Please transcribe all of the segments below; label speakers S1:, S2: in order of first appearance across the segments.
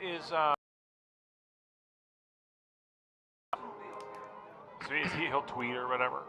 S1: is he'll tweet or whatever.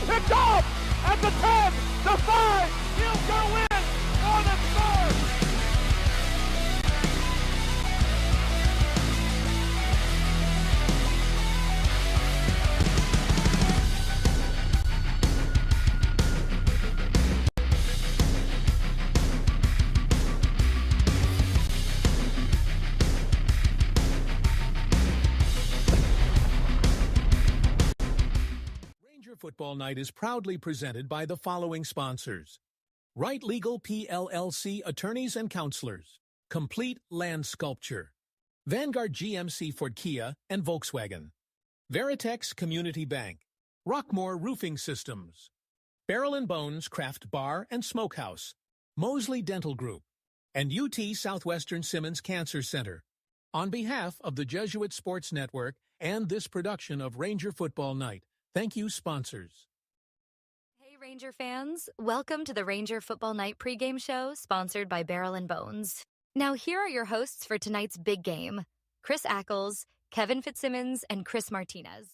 S1: Picked off at the 10, the 5, he'll go in for the score.
S2: Football Night is proudly presented by the following sponsors: Right Legal PLLC Attorneys and Counselors, Complete Land Sculpture, Vanguard GMC Ford Kia and Volkswagen, Veritex Community Bank, Rockmore Roofing Systems, Barrel & Bones Craft Bar and Smokehouse, Mosley Dental Group, and UT Southwestern Simmons Cancer Center. On behalf of the Jesuit Sports Network and this production of Ranger Football Night, thank you, sponsors.
S3: Hey, Ranger fans. Welcome to the Ranger Football Night pregame show, sponsored by Barrel & Bones. Now, here are your hosts for tonight's big game: Chris Ackles, Kevin Fitzsimmons, and Chris Martinez.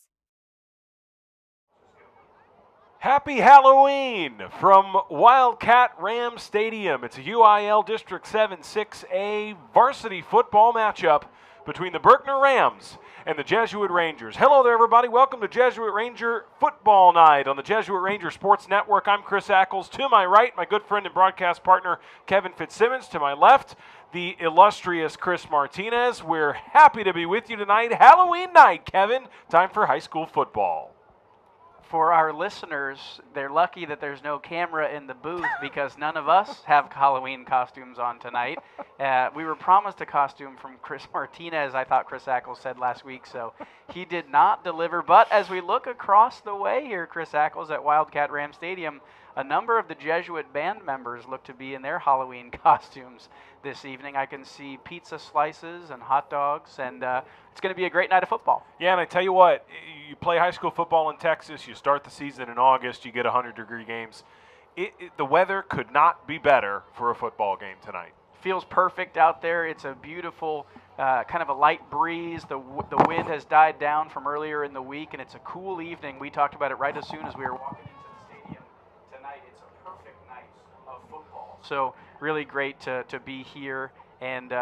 S1: Happy Halloween from Wildcat Ram Stadium. It's a UIL District 7 6A varsity football matchup between the Berkner Rams and the Jesuit Rangers. Hello there, everybody. Welcome to Jesuit Ranger Football Night on the Jesuit Ranger Sports Network. I'm Chris Ackles. To my right, my good friend and broadcast partner, Kevin Fitzsimmons. To my left, the illustrious Chris Martinez. We're happy to be with you tonight. Halloween night, Kevin. Time for high school football.
S4: For our listeners, they're lucky that there's no camera in the booth because none of us have Halloween costumes on tonight. We were promised a costume from Chris Martinez, I thought Chris Ackles said last week, so he did not deliver. But as we look across the way here, Chris Ackles, at Wildcat Ram Stadium, a number of the Jesuit band members look to be in their Halloween costumes this evening. I can see pizza slices and hot dogs, and it's going to be a great night of football.
S1: Yeah, and I tell you what, you play high school football in Texas, you start the season in August, you get 100-degree games. The weather could not be better for a football game tonight.
S4: Feels perfect out there. It's a beautiful kind of a light breeze. The wind has died down from earlier in the week, and it's a cool evening. We talked about it right as soon as we were walking into the stadium tonight. It's a perfect night of football. So really great to be here, and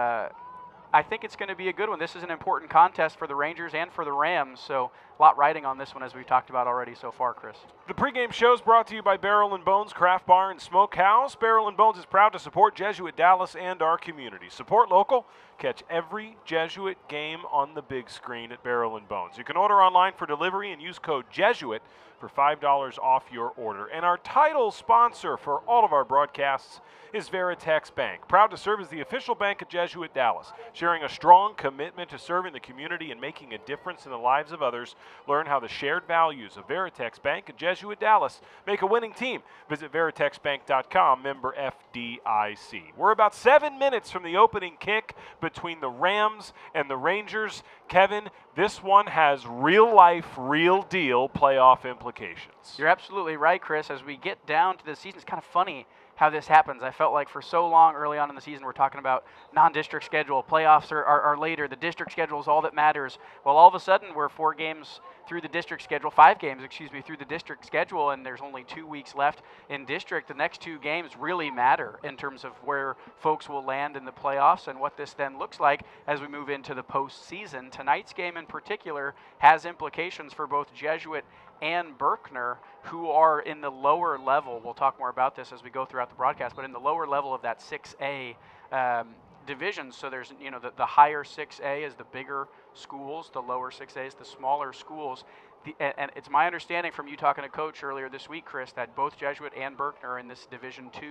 S4: I think it's going to be a good one. This is an important contest for the Rangers and for the Rams, so a lot riding on this one, as we've talked about already so far, Chris.
S1: The pregame show is brought to you by Barrel & Bones Craft Bar and Smokehouse. Barrel & Bones is proud to support Jesuit Dallas and our community. Support local. Catch every Jesuit game on the big screen at Barrel & Bones. You can order online for delivery and use code JESUIT for $5 off your order. And our title sponsor for all of our broadcasts is Veritex Bank, proud to serve as the official bank of Jesuit Dallas, sharing a strong commitment to serving the community and making a difference in the lives of others. Learn how the shared values of Veritex Bank and Jesuit Dallas make a winning team. Visit veritexbank.com, member FDIC. We're about 7 minutes from the opening kick between the Rams and the Rangers. Kevin, this one has real life, real deal playoff implications.
S4: You're absolutely right, Chris. As we get down to the season, it's kind of funny how this happens. I felt like for so long early on in the season, we're talking about non-district schedule. Playoffs are later. The district schedule is all that matters. Well, all of a sudden, we're 5 games through the district schedule, through the district schedule, and there's only 2 weeks left in district. The next 2 games really matter in terms of where folks will land in the playoffs and what this then looks like as we move into the postseason. Tonight's game in particular has implications for both Jesuit and Berkner, who are in the lower level. We'll talk more about this as we go throughout the broadcast, but in the lower level of that 6A division. So there's, the higher 6A is the bigger schools, the lower 6A is the smaller schools. And it's my understanding from you talking to Coach earlier this week, Chris, that both Jesuit and Berkner are in this Division II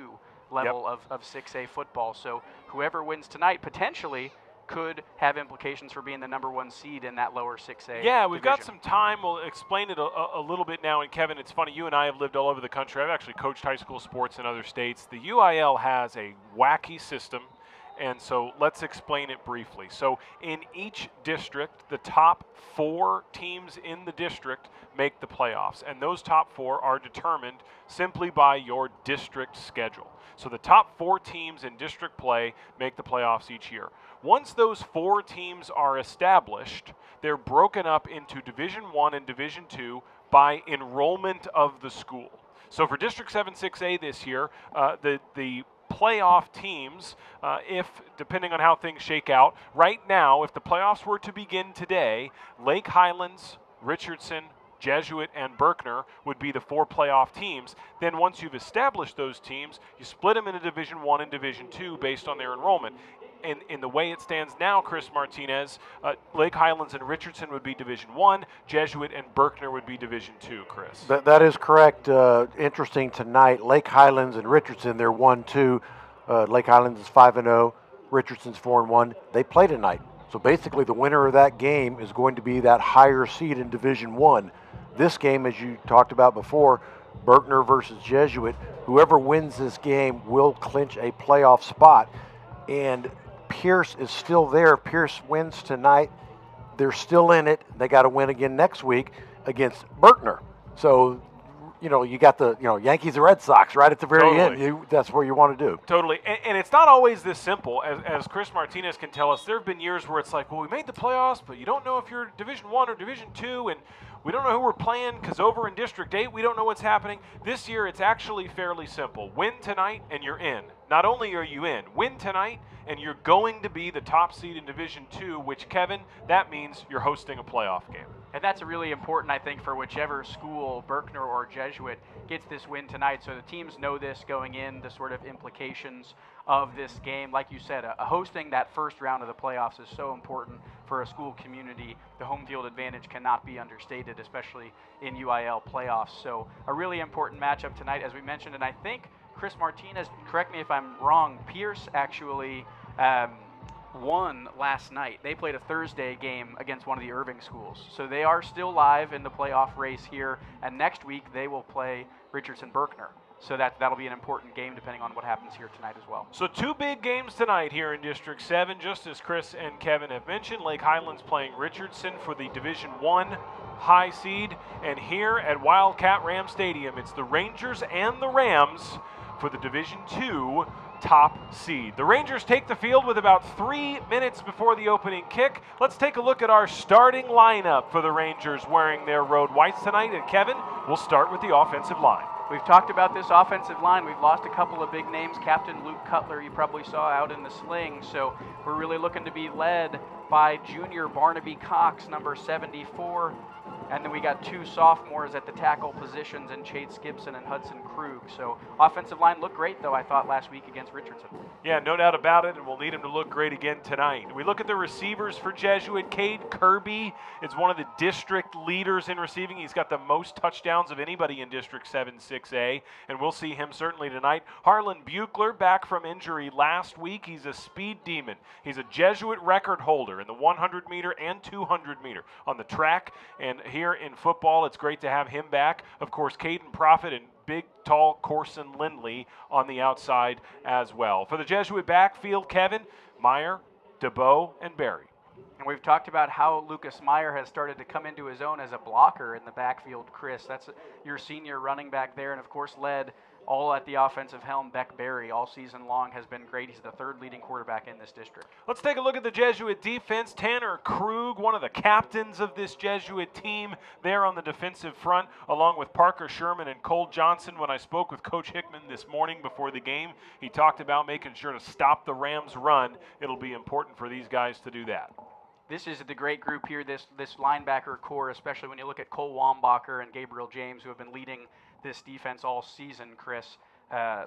S4: level of 6A football. So whoever wins tonight potentially could have implications for being the number 1 seed in that lower 6A.
S1: Yeah, we've
S4: division.
S1: got some time. We'll explain it a little bit now. And Kevin, it's funny, you and I have lived all over the country. I've actually coached high school sports in other states. The UIL has a wacky system, and so let's explain it briefly. So in each district, the top 4 teams in the district make the playoffs, and those top 4 are determined simply by your district schedule. So the top 4 teams in district play make the playoffs each year. Once those 4 teams are established, they're broken up into Division I and Division II by enrollment of the school. So for District 7 6A this year, the playoff teams, if depending on how things shake out, right now, if the playoffs were to begin today, Lake Highlands, Richardson, Jesuit, and Berkner would be the 4 playoff teams. Then once you've established those teams, you split them into Division I and Division II based on their enrollment. In the way it stands now, Chris Martinez, Lake Highlands and Richardson would be Division I, Jesuit and Berkner would be Division II, Chris.
S5: That is correct. Interesting tonight, Lake Highlands and Richardson, they're 1-2. Lake Highlands is 5-0, Richardson's 4-1. They play tonight. So basically the winner of that game is going to be that higher seed in Division I. This game, as you talked about before, Berkner versus Jesuit, whoever wins this game will clinch a playoff spot. And Pierce is still there. If Pierce wins tonight, they're still in it. They got to win again next week against Berkner. So, you got the Yankees and Red Sox right at the very end. That's what you want to do.
S1: Totally. And it's not always this simple. As Chris Martinez can tell us, there have been years where it's like, well, we made the playoffs, but you don't know if you're Division I or Division II, and we don't know who we're playing because over in District 8, we don't know what's happening. This year, it's actually fairly simple. Win tonight, and you're in. Not only are you in, win tonight, and you're going to be the top seed in Division II, which, Kevin, that means you're hosting a playoff game.
S4: And that's really important, I think, for whichever school, Berkner or Jesuit, gets this win tonight. So the teams know this going in, the sort of implications of this game. Like you said, hosting that first round of the playoffs is so important for a school community. The home field advantage cannot be understated, especially in UIL playoffs. So a really important matchup tonight, as we mentioned. And I think Chris Martinez, correct me if I'm wrong, Pierce actually won last night. They played a Thursday game against one of the Irving schools. So they are still live in the playoff race here, and next week they will play Richardson-Berkner. So that'll be an important game depending on what happens here tonight as well.
S1: So 2 big games tonight here in District 7, just as Chris and Kevin have mentioned. Lake Highlands playing Richardson for the Division I high seed, and here at Wildcat Ram Stadium, it's the Rangers and the Rams for the Division II top seed. The Rangers take the field with about 3 minutes before the opening kick. Let's take a look at our starting lineup for the Rangers wearing their road whites tonight. And Kevin, we'll start with the offensive line.
S4: We've talked about this offensive line. We've lost a couple of big names. Captain Luke Cutler, you probably saw out in the sling. So we're really looking to be led by junior Barnaby Cox, number 74. And then we got 2 sophomores at the tackle positions in Chase Gibson and Hudson Krug. So offensive line looked great, though, I thought, last week against Richardson.
S1: Yeah, no doubt about it, and we'll need him to look great again tonight. We look at the receivers for Jesuit. Cade Kirby is one of the district leaders in receiving. He's got the most touchdowns of anybody in District 7-6A, and we'll see him certainly tonight. Harlan Buechler, back from injury last week. He's a speed demon. He's a Jesuit record holder in the 100-meter and 200-meter on the track, and here in football, it's great to have him back. Of course, Caden Profit and big, tall Corson Lindley on the outside as well. For the Jesuit backfield, Kevin, Meyer, DeBow, and Barry.
S4: And we've talked about how Lucas Meyer has started to come into his own as a blocker in the backfield, Chris. That's your senior running back there, and of course led all at the offensive helm. Beck Berry all season long has been great. He's the 3rd leading quarterback in this district.
S1: Let's take a look at the Jesuit defense. Tanner Krug, one of the captains of this Jesuit team there on the defensive front, along with Parker Sherman and Cole Johnson. When I spoke with Coach Hickman this morning before the game, he talked about making sure to stop the Rams' run. It'll be important for these guys to do that.
S4: This is the great group here, this linebacker core, especially when you look at Cole Wambacher and Gabriel James, who have been leading this defense all season, Chris.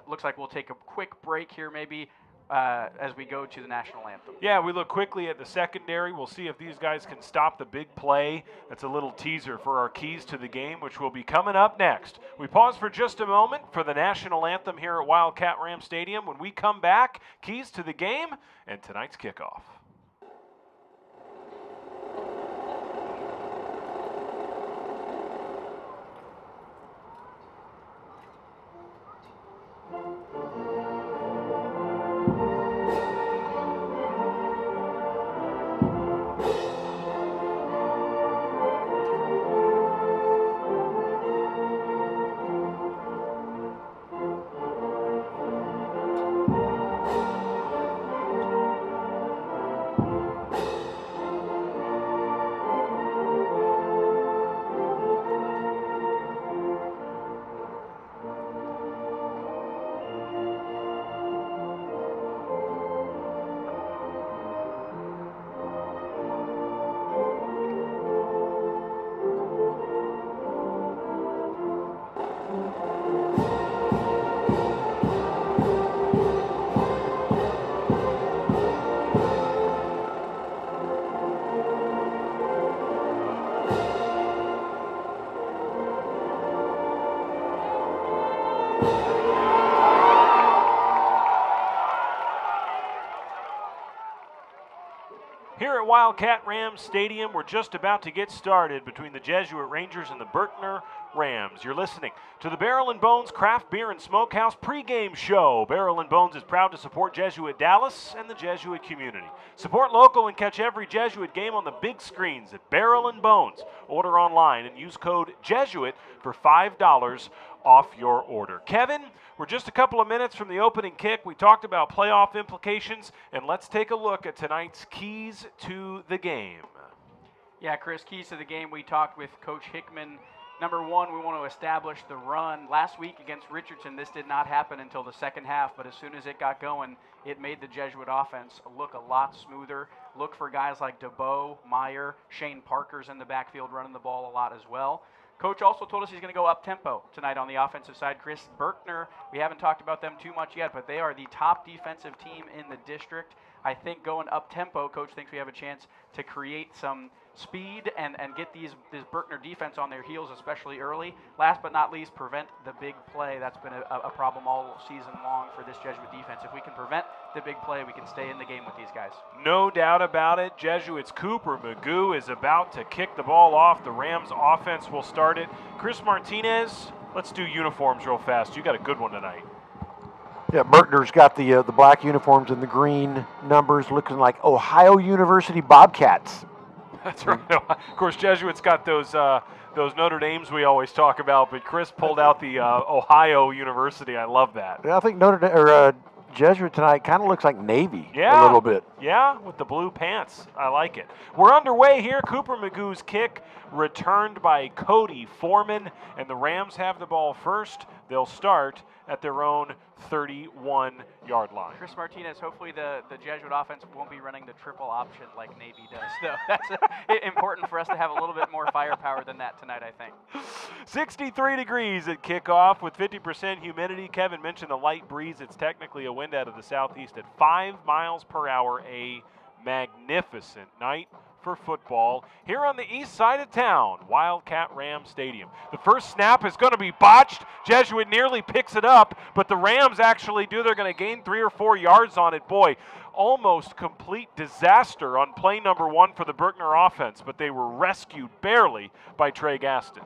S4: Looks like we'll take a quick break here maybe as we go to the national anthem.
S1: Yeah, we look quickly at the secondary. We'll see if these guys can stop the big play. That's a little teaser for our keys to the game, which will be coming up next. We pause for just a moment for the national anthem here at Wildcat Ram Stadium. When we come back, keys to the game and tonight's kickoff. Here at Wildcat Rams Stadium, we're just about to get started between the Jesuit Rangers and the Berkner Rams. You're listening to the Barrel & Bones Craft Beer and Smokehouse pregame show. Barrel & Bones is proud to support Jesuit Dallas and the Jesuit community. Support local and catch every Jesuit game on the big screens at Barrel & Bones. Order online and use code Jesuit for $5 off your order. Kevin, we're just a couple of minutes from the opening kick. We talked about playoff implications, and let's take a look at tonight's keys to the game.
S4: Yeah, Chris, keys to the game. We talked with Coach Hickman. Number one, we want to establish the run. Last week against Richardson, this did not happen until the second half, but as soon as it got going, it made the Jesuit offense look a lot smoother. Look for guys like DeBow, Meyer, Shane Parker's in the backfield running the ball a lot as well. Coach also told us he's going to go up-tempo tonight on the offensive side. Chris Berkner, we haven't talked about them too much yet, but they are the top defensive team in the district. I think going up-tempo, Coach thinks we have a chance to create some speed and get this Berkner defense on their heels, especially early. Last but not least, prevent the big play. That's been a problem all season long for this Jesuit defense. If we can prevent the big play, we can stay in the game with these guys.
S1: No doubt about it. Jesuits' Cooper Magoo is about to kick the ball off. The Rams offense will start it. Chris Martinez, let's do uniforms real fast. You got a good one tonight.
S5: Yeah, Berkner's got the black uniforms and the green numbers, looking like Ohio University Bobcats.
S1: That's right. Of course, Jesuits got those Notre Dames we always talk about, but Chris pulled out the Ohio University. I love that.
S5: Yeah, I think Jesuit tonight kind of looks like Navy a little bit.
S1: Yeah, with the blue pants. I like it. We're underway here. Cooper Magoo's kick returned by Cody Foreman, and the Rams have the ball first. They'll start at their own 31-yard line.
S4: Chris Martinez, hopefully the Jesuit offense won't be running the triple option like Navy does, though. That's important for us to have a little bit more firepower than that tonight, I think.
S1: 63 degrees at kickoff with 50% humidity. Kevin mentioned the light breeze. It's technically a wind out of the southeast at 5 miles per hour. A magnificent night for football here on the east side of town, Wildcat Ram Stadium. The first snap is going to be botched. Jesuit nearly picks it up, but the Rams actually do. They're going to gain 3 or 4 yards on it. Boy, almost complete disaster on play number 1 for the Berkner offense, but they were rescued barely by Trey Gaston.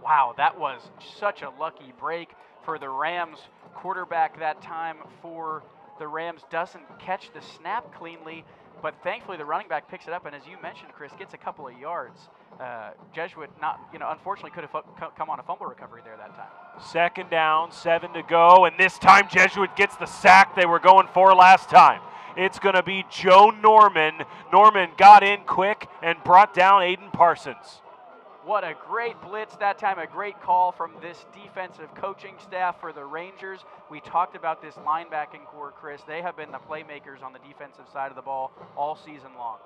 S4: Wow, that was such a lucky break for the Rams. Quarterback that time for the Rams doesn't catch the snap cleanly, but thankfully the running back picks it up, and as you mentioned, Chris, gets a couple of yards. Jesuit unfortunately could have come on a fumble recovery there that time.
S1: Second down, 7 to go, and this time Jesuit gets the sack they were going for last time. It's going to be Joe Norman. Norman got in quick and brought down Aiden Parsons.
S4: What a great blitz that time, a great call from this defensive coaching staff for the Rangers. We talked about this linebacking core, Chris. They have been the playmakers on the defensive side of the ball all season long.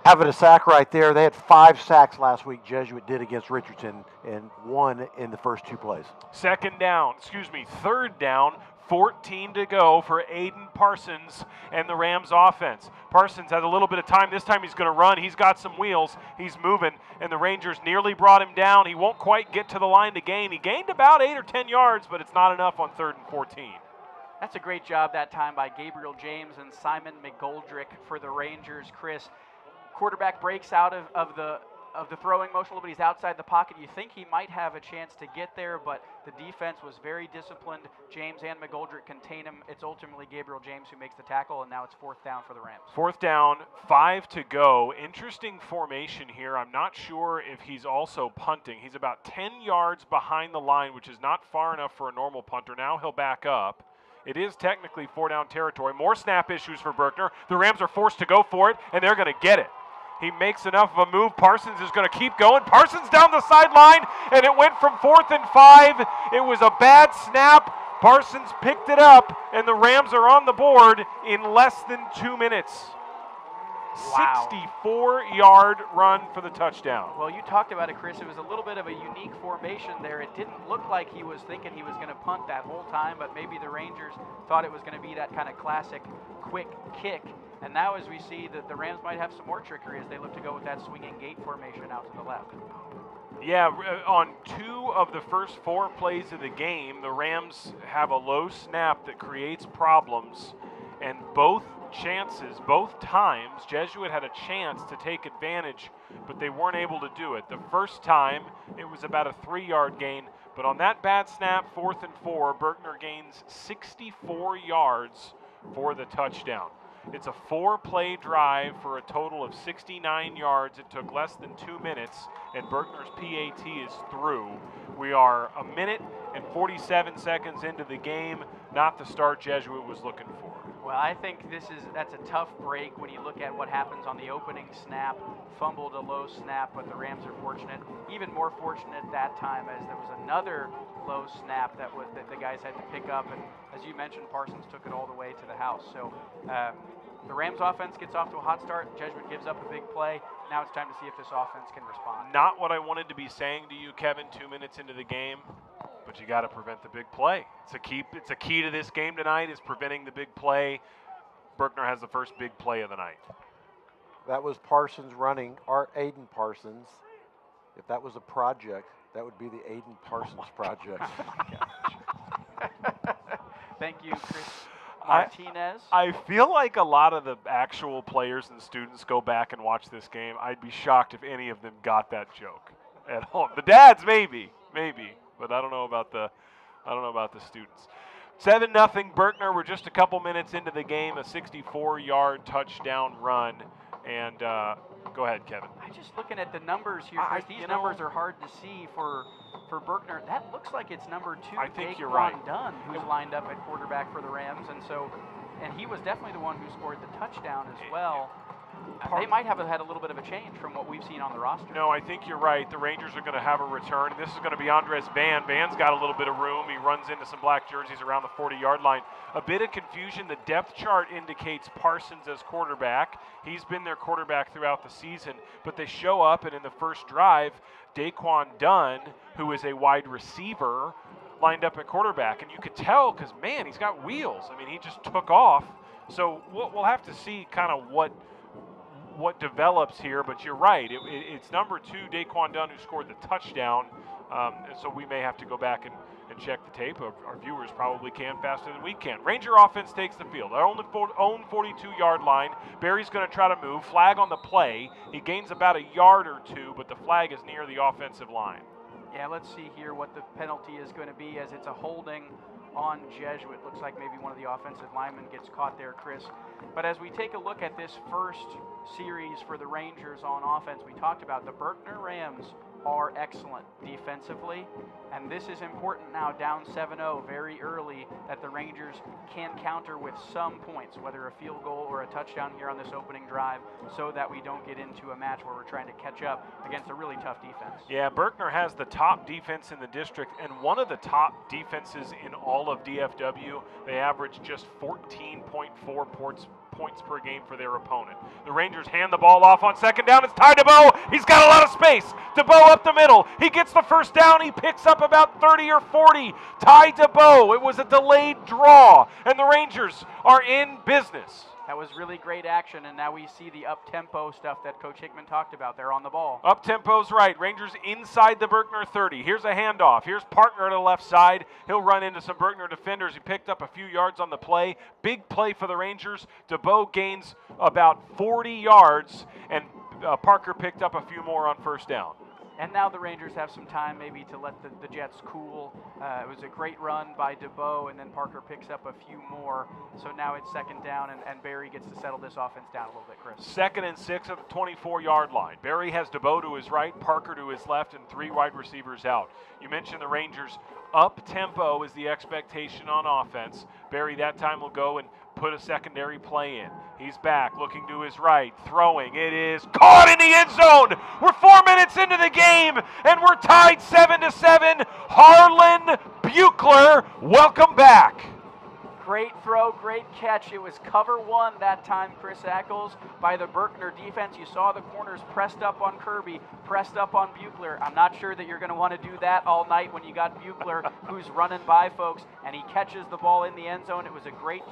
S5: Having a sack right there. They had 5 sacks last week, Jesuit did against Richardson, and 1 in the first 2 plays.
S1: Third down, 14 to go for Aiden Parsons and the Rams offense. Parsons has a little bit of time. This time he's going to run. He's got some wheels. He's moving, and the Rangers nearly brought him down. He won't quite get to the line to gain. He gained about 8 or 10 yards, but it's not enough on 3rd and 14.
S4: That's a great job that time by Gabriel James and Simon McGoldrick for the Rangers. Chris, quarterback breaks out of the throwing motion, but he's outside the pocket. You think he might have a chance to get there, but the defense was very disciplined. James and McGoldrick contain him. It's ultimately Gabriel James who makes the tackle, and now it's 4th down for the Rams.
S1: 4th down, 5 to go. Interesting formation here. I'm not sure if he's also punting. He's about 10 yards behind the line, which is not far enough for a normal punter. Now he'll back up. It is technically 4-down territory. More snap issues for Berkner. The Rams are forced to go for it, and they're going to get it. He makes enough of a move. Parsons is going to keep going. Parsons down the sideline, and it went from 4th and 5. It was a bad snap. Parsons picked it up, and the Rams are on the board in less than 2 minutes.
S4: Wow.
S1: 64-yard run for the touchdown.
S4: Well, you talked about it, Chris. It was a little bit of a unique formation there. It didn't look like he was thinking he was going to punt that whole time, but maybe the Rangers thought it was going to be that kind of classic quick kick. And now as we see that the Rams might have some more trickery as they look to go with that swinging gate formation out to the left.
S1: Yeah, on 2 of the first 4 plays of the game, the Rams have a low snap that creates problems, and both times, Jesuit had a chance to take advantage, but they weren't able to do it. The first time, it was about a 3-yard gain, but on that bad snap, 4th and 4, Berkner gains 64 yards for the touchdown. It's a 4-play drive for a total of 69 yards. It took less than 2 minutes, and Berkner's PAT is through. We are a minute and 47 seconds into the game, not the start Jesuit was looking for.
S4: Well, I think that's a tough break when you look at what happens on the opening snap. Fumbled a low snap, but the Rams are fortunate. Even more fortunate that time as there was another low snap that the guys had to pick up, and as you mentioned, Parsons took it all the way to the house. So the Rams offense gets off to a hot start. Jesuit gives up a big play. Now it's time to see if this offense can respond.
S1: Not what I wanted to be saying to you, Kevin, 2 minutes into the game, but you got to prevent the big play. It's a key to this game tonight is preventing the big play. Berkner has the first big play of the night.
S5: That was Parsons running, our Aiden Parsons. If that was a project, that would be the Aiden Parsons project.
S4: Thank you, Chris Martinez.
S1: I feel like a lot of the actual players and students go back and watch this game. I'd be shocked if any of them got that joke at home. The dads maybe, but I don't know about the students. 7-0 Berkner. We're just a couple minutes into the game. A 64-yard touchdown run. And go ahead, Kevin.
S4: I'm just looking at the numbers here, Chris. These numbers are hard to see for Berkner. That looks like it's number 2,
S1: I think you're
S4: Ron
S1: right.
S4: Dunn, who's lined up at quarterback for the Rams. And he was definitely the one who scored the touchdown as well. They might have had a little bit of a change from what we've seen on the roster.
S1: No, I think you're right. The Rangers are going to have a return. This is going to be Andres Van. Van's got a little bit of room. He runs into some black jerseys around the 40-yard line. A bit of confusion. The depth chart indicates Parsons as quarterback. He's been their quarterback throughout the season, but they show up, and in the first drive, Daquan Dunn, who is a wide receiver, lined up at quarterback, and you could tell because, man, he's got wheels. I mean, he just took off. So we'll have to see kind of what develops here, but you're right. It's number 2, Daquan Dunn, who scored the touchdown, and so we may have to go back and check the tape. Our viewers probably can faster than we can. Ranger offense takes the field. Our own 42-yard line. Barry's going to try to move. Flag on the play. He gains about a yard or two, but the flag is near the offensive line.
S4: Yeah, let's see here what the penalty is going to be, as it's a holding on Jesuit. Looks like maybe one of the offensive linemen gets caught there, Chris. But as we take a look at this first series for the Rangers on offense, we talked about the Berkner Rams are excellent defensively, and this is important now, down 7-0 very early, that the Rangers can counter with some points, whether a field goal or a touchdown here on this opening drive, so that we don't get into a match where we're trying to catch up against a really tough defense.
S1: Yeah, Berkner has the top defense in the district and one of the top defenses in all of DFW. They average just 14.4 points per game for their opponent. The Rangers hand the ball off on second down. It's Ty DeBow. He's got a lot of space. DeBow up the middle. He gets the first down. He picks up about 30 or 40. Ty DeBow. It was a delayed draw, and the Rangers are in business.
S4: That was really great action, and now we see the up-tempo stuff that Coach Hickman talked about. They're on the ball.
S1: Up-tempo's right. Rangers inside the Berkner 30. Here's a handoff. Here's Parker to the left side. He'll run into some Berkner defenders. He picked up a few yards on the play. Big play for the Rangers. DeBow gains about 40 yards, and Parker picked up a few more on first down.
S4: And now the Rangers have some time maybe to let the Jets cool. It was a great run by DeBow, and then Parker picks up a few more. So now it's second down, and Barry gets to settle this offense down a little bit, Chris.
S1: 2nd and 6 at the 24-yard line. Barry has DeBow to his right, Parker to his left, and 3 wide receivers out. You mentioned the Rangers. Up-tempo is the expectation on offense. Barry that time will go and put a secondary play in. He's back, looking to his right, throwing. It is caught in the end zone. We're 4 minutes into the game, and we're tied 7-7. Harlan Buechler, welcome back.
S4: Great throw, great catch. It was cover 1 that time, Chris Ackles, by the Berkner defense. You saw the corners pressed up on Kirby, pressed up on Buechler. I'm not sure that you're going to want to do that all night when you got Buechler who's running by folks, and he catches the ball in the end zone. It was a great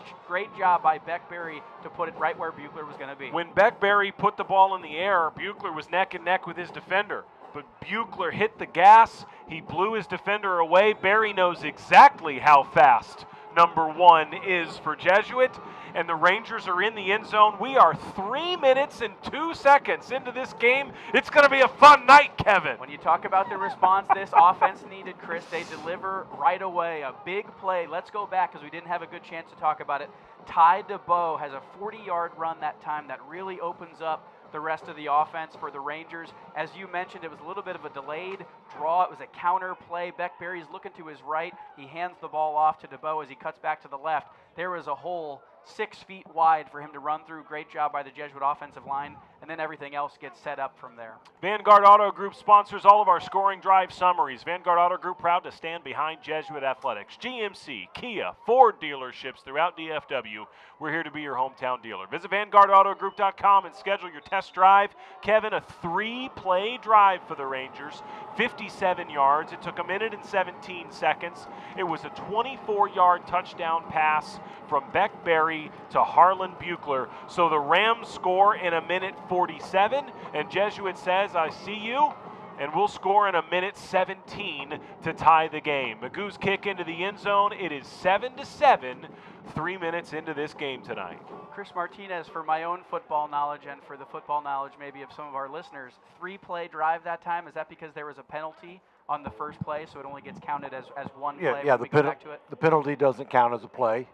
S4: job by Beck Berry to put it right where Buechler was going to be.
S1: When Beck Berry put the ball in the air, Buechler was neck and neck with his defender. But Buechler hit the gas. He blew his defender away. Berry knows exactly how fast number 1 is for Jesuit, and the Rangers are in the end zone. We are 3 minutes and 2 seconds into this game. It's going to be a fun night, Kevin.
S4: When you talk about the response this offense needed, Chris, they deliver right away. A big play. Let's go back because we didn't have a good chance to talk about it. Ty DeBow has a 40-yard run that time that really opens up the rest of the offense for the Rangers. As you mentioned, it was a little bit of a delayed draw. It was a counter play. Beck Berry's looking to his right. He hands the ball off to DeBow as he cuts back to the left. There was a hole 6 feet wide for him to run through. Great job by the Jesuit offensive line, and then everything else gets set up from there.
S1: Vanguard Auto Group sponsors all of our scoring drive summaries. Vanguard Auto Group proud to stand behind Jesuit Athletics. GMC, Kia, Ford dealerships throughout DFW. We're here to be your hometown dealer. Visit VanguardAutoGroup.com and schedule your test drive. Kevin, a 3-play drive for the Rangers, 57 yards. It took 1 minute and 17 seconds. It was a 24-yard touchdown pass from Beck Berry to Harlan Buechler. So the Rams score in 1 minute 47, and Jesuit says, I see you, and we'll score in 1 minute 17 to tie the game. Magoo's kick into the end zone. It is 7-7, 3 minutes into this game tonight.
S4: Chris Martinez, for my own football knowledge and for the football knowledge maybe of some of our listeners, 3-play drive that time. Is that because there was a penalty on the first play, so it only gets counted as one play?
S5: Yeah, the penalty doesn't count as a play,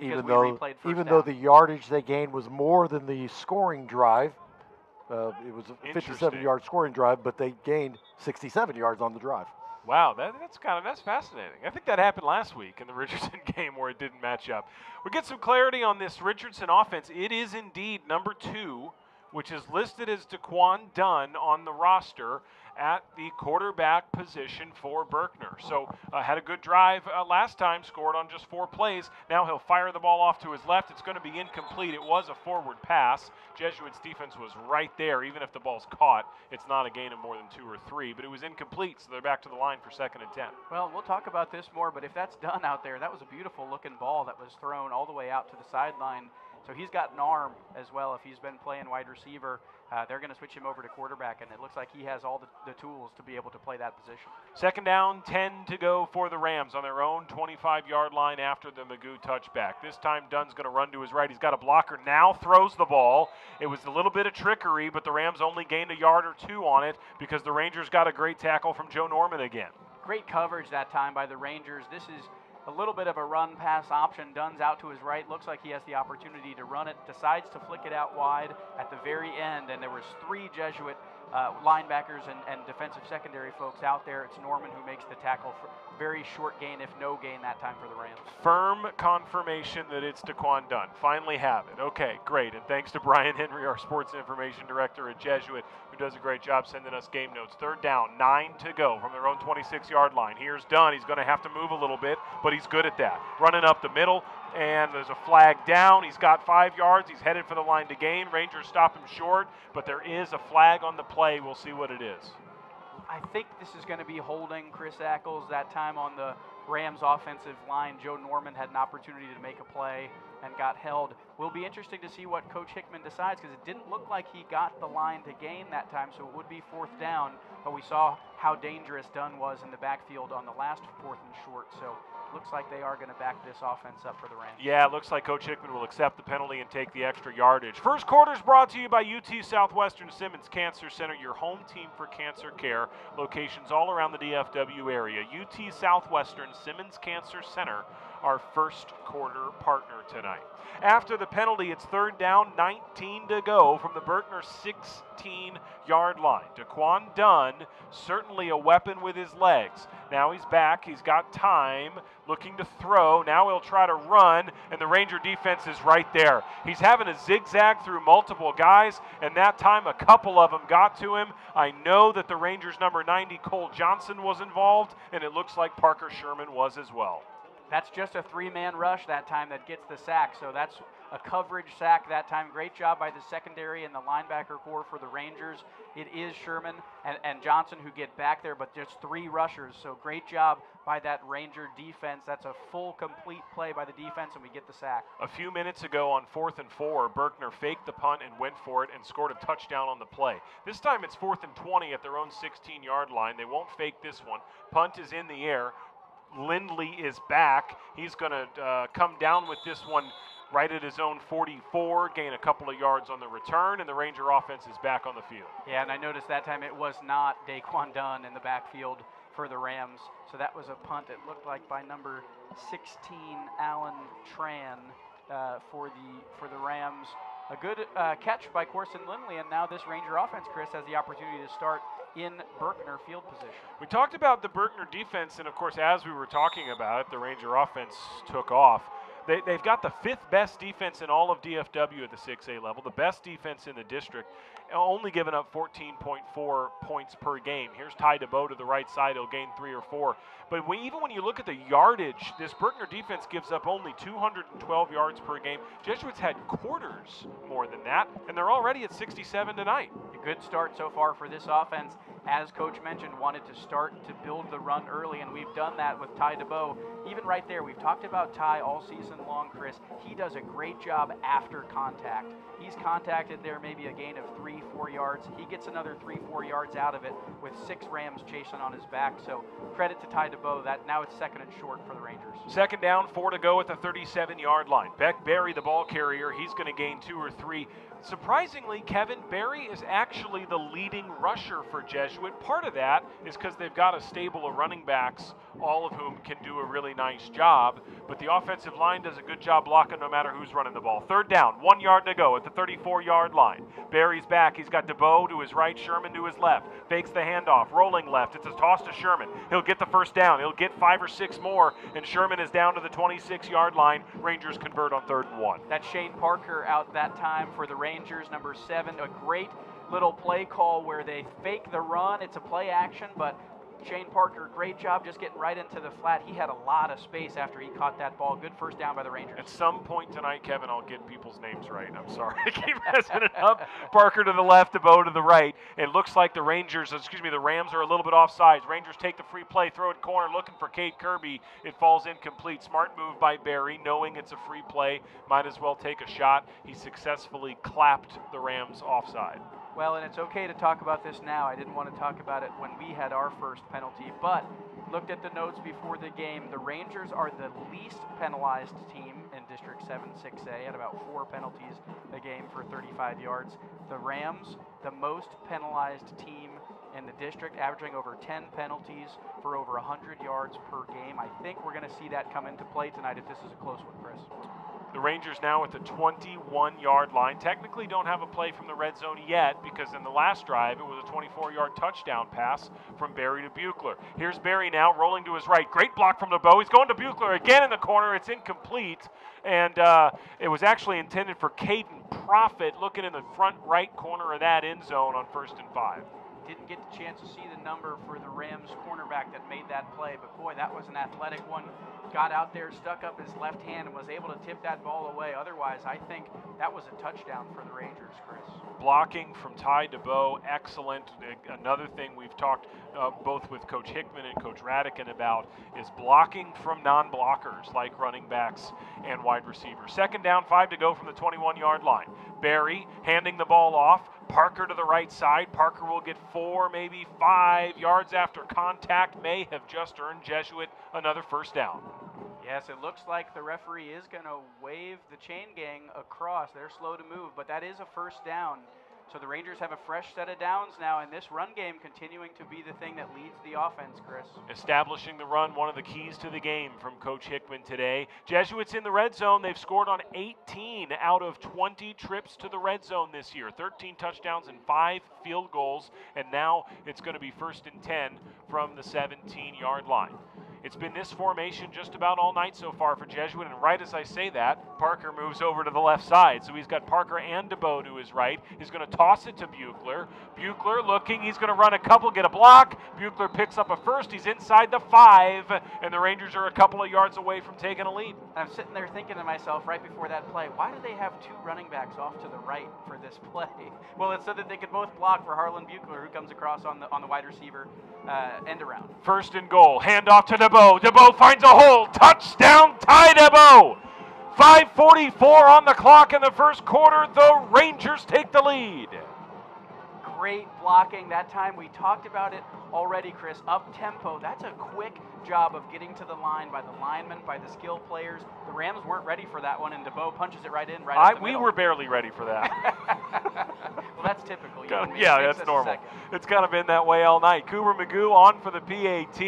S5: even though the yardage they gained was more than the scoring drive. It was a 57-yard scoring drive, but they gained 67 yards on the drive.
S1: Wow, that's fascinating. I think that happened last week in the Richardson game where it didn't match up. We get some clarity on this Richardson offense. It is indeed number 2 which is listed as Daquan Dunn on the roster at the quarterback position for Berkner. So had a good drive last time, scored on just 4 plays. Now he'll fire the ball off to his left. It's going to be incomplete. It was a forward pass. Jesuits defense was right there. Even if the ball's caught, it's not a gain of more than 2 or 3, but it was incomplete, so they're back to the line for 2nd and 10.
S4: Well, we'll talk about this more, but if that's done out there, that was a beautiful looking ball that was thrown all the way out to the sideline. So he's got an arm as well. If he's been playing wide receiver, they're going to switch him over to quarterback, and it looks like he has all the tools to be able to play that position.
S1: 2nd down, 10 to go for the Rams on their own 25-yard line after the Magoo touchback. This time Dunn's going to run to his right. He's got a blocker, now throws the ball. It was a little bit of trickery, but the Rams only gained a yard or 2 on it because the Rangers got a great tackle from Joe Norman again.
S4: Great coverage that time by the Rangers. This is a little bit of a run-pass option. Dunn's out to his right. Looks like he has the opportunity to run it. Decides to flick it out wide at the very end, and there was 3 Jesuit linebackers and defensive secondary folks out there. It's Norman who makes the tackle for very short gain, if no gain that time for the Rams.
S1: Firm confirmation that it's Daquan Dunn. Finally have it. Okay, great. And thanks to Brian Henry, our sports information director at Jesuit, who does a great job sending us game notes. 3rd down, 9 to go from their own 26-yard line. Here's Dunn. He's going to have to move a little bit, but he's good at that. Running up the middle, and there's a flag down. He's got 5 yards. He's headed for the line to gain. Rangers stop him short, but there is a flag on the play. We'll see what it is.
S4: I think this is going to be holding Chris Ackles that time on the Rams offensive line. Joe Norman had an opportunity to make a play and got held. Will be interesting to see what Coach Hickman decides, because it didn't look like he got the line to gain that time, so it would be 4th down, but we saw how dangerous Dunn was in the backfield on the last 4th and short, so looks like they are going to back this offense up for the Rams.
S1: Yeah, it looks like Coach Hickman will accept the penalty and take the extra yardage. First quarter is brought to you by UT Southwestern Simmons Cancer Center, your home team for cancer care. Locations all around the DFW area. UT Southwestern Simmons Cancer Center, our first quarter partner tonight. After the penalty, it's 3rd down, 19 to go from the Berkner 16-yard line. Daquan Dunn, certainly a weapon with his legs. Now he's back. He's got time, looking to throw. Now he'll try to run, and the Ranger defense is right there. He's having a zigzag through multiple guys, and that time a couple of them got to him. I know that the Rangers' number 90, Cole Johnson, was involved, and it looks like Parker Sherman was as well.
S4: That's just a 3-man rush that time that gets the sack, so that's a coverage sack that time. Great job by the secondary and the linebacker core for the Rangers. It is Sherman and Johnson who get back there, but just 3 rushers, so great job by that Ranger defense. That's a full, complete play by the defense, and we get the sack.
S1: A few minutes ago on 4th and 4, Berkner faked the punt and went for it and scored a touchdown on the play. This time it's 4th and 20 at their own 16-yard line. They won't fake this one. Punt is in the air. Lindley is back. He's going to come down with this one right at his own 44, gain a couple of yards on the return, and the Ranger offense is back on the field.
S4: Yeah, and I noticed that time it was not Daquan Dunn in the backfield for the Rams, so that was a punt, it looked like, by number 16, Alan Tran, for the Rams. A good catch by Corson Lindley, and now this Ranger offense, Chris, has the opportunity to start in Berkner field position. We
S1: talked about the Berkner defense, and of course, as we were talking about it, the Ranger offense took off. They've got the 5th best defense in all of DFW at the 6A level, the best defense in the district, only giving up 14.4 points per game. Here's Ty DeBow to the right side. He'll gain 3 or 4. But even when you look at the yardage, this Berkner defense gives up only 212 yards per game. Jesuits had quarters more than that, and they're already at 67 tonight.
S4: A good start so far for this offense. As Coach mentioned, wanted to start to build the run early, and we've done that with Ty DeBow. Even right there, we've talked about Ty all season long, Chris. He does a great job after contact. He's contacted there maybe a gain of 3-4 yards. He gets another 3-4 yards out of it with 6 Rams chasing on his back. So credit to Ty DeBow. That now it's 2nd and short for the Rangers.
S1: 2nd down, 4 to go at the 37-yard line. Beck Berry, the ball carrier, he's going to gain 2 or 3. Surprisingly, Kevin, Berry is actually the leading rusher for Jesuit. Jesuit. Part of that is because they've got a stable of running backs, all of whom can do a really nice job, but the offensive line does a good job blocking no matter who's running the ball. Third down, 1 yard to go at the 34-yard line. Barry's back. He's got DeBoe to his right, Sherman to his left. Fakes the handoff, rolling left. It's a toss to Sherman. He'll get the first down. He'll get 5 or 6 more, and Sherman is down to the 26-yard line. Rangers convert on 3rd and 1.
S4: That's Shane Parker out that time for the Rangers, number 7. A great little play call where they fake the run. It's a play action, but Shane Parker, great job just getting right into the flat. He had a lot of space after he caught that ball. Good first down by the Rangers.
S1: At some point tonight, Kevin, I'll get people's names right. I'm sorry. I keep messing it up. Parker to the left, DeBoe to the right. It looks like the Rams are a little bit offsides. Rangers take the free play, throw it corner, looking for Cade Kirby. It falls incomplete. Smart move by Barry, knowing it's a free play. Might as well take a shot. He successfully clapped the Rams offside.
S4: Well, and it's okay to talk about this now. I didn't want to talk about it when we had our first penalty, but looked at the notes before the game. The Rangers are the least penalized team in District 7 6A at about 4 penalties a game for 35 yards. The Rams, the most penalized team in the district, averaging over 10 penalties for over 100 yards per game. I think we're going to see that come into play tonight if this is a close one, Chris.
S1: The Rangers now at the 21-yard line. Technically don't have a play from the red zone yet because in the last drive it was a 24-yard touchdown pass from Barry to Buechler. Here's Barry now rolling to his right. Great block from DeBoe. He's going to Buechler again in the corner. It's incomplete. And it was actually intended for Caden Profit looking in the front right corner of that end zone on 1st and 5.
S4: Didn't get the chance to see the number for the Rams cornerback that made that play, but boy, that was an athletic one. Got out there, stuck up his left hand, and was able to tip that ball away. Otherwise, I think that was a touchdown for the Rangers, Chris.
S1: Blocking from Ty DeBoe, excellent. Another thing we've talked both with Coach Hickman and Coach Radican about is blocking from non-blockers like running backs and wide receivers. 2nd down, 5 to go from the 21-yard line. Barry handing the ball off. Parker to the right side. Parker will get 4, maybe 5 yards after contact. May have just earned Jesuit another first down.
S4: Yes, it looks like the referee is going to wave the chain gang across. They're slow to move, but that is a first down. So the Rangers have a fresh set of downs now, and this run game continuing to be the thing that leads the offense, Chris.
S1: Establishing the run, one of the keys to the game from Coach Hickman today. Jesuits in the red zone. They've scored on 18 out of 20 trips to the red zone this year. 13 touchdowns and 5 field goals, and now it's going to be 1st and 10 from the 17-yard line. It's been this formation just about all night so far for Jesuit, and right as I say that, Parker moves over to the left side. So he's got Parker and DeBoe to his right. He's going to toss it to Buechler. Buechler looking, he's going to run a couple, get a block. Buechler picks up a first. He's inside the 5, and the Rangers are a couple of yards away from taking a lead.
S4: I'm sitting there thinking to myself right before that play, why do they have 2 running backs off to the right for this play? Well, it's so that they could both block for Harlan Buechler, who comes across on the wide receiver end around.
S1: 1st and goal. Handoff to DeBoe. DeBoe finds a hole. Touchdown, Ty DeBoe. 5:44 on the clock in the first quarter. The Rangers take the lead.
S4: Great blocking that time. We talked about it already, Chris. Up tempo. That's a quick job of getting to the line by the linemen, by the skill players. The Rams weren't ready for that one, and DeBoe punches it right in, right up the
S1: We
S4: middle.
S1: were barely ready for that.
S4: Well, that's typical.
S1: Yeah, that's normal. It's kind of been that way all night. Cooper Magoo on for the PAT.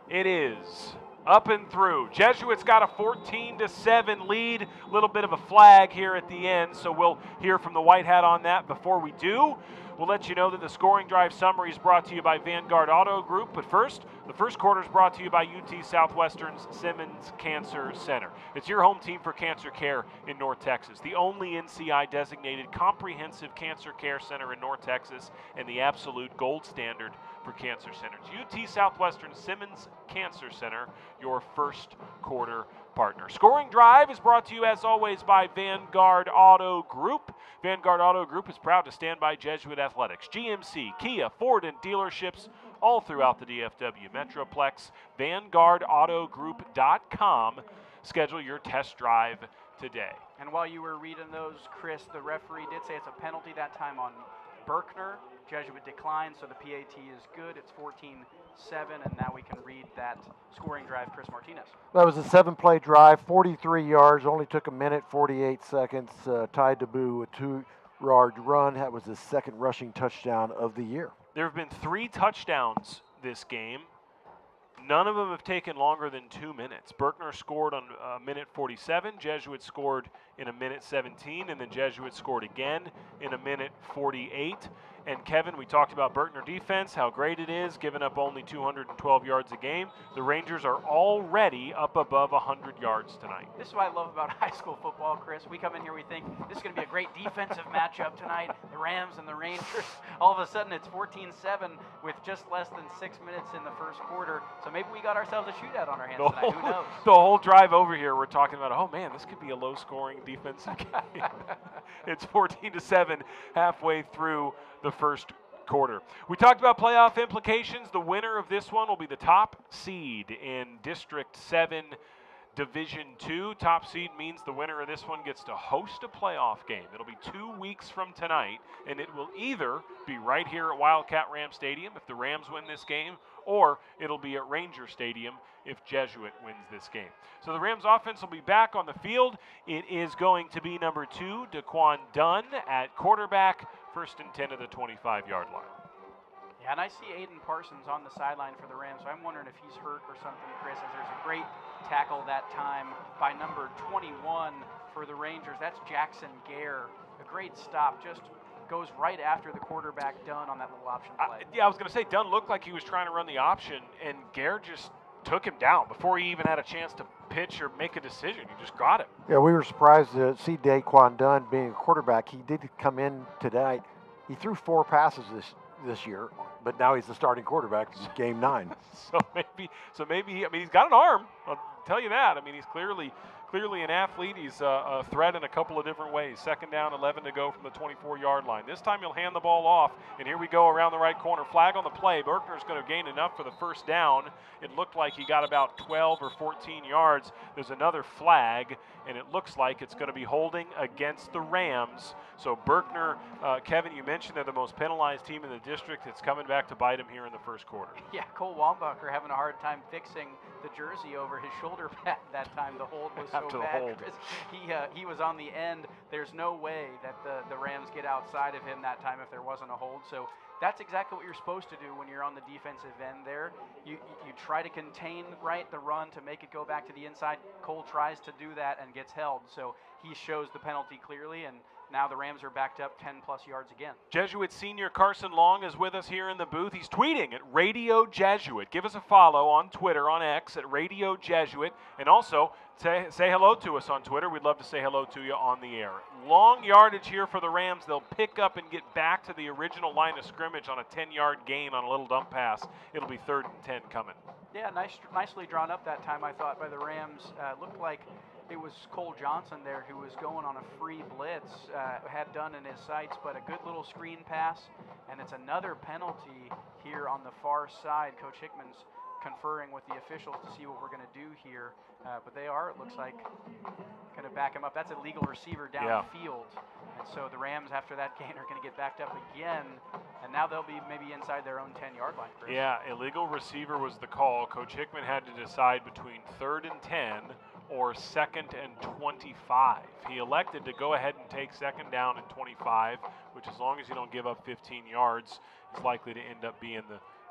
S1: It is up and through. Jesuits got a 14-7 lead. A little bit of a flag here at the end, so we'll hear from the White Hat on that. Before we do, we'll let you know that the scoring drive summary is brought to you by Vanguard Auto Group. But first, the first quarter is brought to you by UT Southwestern's Simmons Cancer Center. It's your home team for cancer care in North Texas. The only NCI-designated comprehensive cancer care center in North Texas and the absolute gold standard for cancer centers. UT Southwestern Simmons Cancer Center, your first quarter partner. Scoring Drive is brought to you, as always, by Vanguard Auto Group. Vanguard Auto Group is proud to stand by Jesuit Athletics, GMC, Kia, Ford, and dealerships all throughout the DFW Metroplex. VanguardAutoGroup.com. Schedule your test drive today.
S4: And while you were reading those, Chris, the referee did say it's a penalty that time on Berkner. Jesuit declined, so the PAT is good. It's 14-7, and now we can read that scoring drive, Chris Martinez.
S5: That was a 7-play drive, 43 yards, only took a minute, 48 seconds. Ty DeBoe, a 2-yard run. That was his 2nd rushing touchdown of the year.
S1: There have been 3 touchdowns this game. None of them have taken longer than 2 minutes. Berkner scored on minute 47, Jesuit scored in a minute 17, and then Jesuit scored again in a minute 48. And Kevin, we talked about Berkner defense, how great it is, giving up only 212 yards a game. The Rangers are already up above 100 yards tonight.
S4: This is what I love about high school football, Chris. We come in here, we think this is going to be a great defensive matchup tonight, the Rams and the Rangers. All of a sudden, it's 14-7 with just less than 6 minutes in the first quarter. So maybe we got ourselves a shootout on our hands tonight. Who knows?
S1: The whole drive over here, we're talking about, oh man, this could be a low-scoring defensive game. It's 14-7 halfway through the first quarter. We talked about playoff implications. The winner of this one will be the top seed in District 7 Division 2. Top seed means the winner of this one gets to host a playoff game. It'll be 2 weeks from tonight, and it will either be right here at Wildcat Ram Stadium if the Rams win this game, or it'll be at Ranger Stadium if Jesuit wins this game. So the Rams offense will be back on the field. It is going to be number 2, Daquan Dunn at quarterback, 1st and 10 of the 25-yard line.
S4: Yeah, and I see Aiden Parsons on the sideline for the Rams, so I'm wondering if he's hurt or something, Chris, as there's a great tackle that time by number 21 for the Rangers. That's Jackson Gare. A great stop, just goes right after the quarterback Dunn on that little option play.
S1: I was going to say, Dunn looked like he was trying to run the option, and Gare just took him down before he even had a chance to pitch or make a decision. He just got him.
S5: Yeah, we were surprised to see Daquan Dunn being a quarterback. He did come in tonight. He threw 4 passes this year, but now he's the starting quarterback in game 9.
S1: So maybe he's got an arm. I'll tell you that. I mean, he's clearly an athlete. He's a threat in a couple of different ways. 2nd down, 11 to go from the 24-yard line. This time he'll hand the ball off, and here we go around the right corner. Flag on the play. Berkner's going to gain enough for the 1st down. It looked like he got about 12 or 14 yards. There's another flag, and it looks like it's going to be holding against the Rams. So Berkner, Kevin, you mentioned they're the most penalized team in the district. It's coming back to bite him here in the first quarter.
S4: Yeah, Cole Wambacher having a hard time fixing the jersey over his shoulder pad that time. The hold was so bad. He was on the end. There's no way that the Rams get outside of him that time if there wasn't a hold. So that's exactly what you're supposed to do when you're on the defensive end there. You try to contain, the run to make it go back to the inside. Cole tries to do that and gets held. So he shows the penalty clearly, and now the Rams are backed up 10-plus yards again.
S1: Jesuit senior Carson Long is with us here in the booth. He's tweeting at Radio Jesuit. Give us a follow on Twitter, on X, at Radio Jesuit. And also, say hello to us on Twitter. We'd love to say hello to you on the air. Long yardage here for the Rams. They'll pick up and get back to the original line of scrimmage on a 10-yard gain on a little dump pass. It'll be 3rd and 10 coming.
S4: Yeah, nicely drawn up that time, I thought, by the Rams. Looked like it was Cole Johnson there who was going on a free blitz, had Dunn in his sights, but a good little screen pass, and it's another penalty here on the far side. Coach Hickman's conferring with the officials to see what we're going to do here, but they are, it looks like, going to back him up. That's a legal receiver downfield, and so the Rams, after that gain, are going to get backed up again, and now they'll be maybe inside their own 10-yard line, Chris.
S1: Yeah, illegal receiver was the call. Coach Hickman had to decide between 3rd and 10 or 2nd and 25. He elected to go ahead and take 2nd down and 25, which, as long as you don't give up 15 yards, is likely to end up being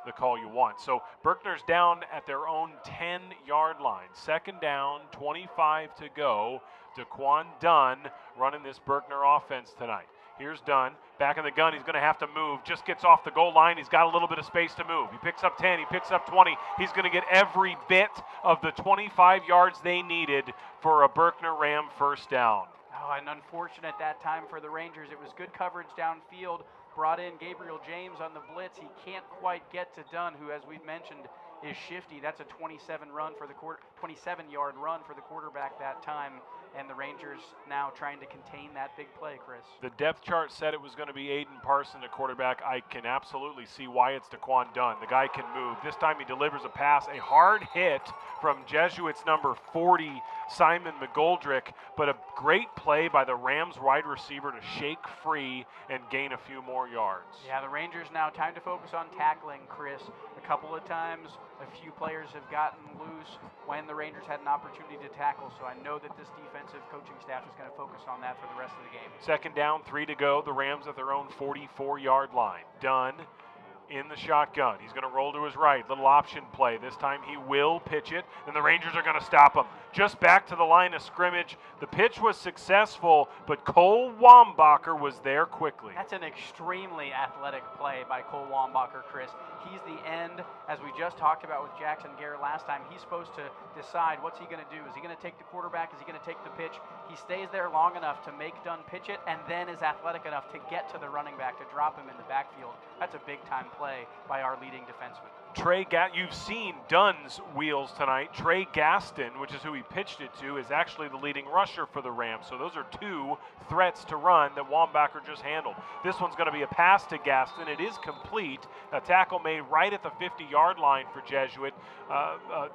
S1: the call you want. So Berkner's down at their own 10-yard line. 2nd down, 25 to go. Daquan Dunn running this Berkner offense tonight. Here's Dunn, back in the gun. He's going to have to move. Just gets off the goal line. He's got a little bit of space to move. He picks up 10. He picks up 20. He's going to get every bit of the 25 yards they needed for a Berkner Ram 1st down.
S4: Oh, and unfortunate that time for the Rangers. It was good coverage downfield. Brought in Gabriel James on the blitz. He can't quite get to Dunn, who, as we've mentioned, is shifty. That's a 27-yard run for the quarterback that time. And the Rangers now trying to contain that big play, Chris.
S1: The depth chart said it was going to be Aiden Parson at quarterback. I can absolutely see why it's Daquan Dunn. The guy can move. This time he delivers a pass, a hard hit from Jesuits number 40, Simon McGoldrick, but a great play by the Rams wide receiver to shake free and gain a few more yards.
S4: Yeah, the Rangers now time to focus on tackling, Chris. A couple of times, a few players have gotten loose when the Rangers had an opportunity to tackle, so I know that this defensive coaching staff is going to focus on that for the rest of the game.
S1: 2nd down, 3 to go. The Rams at their own 44-yard line. Dunn in the shotgun. He's going to roll to his right. Little option play. This time he will pitch it, and the Rangers are going to stop him. Just back to the line of scrimmage. The pitch was successful, but Cole Wambacher was there quickly.
S4: That's an extremely athletic play by Cole Wambacher, Chris. He's the end, as we just talked about with Jackson Garrett last time. He's supposed to decide what's he going to do. Is he going to take the quarterback? Is he going to take the pitch? He stays there long enough to make Dunn pitch it, and then is athletic enough to get to the running back to drop him in the backfield. That's a big-time play by our leading defenseman.
S1: You've seen Dunn's wheels tonight. Trey Gaston, which is who he pitched it to, is actually the leading rusher for the Rams. So those are two threats to run that Wambacher just handled. This one's going to be a pass to Gaston. It is complete. A tackle made right at the 50-yard line for Jesuit.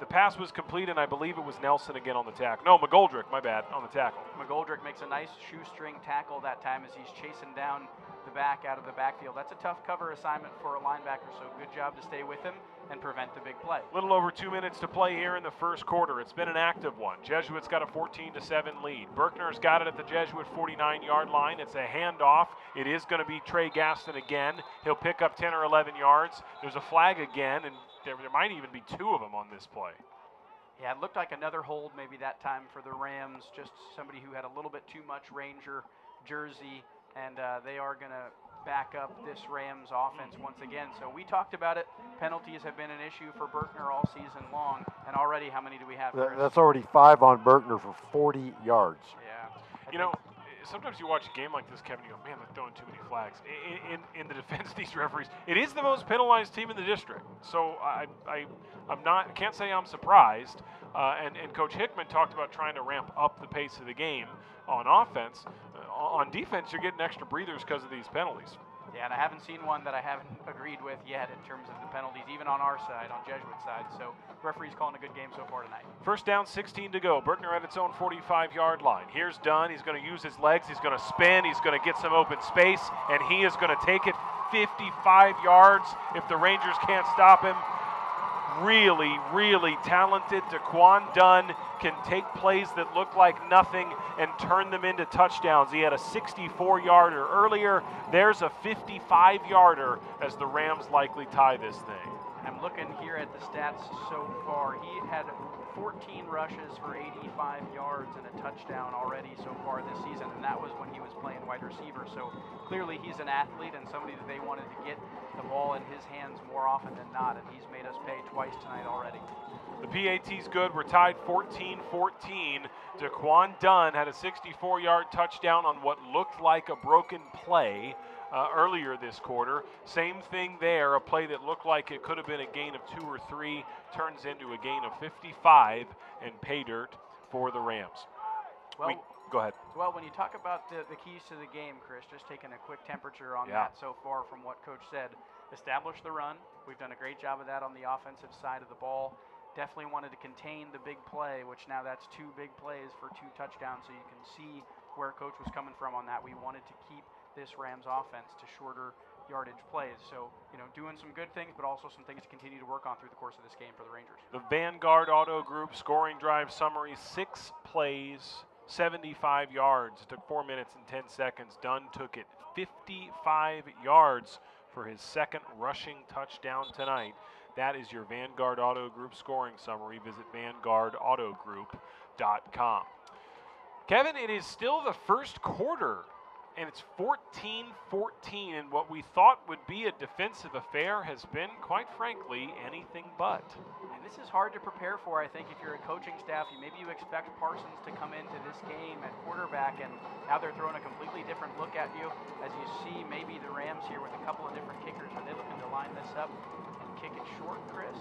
S1: The pass was complete, and I believe it was Nelson again on the tackle. No, McGoldrick, my bad, on the tackle.
S4: McGoldrick makes a nice shoestring tackle that time as he's chasing down the back out of the backfield. That's a tough cover assignment for a linebacker, so good job to stay with him and prevent the big play.
S1: Little over 2 minutes to play here in the first quarter. It's been an active one. Jesuit's got a 14-7 lead. Berkner's got it at the Jesuit 49-yard line. It's a handoff. It is going to be Trey Gaston again. He'll pick up 10 or 11 yards. There's a flag again, and there might even be two of them on this play.
S4: Yeah, it looked like another hold maybe that time for the Rams, just somebody who had a little bit too much Ranger jersey, and they are going to back up this Rams offense once again. So we talked about it. Penalties have been an issue for Berkner all season long, and already how many do we have?
S5: That's already 5 on Berkner for 40 yards.
S1: Yeah. Sometimes you watch a game like this, Kevin, you go, man, they're throwing too many flags. In the defense of these referees, it is the most penalized team in the district. So I can't say I'm surprised. And Coach Hickman talked about trying to ramp up the pace of the game on offense. On defense, you're getting extra breathers because of these penalties.
S4: Yeah, and I haven't seen one that I haven't agreed with yet in terms of the penalties, even on our side, on Jesuit's side. So referee's calling a good game so far tonight.
S1: First down, 16 to go. Berkner at its own 45-yard line. Here's Dunn. He's going to use his legs. He's going to spin. He's going to get some open space, and he is going to take it 55 yards if the Rangers can't stop him. Really, really talented DeQuan Dunn can take plays that look like nothing and turn them into touchdowns. He had a 64-yarder earlier. There's a 55-yarder as the Rams likely tie this thing.
S4: I'm looking here at the stats so far. He had 14 rushes for 85 yards and a touchdown already so far this season, and that was when he was playing wide receiver. So clearly he's an athlete and somebody that they wanted to get the ball in his hands more often than not, and he's made us pay twice tonight already.
S1: The PAT's good. We're tied 14-14. DeQuan Dunn had a 64-yard touchdown on what looked like a broken play earlier this quarter. Same thing there, a play that looked like it could have been a gain of 2 or 3 turns into a gain of 55 and pay dirt for the Rams. Go ahead.
S4: Well, when you talk about the keys to the game, Chris, just taking a quick temperature on that so far from what Coach said. Establish the run. We've done a great job of that on the offensive side of the ball. Definitely wanted to contain the big play, which now that's 2 big plays for 2 touchdowns, so you can see where Coach was coming from on that. We wanted to keep this Rams offense to shorter yardage plays. So, doing some good things, but also some things to continue to work on through the course of this game for the Rangers.
S1: The Vanguard Auto Group scoring drive summary, 6 plays, 75 yards. It took 4 minutes and 10 seconds. Dunn took it 55 yards for his second rushing touchdown tonight. That is your Vanguard Auto Group scoring summary. Visit vanguardautogroup.com. Kevin, it is still the first quarter, and it's 14-14, and what we thought would be a defensive affair has been, quite frankly, anything but.
S4: And this is hard to prepare for, I think, if you're a coaching staff. Maybe you expect Parsons to come into this game at quarterback, and now they're throwing a completely different look at you. As you see maybe the Rams here with a couple of different kickers. Are they looking to line this up and kick it short, Chris?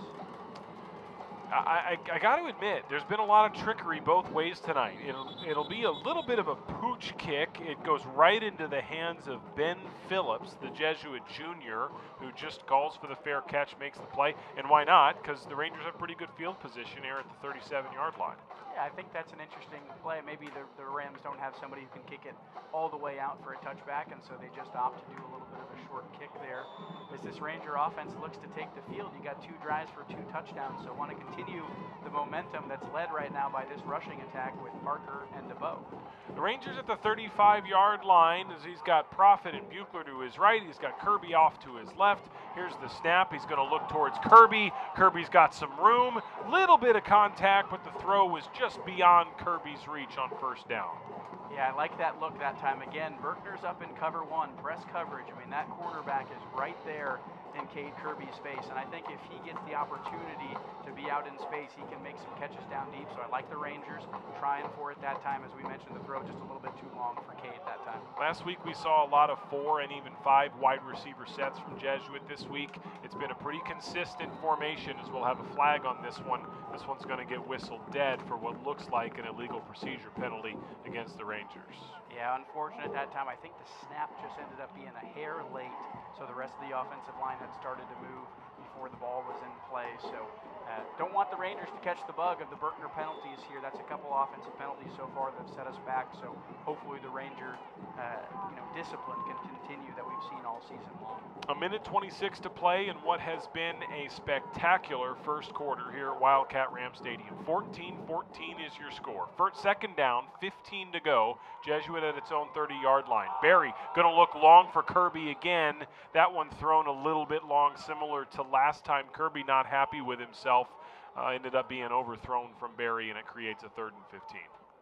S1: I got to admit, there's been a lot of trickery both ways tonight. It'll be a little bit of a pooch kick. It goes right into the hands of Ben Phillips, the Jesuit junior, who just calls for the fair catch, makes the play. And why not? Because the Rangers have pretty good field position here at the 37-yard line.
S4: Yeah, I think that's an interesting play. Maybe the Rams don't have somebody who can kick it all the way out for a touchback, and so they just opt to do a little bit of a short kick there. As this Ranger offense looks to take the field, you got 2 drives for 2 touchdowns, so want to continue the momentum that's led right now by this rushing attack with Parker and DeBow.
S1: The Rangers at the 35-yard line as he's got Profit and Buechler to his right. He's got Kirby off to his left. Here's the snap. He's going to look towards Kirby. Kirby's got some room. Little bit of contact, but the throw was just beyond Kirby's reach on first down.
S4: Yeah, I like that look that time. Again, Berkner's up in cover 1, press coverage. I mean, that cornerback is right there in Cade Kirby's face, and I think if he gets the opportunity to be out in space, he can make some catches down deep. So I like the Rangers trying for it that time. As we mentioned, the throw just a little bit too long for Cade that time.
S1: Last week we saw a lot of 4 and even 5 wide receiver sets from Jesuit. This week it's been a pretty consistent formation, as we'll have a flag on this one. This one's going to get whistled dead for what looks like an illegal procedure penalty against the Rangers.
S4: Yeah, unfortunate that time. I think the snap just ended up being a hair late, so the rest of the offensive line had started to move before the ball was in play. So don't want the Rangers to catch the bug of the Berkner penalties here. That's a couple offensive penalties so far that have set us back. So hopefully the Ranger discipline can continue that we've seen all season long.
S1: A minute 26 to play in what has been a spectacular first quarter here at Wildcat Ram Stadium. 14-14 is your score. First, second down, 15 to go. Jesuit at its own 30-yard line. Barry going to look long for Kirby again. That one thrown a little bit long, similar to last time. Kirby not happy with himself. Ended up being overthrown from Barry, and it creates a 3rd and 15.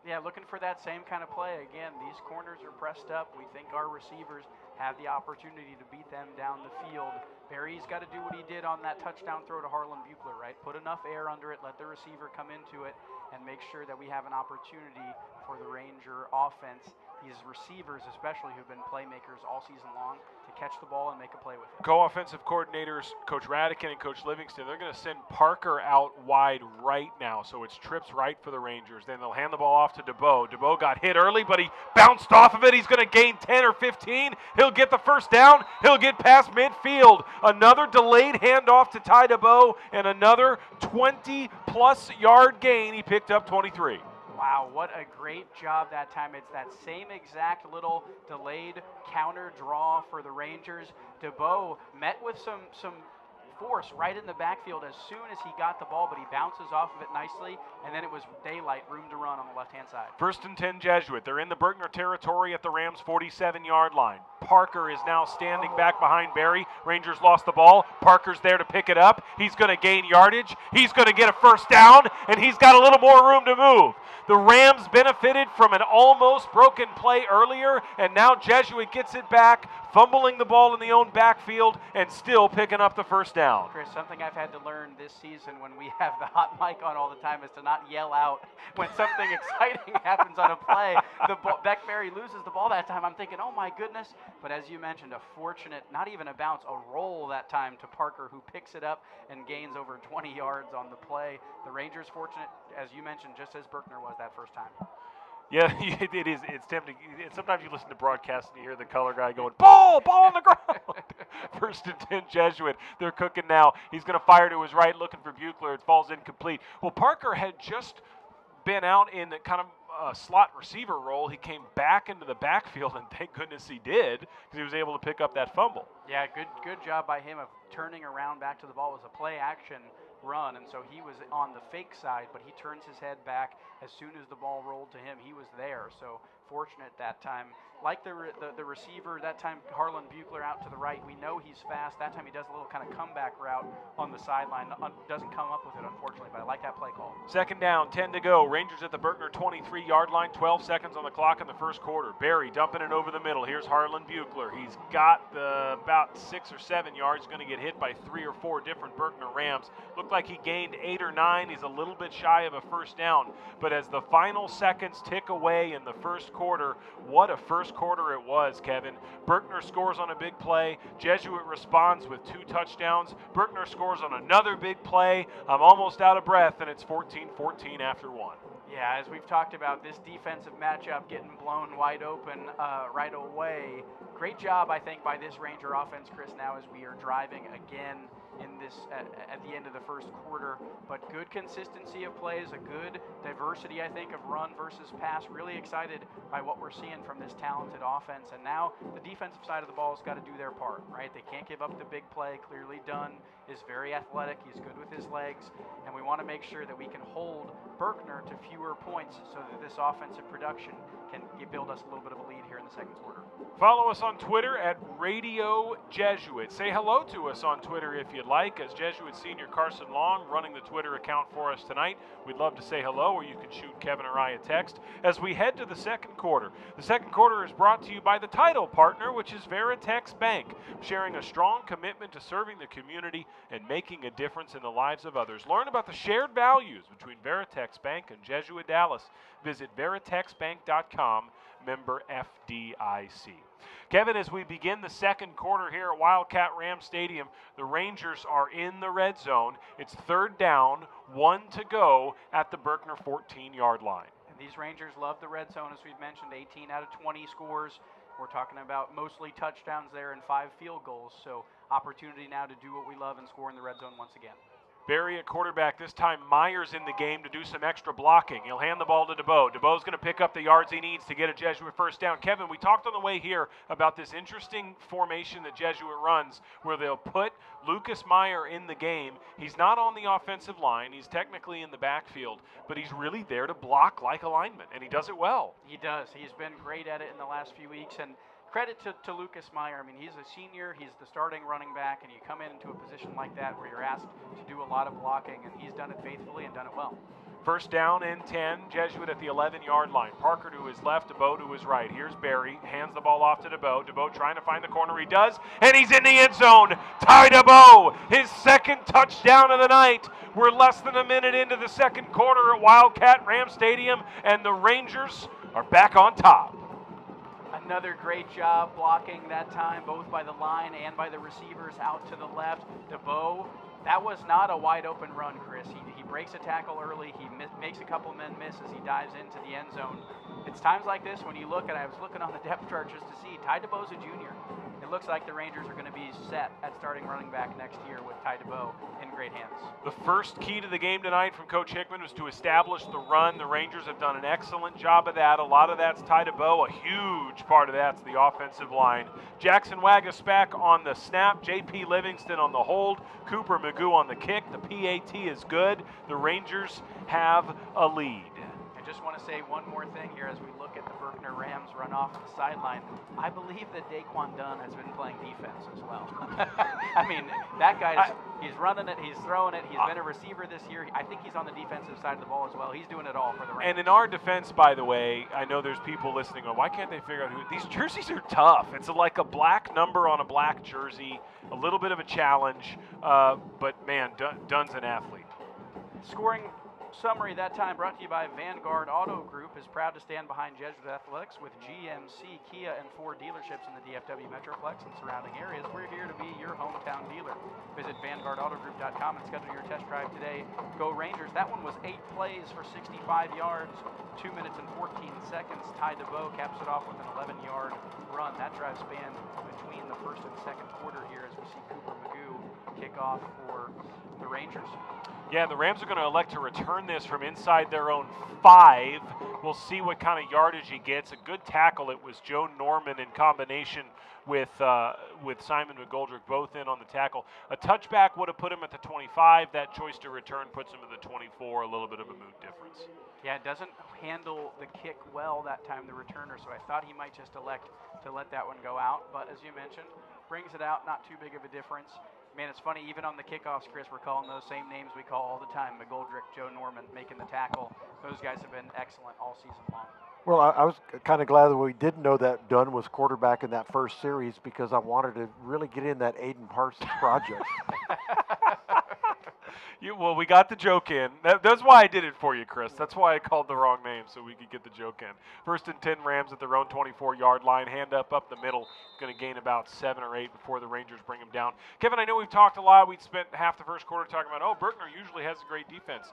S4: Yeah, looking for that same kind of play. Again, these corners are pressed up. We think our receivers have the opportunity to beat them down the field. Barry's got to do what he did on that touchdown throw to Harlan Buechler, right? Put enough air under it, let the receiver come into it, and make sure that we have an opportunity for the Ranger offense, these receivers especially who've been playmakers all season long, to catch the ball and make a play with it.
S1: Co-offensive coordinators, Coach Radican and Coach Livingston, they're going to send Parker out wide right now, so it's trips right for the Rangers. Then they'll hand the ball off to DeBow. DeBow got hit early, but he bounced off of it. He's going to gain 10 or 15. He'll get the first down. He'll get past midfield. Another delayed handoff to Ty DeBow, and another 20-plus yard gain. He picked up 23.
S4: Wow, what a great job that time. It's that same exact little delayed counter draw for the Rangers. DeBow met with some force right in the backfield as soon as he got the ball, but he bounces off of it nicely, and then it was daylight, room to run on the left-hand side. 1st and 10
S1: Jesuit. They're in the Berkner territory at the Rams' 47-yard line. Parker is now standing back behind Barry. Rangers lost the ball. Parker's there to pick it up. He's going to gain yardage. He's going to get a first down, and he's got a little more room to move. The Rams benefited from an almost broken play earlier, and now Jesuit gets it back, fumbling the ball in the own backfield and still picking up the first down.
S4: Chris, something I've had to learn this season when we have the hot mic on all the time is to not yell out when something exciting happens on a play. Beck Berry loses the ball that time. I'm thinking, oh my goodness. But as you mentioned, a fortunate, not even a bounce, a roll that time to Parker, who picks it up and gains over 20 yards on the play. The Rangers fortunate, as you mentioned, just as Berkner was that first time.
S1: Yeah, it is. It's tempting. Sometimes you listen to broadcasts and you hear the color guy going, ball on the ground. 1st and 10 Jesuit. They're cooking now. He's going to fire to his right, looking for Buechler. It falls incomplete. Well, Parker had just been out in the kind of slot receiver role. He came back into the backfield, and thank goodness he did, because he was able to pick up that fumble.
S4: Yeah, good job by him of turning around back to the ball. It was a play action run, and so he was on the fake side, but he turns his head back as soon as the ball rolled to him. He was there, so fortunate that time. Like the receiver, that time Harlan Buechler out to the right. We know he's fast. That time he does a little kind of comeback route on the sideline. Doesn't come up with it, unfortunately, but I like that play call.
S1: 2nd down, 10 to go. Rangers at the Berkner 23-yard line, 12 seconds on the clock in the first quarter. Barry dumping it over the middle. Here's Harlan Buechler. He's got about 6 or 7 yards. Going to get hit by 3 or 4 different Berkner Rams. Looked like he gained 8 or 9. He's a little bit shy of a first down. But as the final seconds tick away in the first quarter, what a first quarter it was, Kevin. Berkner scores on a big play. Jesuit responds with 2 touchdowns. Berkner scores on another big play. I'm almost out of breath, and it's 14-14 after 1.
S4: Yeah, as we've talked about, this defensive matchup getting blown wide open right away. Great job, I think, by this Ranger offense, Chris, now as we are driving again. in this at the end of the first quarter. But good consistency of plays, a good diversity, I think, of run versus pass. Really excited by what we're seeing from this talented offense. And now the defensive side of the ball has got to do their part, right? They can't give up the big play. Clearly Dunn is very athletic. He's good with his legs. And we want to make sure that we can hold Berkner to fewer points so that this offensive production can build us a little bit of a lead here in the second quarter.
S1: Follow us on Twitter at Radio Jesuit. Say hello to us on Twitter if you'd like, as Jesuit Senior Carson Long running the Twitter account for us tonight. We'd love to say hello, or you can shoot Kevin or I a text as we head to the second quarter. The second quarter is brought to you by the title partner, which is Veritex Bank, sharing a strong commitment to serving the community and making a difference in the lives of others. Learn about the shared values between Veritex Bank and Jesuit Dallas. Visit veritexbank.com, member FDIC. Kevin, as we begin the second quarter here at Wildcat Ram Stadium, the Rangers are in the red zone. It's third down, 1 to go at the Berkner 14-yard line.
S4: And these Rangers love the red zone, as we've mentioned, 18 out of 20 scores. We're talking about mostly touchdowns there and 5 field goals. So opportunity now to do what we love and score in the red zone once again.
S1: Barry at quarterback, this time Myers in the game to do some extra blocking. He'll hand the ball to DeBow. DeBow's going to pick up the yards he needs to get a Jesuit first down. Kevin, we talked on the way here about this interesting formation that Jesuit runs where they'll put Lucas Meyer in the game. He's not on the offensive line. He's technically in the backfield, but he's really there to block like a lineman, and he does it well.
S4: He does. He's been great at it in the last few weeks, and credit to Lucas Meyer. I mean, he's a senior. He's the starting running back, and you come into a position like that where you're asked to do a lot of blocking, and he's done it faithfully and done it well.
S1: First down and 10, Jesuit at the 11-yard line. Parker to his left, DeBow to his right. Here's Barry, hands the ball off to DeBow. DeBow trying to find the corner. He does, and he's in the end zone. Ty DeBow, his second touchdown of the night. We're less than a minute into the second quarter at Wildcat Ram Stadium, and the Rangers are back on top.
S4: Another great job blocking that time, both by the line and by the receivers out to the left. DeBow, that was not a wide open run, Chris. He breaks a tackle early. He makes a couple men miss as he dives into the end zone. It's times like this when you look, and I was looking on the depth chart just to see, Ty DeBow's a junior. It looks like the Rangers are going to be set at starting running back next year with Ty DeBow in great hands.
S1: The first key to the game tonight from Coach Hickman was to establish the run. The Rangers have done an excellent job of that. A lot of that's Ty DeBow. A huge part of that's the offensive line. Jackson Wagaspack on the snap. J.P. Livingston on the hold. Cooper Magoo on the kick. The PAT is good. The Rangers have a lead.
S4: I just want to say one more thing here as we look at the Berkner Rams run off the sideline. I believe that Daquan Dunn has been playing defense as well. I mean, that guy, he's running it, he's throwing it, he's been a receiver this year. I think he's on the defensive side of the ball as well. He's doing it all for the Rams.
S1: And in our defense, by the way, I know there's people listening going, why can't they figure out who? These jerseys are tough. It's like a black number on a black jersey, a little bit of a challenge, but man, Dunn's an athlete.
S4: Scoring summary that time brought to you by Vanguard Auto Group is proud to stand behind Jesuit Athletics with GMC, Kia, and Ford dealerships in the DFW Metroplex and surrounding areas. We're here to be your hometown dealer. Visit VanguardAutoGroup.com and schedule your test drive today. Go Rangers. That one was 8 plays for 65 yards, 2 minutes and 14 seconds. Ty DeBow caps it off with an 11-yard run. That drive spanned between the first and second quarter here as we see Cooper Magoo kick off for the Rangers.
S1: Yeah, the Rams are going to elect to return this from inside their own 5. We'll see what kind of yardage he gets. A good tackle. It was Joe Norman in combination with Simon McGoldrick, both in on the tackle. A touchback would have put him at the 25. That choice to return puts him at the 24, a little bit of a moot difference.
S4: Yeah, it doesn't handle the kick well that time, the returner, so I thought he might just elect to let that one go out. But as you mentioned, brings it out, not too big of a difference. Man, it's funny, even on the kickoffs, Chris, we're calling those same names we call all the time. McGoldrick, Joe Norman making the tackle. Those guys have been excellent all season long.
S5: Well, I was kind of glad that we didn't know that Dunn was quarterback in that first series because I wanted to really get in that Aiden Parsons project.
S1: Well, we got the joke in. That's why I did it for you, Chris. That's why I called the wrong name so we could get the joke in. First and 10 Rams at their own 24-yard line. Hand up the middle. Going to gain about 7 or 8 before the Rangers bring him down. Kevin, I know we've talked a lot. We spent half the first quarter talking about, Berkner usually has a great defense.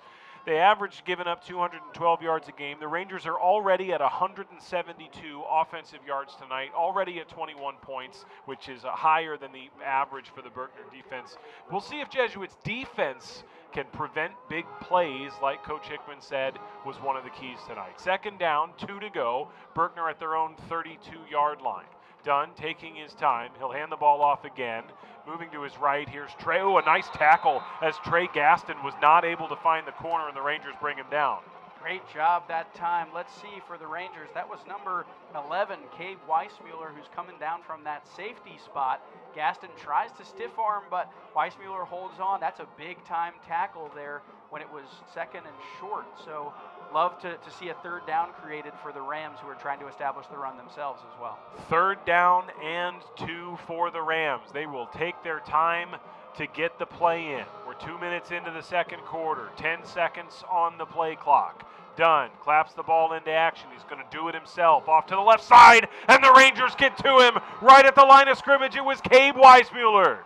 S1: They average giving up 212 yards a game. The Rangers are already at 172 offensive yards tonight, already at 21 points, which is higher than the average for the Berkner defense. We'll see if Jesuits' defense can prevent big plays, like Coach Hickman said was one of the keys tonight. Second down, 2 to go. Berkner at their own 32-yard line. Dunn taking his time. He'll hand the ball off again. Moving to his right, here's Trey. Oh, a nice tackle as Trey Gaston was not able to find the corner, and the Rangers bring him down.
S4: Great job that time. Let's see for the Rangers. That was number 11, Cade Weissmuller, who's coming down from that safety spot. Gaston tries to stiff arm, but Weissmuller holds on. That's a big-time tackle there when it was second and short. So love to see a third down created for the Rams, who are trying to establish the run themselves as well.
S1: Third down and 2 for the Rams. They will take their time to get the play in. We're 2 minutes into the second quarter, 10 seconds on the play clock. Dunn claps the ball into action. He's going to do it himself. Off to the left side, and the Rangers get to him right at the line of scrimmage. It was Cade Weissmuller.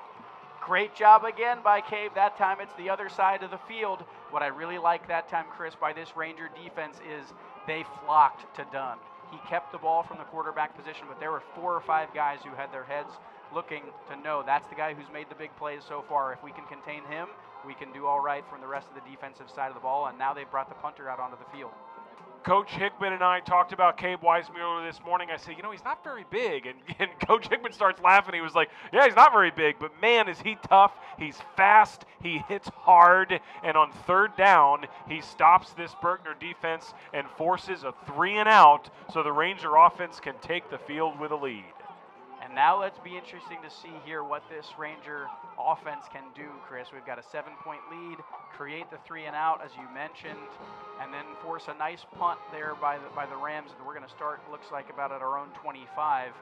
S4: Great job again by Cave. That time it's the other side of the field. What I really like that time, Chris, by this Ranger defense is they flocked to Dunn. He kept the ball from the quarterback position, but there were 4 or 5 guys who had their heads looking to know that's the guy who's made the big plays so far. If we can contain him, we can do all right from the rest of the defensive side of the ball, and now they've brought the punter out onto the field.
S1: Coach Hickman and I talked about Cade Weissmuller this morning. I said, he's not very big. And Coach Hickman starts laughing. He was like, yeah, he's not very big, but man, is he tough. He's fast. He hits hard. And on third down, he stops this Berkner defense and forces a 3-and-out so the Ranger offense can take the field with a lead.
S4: And now let's be interesting to see here what this Ranger offense can do, Chris. We've got a 7-point lead, create the 3-and-out, as you mentioned, and then force a nice punt there by the Rams. And we're going to start, looks like, about at our own 25.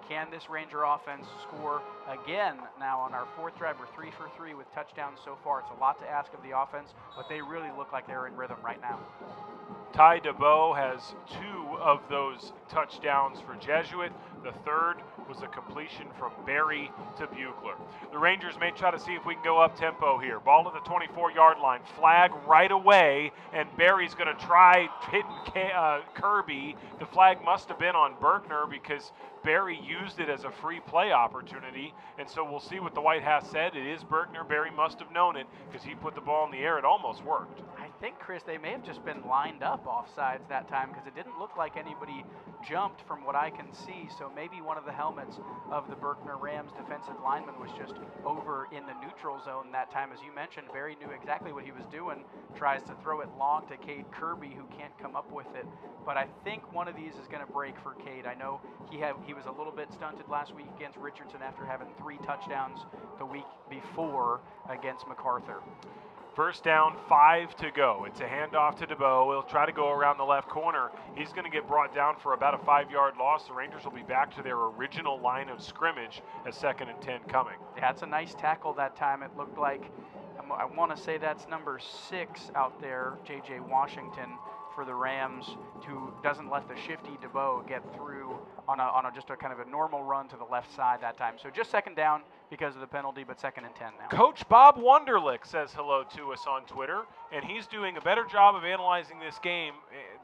S4: Can this Ranger offense score again now on our 4th drive? We're 3 for 3 with touchdowns so far. It's a lot to ask of the offense, but they really look like they're in rhythm right now.
S1: Ty DeBow has 2 of those touchdowns for Jesuit. The third was a completion from Barry to Buechler. The Rangers may try to see if we can go up tempo here. Ball at the 24-yard line. Flag right away, and Barry's going to try hitting Kirby. The flag must have been on Berkner because Barry used it as a free play opportunity, and so we'll see what the White Hat said. It is Berkner. Barry must have known it because he put the ball in the air. It almost worked.
S4: I think, Chris, they may have just been lined up offsides that time because it didn't look like anybody jumped from what I can see. So maybe one of the helmets of the Berkner Rams defensive lineman was just over in the neutral zone that time. As you mentioned, Barry knew exactly what he was doing, tries to throw it long to Cade Kirby, who can't come up with it. But I think one of these is going to break for Cade. I know he was a little bit stunted last week against Richardson after having 3 touchdowns the week before against MacArthur.
S1: First down, 5 to go. It's a handoff to DeBow. He'll try to go around the left corner. He's going to get brought down for about a 5-yard loss. The Rangers will be back to their original line of scrimmage as 2nd and 10 coming.
S4: Yeah, it's a nice tackle that time. It looked like, I want to say that's number 6 out there, J.J. Washington, for the Rams, who doesn't let the shifty DeBow get through on just a kind of a normal run to the left side that time. So just 2nd down because of the penalty, but 2nd and 10 now.
S1: Coach Bob Wunderlich says hello to us on Twitter, and he's doing a better job of analyzing this game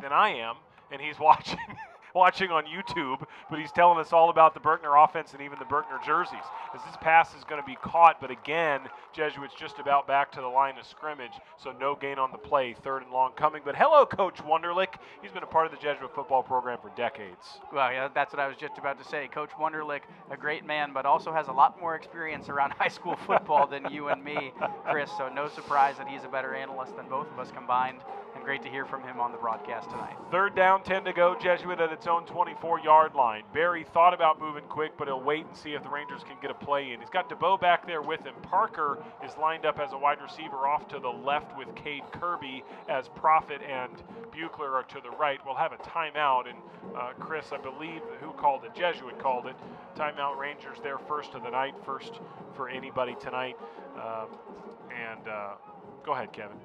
S1: than I am, and he's watching on YouTube, but he's telling us all about the Berkner offense and even the Berkner jerseys. As this pass is going to be caught, but again, Jesuits just about back to the line of scrimmage, so no gain on the play, 3rd and long coming. But hello, Coach Wunderlich. He's been a part of the Jesuit football program for decades.
S4: Well, yeah, that's what I was just about to say. Coach Wunderlich, a great man, but also has a lot more experience around high school football than you and me, Chris, so no surprise that he's a better analyst than both of us combined, and great to hear from him on the broadcast tonight.
S1: 3rd down, 10 to go, Jesuit at its own 24-yard line. Barry thought about moving quick, but he'll wait and see if the Rangers can get a play in. He's got DeBow back there with him. Parker is lined up as a wide receiver off to the left with Cade Kirby, as Profit and Buechler are to the right. We'll have a timeout, and Chris, I believe, who called it? Jesuit called it. Timeout, Rangers their first of the night, first for anybody tonight. Go ahead, Kevin.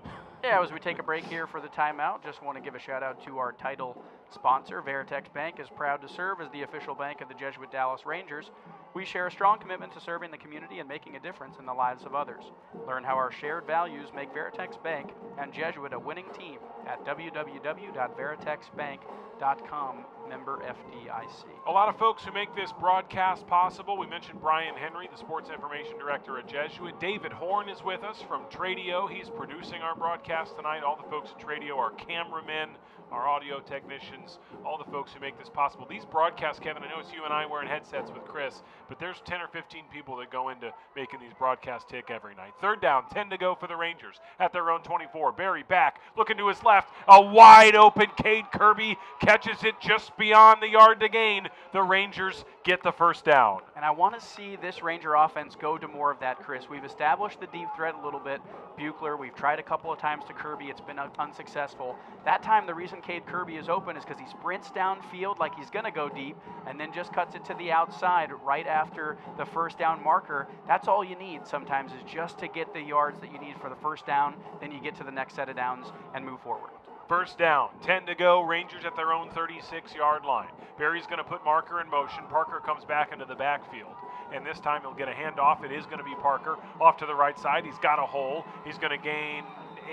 S4: Yeah, as we take a break here for the timeout, just want to give a shout out to our title sponsor. Veritex Bank is proud to serve as the official bank of the Jesuit Dallas Rangers. We share a strong commitment to serving the community and making a difference in the lives of others. Learn how our shared values make Veritex Bank and Jesuit a winning team at www.veritexbank.com, member FDIC.
S1: A lot of folks who make this broadcast possible. We mentioned Brian Henry, the Sports Information Director at Jesuit. David Horn is with us from Tradio. He's producing our broadcast tonight. All the folks at Tradio, our cameramen, our audio technicians, all the folks who make this possible. These broadcasts, Kevin, I know it's you and I wearing headsets with Chris, but there's 10 or 15 people that go into making these broadcasts tick every night. Third down, 10 to go for the Rangers at their own 24. Barry back, looking to his left. A wide open Cade Kirby catches it just beyond the yard to gain. The Rangers get the first down.
S4: And I want to see this Ranger offense go to more of that, Chris. We've established the deep threat a little bit. Buechler, we've tried a couple of times to Kirby. It's been unsuccessful. That time, the reason Cade Kirby is open is because he sprints downfield like he's going to go deep and then just cuts it to the outside right after the first down marker. That's all you need sometimes, is just to get the yards that you need for the first down. Then you get to the next set of downs and move forward.
S1: First down, 10 to go, Rangers at their own 36-yard line. Barry's going to put Marker in motion. Parker comes back into the backfield, and this time he'll get a handoff. It is going to be Parker off to the right side. He's got a hole. He's going to gain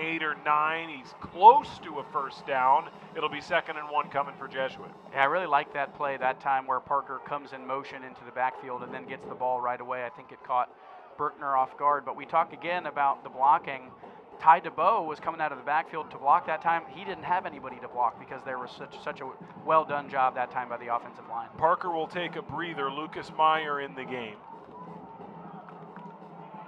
S1: 8 or 9. He's close to a first down. It'll be 2nd and 1 coming for Jesuit.
S4: Yeah, I really like that play that time where Parker comes in motion into the backfield and then gets the ball right away. I think it caught Berkner off guard, but we talked again about the blocking. Ty DeBow was coming out of the backfield to block that time. He didn't have anybody to block because there was such a well-done job that time by the offensive line.
S1: Parker will take a breather. Lucas Meyer in the game.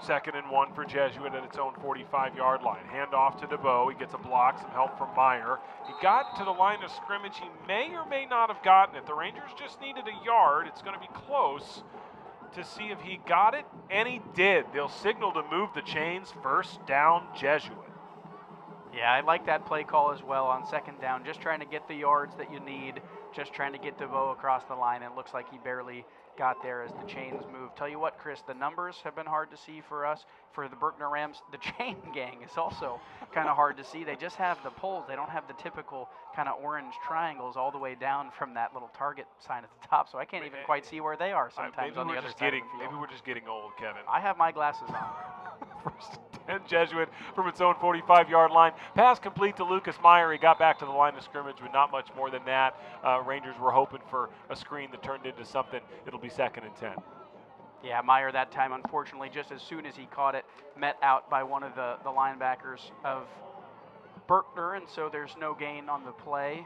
S1: 2nd and 1 for Jesuit at its own 45-yard line. Hand off to DeBow. He gets a block, some help from Meyer. He got to the line of scrimmage. He may or may not have gotten it. The Rangers just needed a yard. It's going to be close to see if he got it, and he did. They'll signal to move the chains. First down, Jesuit.
S4: Yeah, I like that play call as well on 2nd down. Just trying to get the yards that you need, just trying to get DeVoe across the line, and it looks like he barely got there as the chains move. Tell you what, Chris, the numbers have been hard to see for us. For the Berkner Rams, the chain gang is also kind of hard to see. They just have the poles. They don't have the typical kind of orange triangles all the way down from that little target sign at the top, so I can't even quite see where they are sometimes on the other side of the field.
S1: Maybe we're just getting old, Kevin.
S4: I have my glasses on.
S1: First and 10, Jesuit from its own 45-yard line. Pass complete to Lucas Meyer. He got back to the line of scrimmage with not much more than that. Rangers were hoping for a screen that turned into something. It'll be 2nd and 10.
S4: Yeah, Meyer that time, unfortunately, just as soon as he caught it, met out by one of the linebackers of Berkner, and so there's no gain on the play.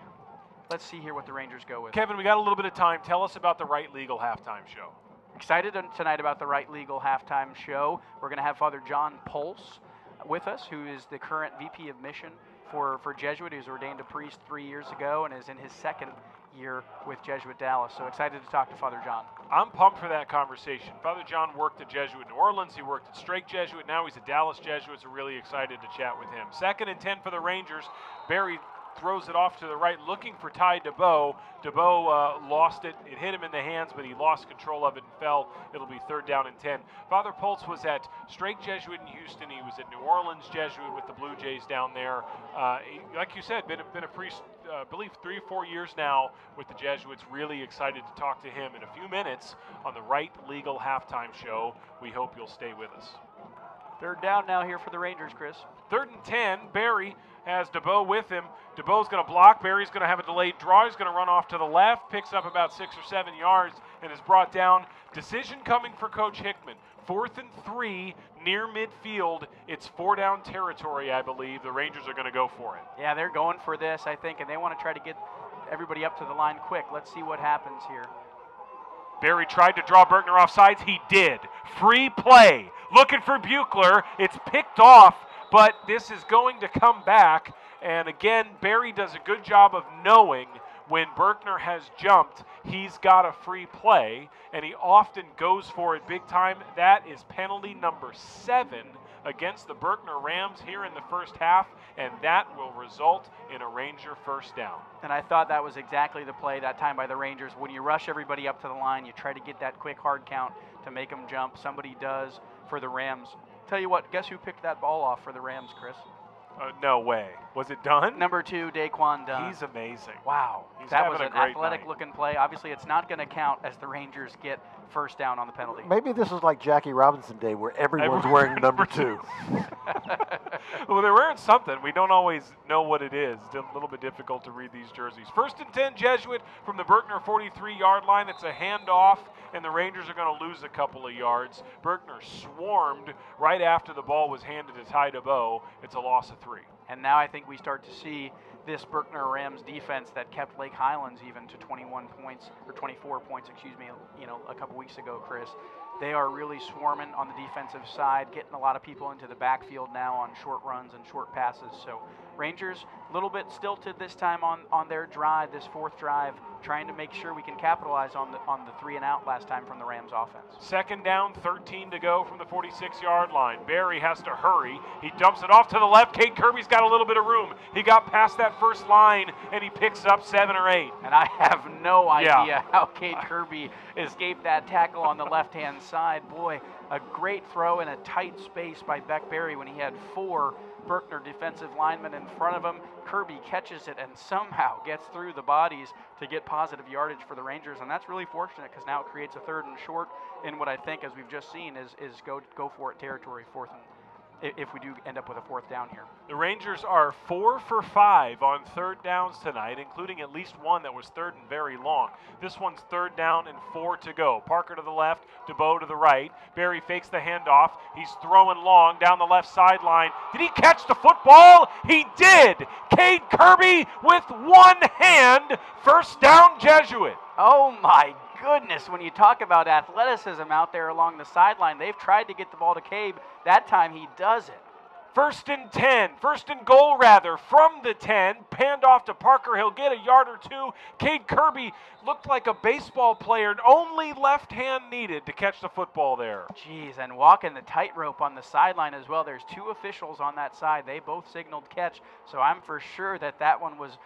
S4: Let's see here what the Rangers go with.
S1: Kevin, we got a little bit of time. Tell us about the Right Legal halftime show.
S4: Excited tonight about the Right Legal halftime show. We're going to have Father John Pulse with us, who is the current VP of Mission for Jesuit. He was ordained a priest 3 years ago and is in his 2nd year with Jesuit Dallas. So excited to talk to Father John.
S1: I'm pumped for that conversation. Father John worked at Jesuit New Orleans. He worked at Strake Jesuit. Now he's at Dallas Jesuit, so really excited to chat with him. 2nd and 10 for the Rangers. Barry throws it off to the right, looking for Ty DeBow. DeBow lost it. It hit him in the hands, but he lost control of it and fell. It'll be 3rd down and 10. Father Pulse was at Strake Jesuit in Houston. He was at New Orleans Jesuit with the Blue Jays down there. Like you said, been a priest, I believe 3 or 4 years now with the Jesuits. Really excited to talk to him in a few minutes on the Right Legal halftime show. We hope you'll stay with us.
S4: 3rd down now here for the Rangers, Chris.
S1: 3rd and 10. Barry has DeBow with him. DeBow's going to block. Barry's going to have a delayed draw. He's going to run off to the left, picks up about 6 or 7 yards, and is brought down. Decision coming for Coach Hickman. 4th and 3 near midfield. It's 4-down territory, I believe. The Rangers are going to go for it.
S4: Yeah, they're going for this, I think, and they want to try to get everybody up to the line quick. Let's see what happens here.
S1: Barry tried to draw Berkner off sides. He did. Free play. Looking for Buechler. It's picked off, but this is going to come back. And again, Barry does a good job of knowing when Berkner has jumped, he's got a free play, and he often goes for it big time. That is penalty number 7 against the Berkner Rams here in the first half, and that will result in a Ranger first down.
S4: And I thought that was exactly the play that time by the Rangers. When you rush everybody up to the line, you try to get that quick hard count to make them jump. Somebody does for the Rams. Tell you what, guess who picked that ball off for the Rams, Chris?
S1: No way. Was it done?
S4: Number 2, Daquan Dunn.
S1: He's amazing.
S4: Wow.
S1: He's
S4: That
S1: having
S4: was
S1: a
S4: an
S1: great
S4: athletic-looking play. Obviously, it's not going to count as the Rangers get first down on the penalty.
S5: Maybe this is like Jackie Robinson Day where everyone's wearing number 2.
S1: Well, they're wearing something. We don't always know what it is. It's a little bit difficult to read these jerseys. 1st and 10, Jesuit from the Berkner 43-yard line. It's a handoff, and the Rangers are going to lose a couple of yards. Berkner swarmed right after the ball was handed to Ty DeBow. It's a loss of 3.
S4: And now I think we start to see this Berkner Rams defense that kept Lake Highlands even to 21 points, or 24 points, excuse me, a couple weeks ago, Chris. They are really swarming on the defensive side, getting a lot of people into the backfield now on short runs and short passes. So Rangers, a little bit stilted this time on their drive, this 4th drive, trying to make sure we can capitalize on the 3 and out last time from the Rams offense.
S1: 2nd down, 13 to go from the 46-yard line. Barry has to hurry. He dumps it off to the left. Cade Kirby's got a little bit of room. He got past that first line, and he picks up 7 or 8.
S4: And I have no idea how Cade Kirby escaped that tackle on the left-hand side. Boy, a great throw in a tight space by Beck Barry when he had 4 Berkner defensive linemen in front of him. Kirby catches it and somehow gets through the bodies to get positive yardage for the Rangers, and that's really fortunate because now it creates a 3rd and short in what I think, as we've just seen, is go for it territory, 4th and if we do end up with a 4th down here.
S1: The Rangers are 4 for 5 on 3rd downs tonight, including at least one that was 3rd and very long. This one's 3rd down and 4 to go. Parker to the left, DeBow to the right. Barry fakes the handoff. He's throwing long down the left sideline. Did he catch the football? He did. Cade Kirby with one hand. 1st down, Jesuit.
S4: Oh my goodness, when you talk about athleticism out there along the sideline, they've tried to get the ball to Cabe. That time he does it.
S1: 1st and 10, 1st and goal rather, from the 10, panned off to Parker. He'll get a yard or 2. Cade Kirby looked like a baseball player, only left hand needed to catch the football there.
S4: Jeez, and walking the tightrope on the sideline as well. There's 2 officials on that side. They both signaled catch, so I'm for sure that one was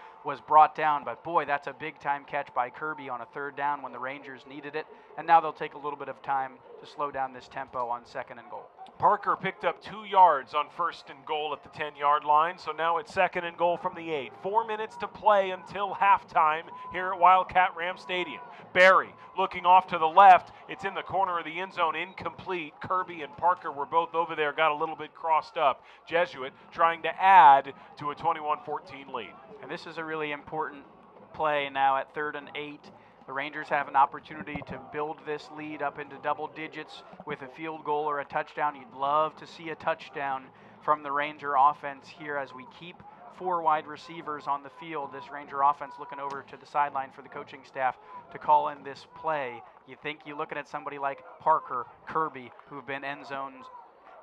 S4: brought down. But boy, that's a big time catch by Kirby on a 3rd down when the Rangers needed it. And now they'll take a little bit of time to slow down this tempo on 2nd and goal.
S1: Parker picked up 2 yards on 1st and goal at the 10-yard line, so now it's 2nd and goal from the 8. 4 minutes to play until halftime here at Wildcat Ram Stadium. Barry looking off to the left. It's in the corner of the end zone, incomplete. Kirby and Parker were both over there, got a little bit crossed up. Jesuit trying to add to a 21-14 lead.
S4: And this is a really important play now at 3rd and 8. The Rangers have an opportunity to build this lead up into double digits with a field goal or a touchdown. You'd love to see a touchdown from the Ranger offense here as we keep 4 wide receivers on the field. This Ranger offense looking over to the sideline for the coaching staff to call in this play. You think you're looking at somebody like Parker, Kirby, who've been end zones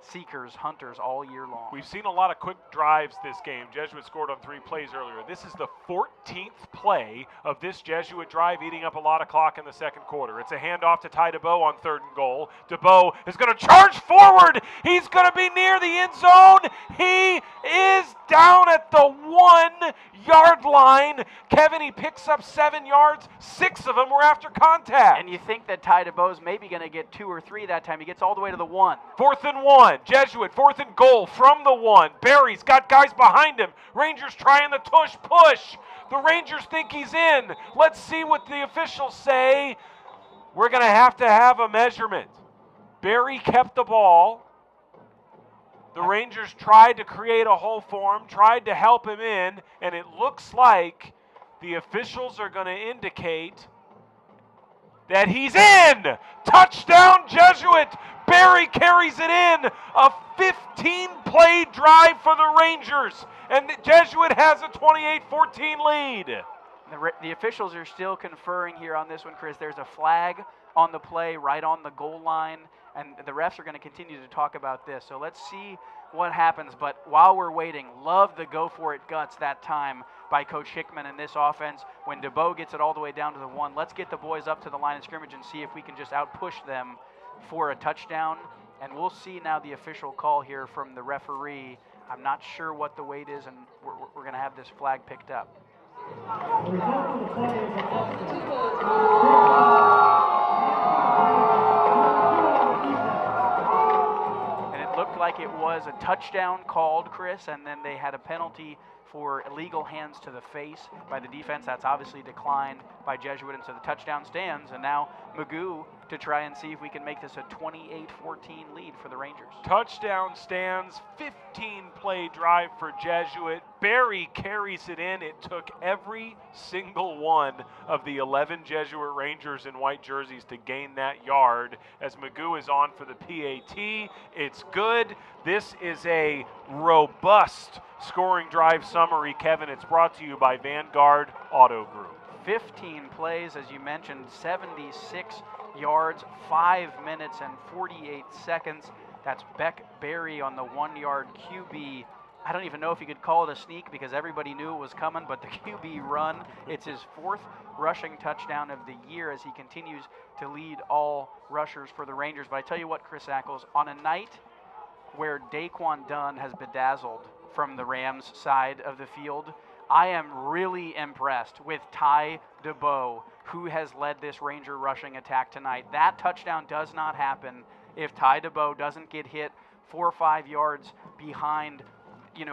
S4: seekers, hunters all year long.
S1: We've seen a lot of quick drives this game. Jesuit scored on 3 plays earlier. This is the 14th play of this Jesuit drive, eating up a lot of clock in the 2nd quarter. It's a handoff to Ty DeBow on 3rd and goal. DeBow is going to charge forward. He's going to be near the end zone. He is down at the 1-yard line. Kevin, he picks up 7 yards. 6 of them were after contact.
S4: And you think that Ty DeBow's maybe going to get 2 or 3 that time. He gets all the way to the 1.
S1: 4th and 1. Jesuit, 4th and goal from the 1. Barry's got guys behind him. Rangers trying the tush push. The Rangers think he's in. Let's see what the officials say. We're going to have a measurement. Barry kept the ball. The Rangers tried to create a hole for him, tried to help him in, and it looks like the officials are going to indicate that he's in. Touchdown, Jesuit. Barry carries it in. A 15-play drive for the Rangers, and the Jesuit has a 28-14 lead.
S4: The officials are still conferring here on this one, Chris. There's a flag on the play right on the goal line, and the refs are going to continue to talk about this. So let's see what happens. But while we're waiting, love the go-for-it guts that time by Coach Hickman in this offense. When DeBow gets it all the way down to the 1, let's get the boys up to the line of scrimmage and see if we can just out-push them for a touchdown. And we'll see now the official call here from the referee. I'm not sure what the weight is, and we're going to have this flag picked up. And it looked like like it was a touchdown called, Chris, and then they had a penalty for illegal hands to the face by the defense. That's obviously declined by Jesuit, and so the touchdown stands. And now Magoo to try and see if we can make this a 28-14 lead for the Rangers.
S1: Touchdown stands, 15-play drive for Jesuit. Barry carries it in. It took every single one of the 11 Jesuit Rangers in white jerseys to gain that yard as Magoo is on for the PAT. It's good. This is a robust scoring drive summary, Kevin. It's brought to you by Vanguard Auto Group.
S4: 15 plays, as you mentioned, 76 yards, 5 minutes and 48 seconds. That's Beck Berry on the 1-yard QB. I don't even know if you could call it a sneak because everybody knew it was coming, but the QB run, it's his 4th rushing touchdown of the year as he continues to lead all rushers for the Rangers. But I tell you what, Chris Ackles, on a night where Daquan Dunn has bedazzled from the Rams side of the field, I am really impressed with Ty DeBow, who has led this Ranger rushing attack tonight. That touchdown does not happen if Ty DeBow doesn't get hit 4 or 5 yards behind,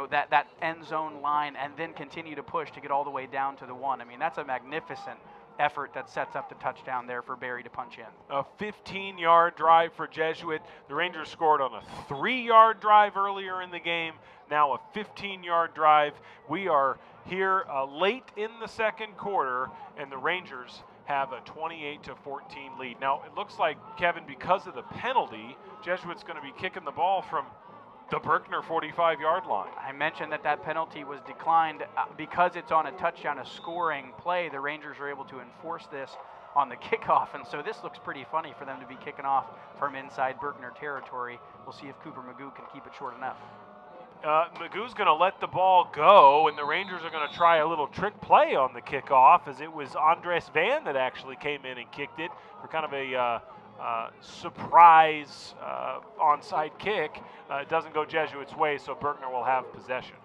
S4: that end zone line and then continue to push to get all the way down to the 1. I mean, that's a magnificent effort that sets up the touchdown there for Barry to punch in.
S1: A 15-yard drive for Jesuit. The Rangers scored on a 3-yard drive earlier in the game. Now a 15-yard drive. We are here late in the second quarter, and the Rangers have a 28-14 lead. Now, it looks like, Kevin, because of the penalty, Jesuit's going to be kicking the ball from the Berkner 45-yard line.
S4: I mentioned that penalty was declined because it's on a touchdown, a scoring play. The Rangers are able to enforce this on the kickoff, and so this looks pretty funny for them to be kicking off from inside Berkner territory. We'll see if Cooper Magoo can keep it short enough.
S1: Magoo's going to let the ball go, and the Rangers are going to try a little trick play on the kickoff, as it was Andres Van that actually came in and kicked it for kind of a surprise onside kick. It doesn't go Jesuit's way, so Berkner will have possession.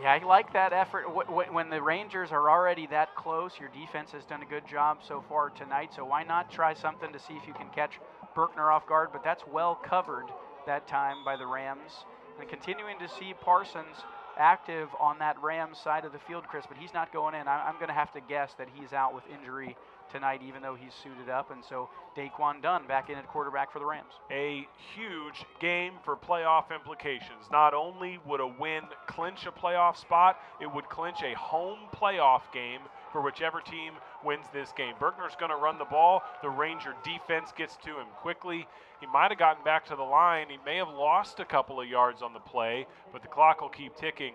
S4: Yeah, I like that effort. When the Rangers are already that close, your defense has done a good job so far tonight, so why not try something to see if you can catch Berkner off guard? But that's well covered that time by the Rams. And continuing to see Parsons active on that Rams side of the field, Chris, but he's not going in. I'm going to have to guess that he's out with injury tonight, even though he's suited up. And so Daquan Dunn back in at quarterback for the Rams.
S1: A huge game for playoff implications. Not only would a win clinch a playoff spot, it would clinch a home playoff game for whichever team wins this game. Berkner's going to run the ball. The Ranger defense gets to him quickly. He might have gotten back to the line. He may have lost a couple of yards on the play, but the clock will keep ticking,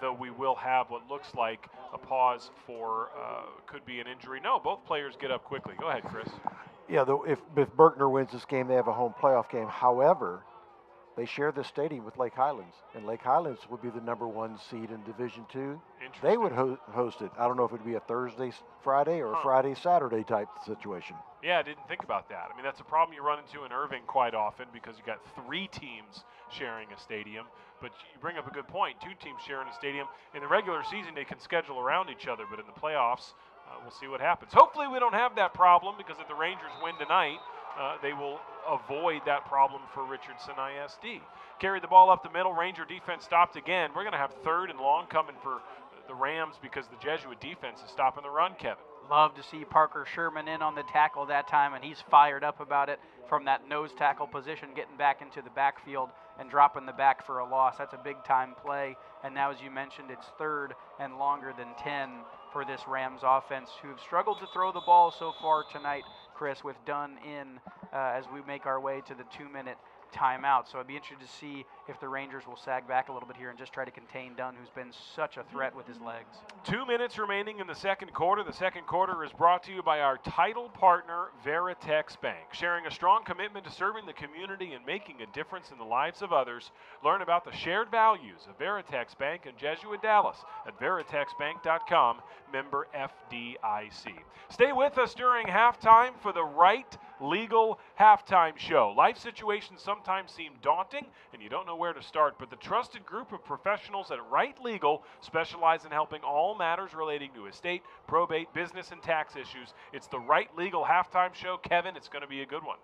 S1: though we will have what looks like a pause for could be an injury. No, both players get up quickly. Go ahead, Chris.
S5: Yeah, if Berkner wins this game, they have a home playoff game. However, they share the stadium with Lake Highlands, and Lake Highlands would be the #1 seed in Division II. They would host it. I don't know if it would be a Thursday, Friday, or a Friday, Saturday type situation.
S1: Yeah, I didn't think about that. I mean, that's a problem you run into in Irving quite often because you got 3 teams sharing a stadium. But you bring up a good point. 2 teams sharing a stadium. In the regular season, they can schedule around each other, but in the playoffs, we'll see what happens. Hopefully we don't have that problem because if the Rangers win tonight, they will avoid that problem for Richardson ISD. Carried the ball up the middle. Ranger defense stopped again. We're going to have 3rd and long coming for the Rams because the Jesuit defense is stopping the run, Kevin.
S4: Love to see Parker Sherman in on the tackle that time, and he's fired up about it from that nose tackle position, getting back into the backfield and dropping the back for a loss. That's a big-time play, and now, as you mentioned, it's 3rd and longer than 10 for this Rams offense, who have struggled to throw the ball so far tonight, Chris, with Dunn in as we make our way to the 2-minute timeout. So I'd be interested to see if the Rangers will sag back a little bit here and just try to contain Dunn, who's been such a threat with his legs.
S1: 2 minutes remaining in the second quarter. The second quarter is brought to you by our title partner, Veritex Bank. Sharing a strong commitment to serving the community and making a difference in the lives of others. Learn about the shared values of Veritex Bank and Jesuit Dallas at veritexbank.com, member FDIC. Stay with us during halftime for the Right Legal Halftime Show. Life situations sometimes seem daunting and you don't know where to start, but the trusted group of professionals at Right Legal specialize in helping all matters relating to estate, probate, business, and tax issues. It's the Right Legal Halftime Show. Kevin, it's going to be a good one.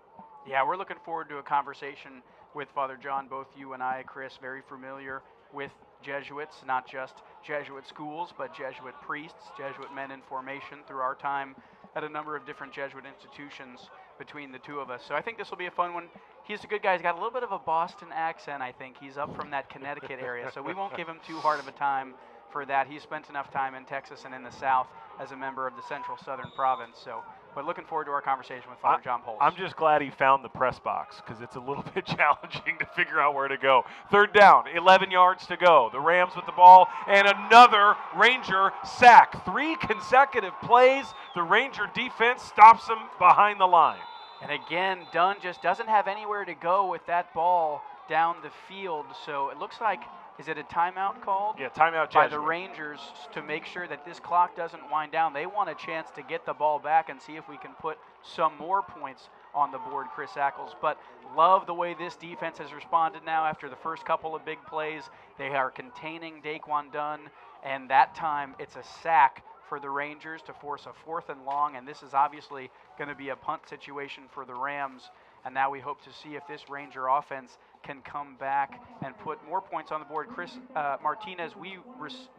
S4: Yeah, we're looking forward to a conversation with Father John. Both you and I, Chris, very familiar with Jesuits, not just Jesuit schools, but Jesuit priests, Jesuit men in formation through our time at a number of different Jesuit institutions between the two of us. So I think this will be a fun one. He's a good guy. He's got a little bit of a Boston accent, I think. He's up from that Connecticut area, so we won't give him too hard of a time for that. He's spent enough time in Texas and in the South as a member of the Central Southern Province. So, but looking forward to our conversation with Father John Poles.
S1: I'm just glad he found the press box because it's a little bit challenging to figure out where to go. 3rd down, 11 yards to go. The Rams with the ball and another Ranger sack. 3 consecutive plays. The Ranger defense stops them behind the line.
S4: And again, Dunn just doesn't have anywhere to go with that ball down the field. So it looks like, is it a timeout called?
S1: Yeah, timeout
S4: by the Rangers to make sure that this clock doesn't wind down. They want a chance to get the ball back and see if we can put some more points on the board, Chris Ackles. But love the way this defense has responded now after the first couple of big plays. They are containing Daquan Dunn, and that time it's a sack for the Rangers to force a 4th and long, and this is obviously going to be a punt situation for the Rams. And now we hope to see if this Ranger offense can come back and put more points on the board. Chris Martinez, we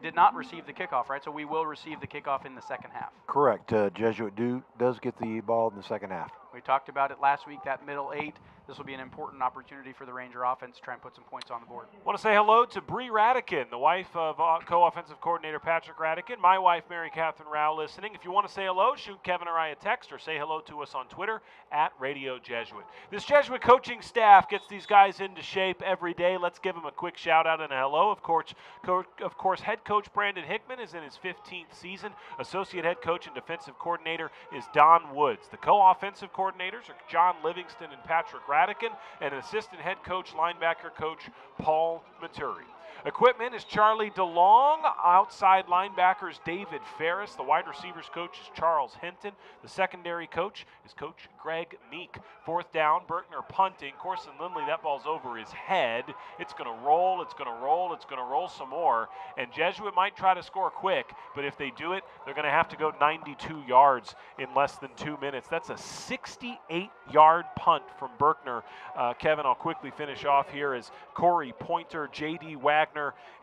S4: did not receive the kickoff, right? So we will receive the kickoff in the second half.
S5: Correct. Jesuit does get the ball in the second half.
S4: We talked about it last week, that middle 8. This will be an important opportunity for the Ranger offense to try and put some points on the board.
S1: Want to say hello to Bree Radican, the wife of co-offensive coordinator Patrick Radican, my wife Mary Catherine Rao listening. If you want to say hello, shoot Kevin or I a text or say hello to us on Twitter at Radio Jesuit. This Jesuit coaching staff gets these guys into shape every day. Let's give them a quick shout out and a hello. Of course, head coach Brandon Hickman is in his 15th season. Associate head coach and defensive coordinator is Don Woods. The co-offensive coordinators are John Livingston and Patrick Radican, and assistant head coach, linebacker coach Paul Maturi. Equipment is Charlie DeLong. Outside linebackers David Ferris. The wide receivers coach is Charles Hinton. The secondary coach is Coach Greg Meek. 4th down, Berkner punting. Corson Lindley, that ball's over his head. It's going to roll, it's going to roll, it's going to roll some more. And Jesuit might try to score quick, but if they do it, they're going to have to go 92 yards in less than 2 minutes. That's a 68-yard punt from Berkner. Kevin, I'll quickly finish off here as Corey Pointer, J.D. Wagner,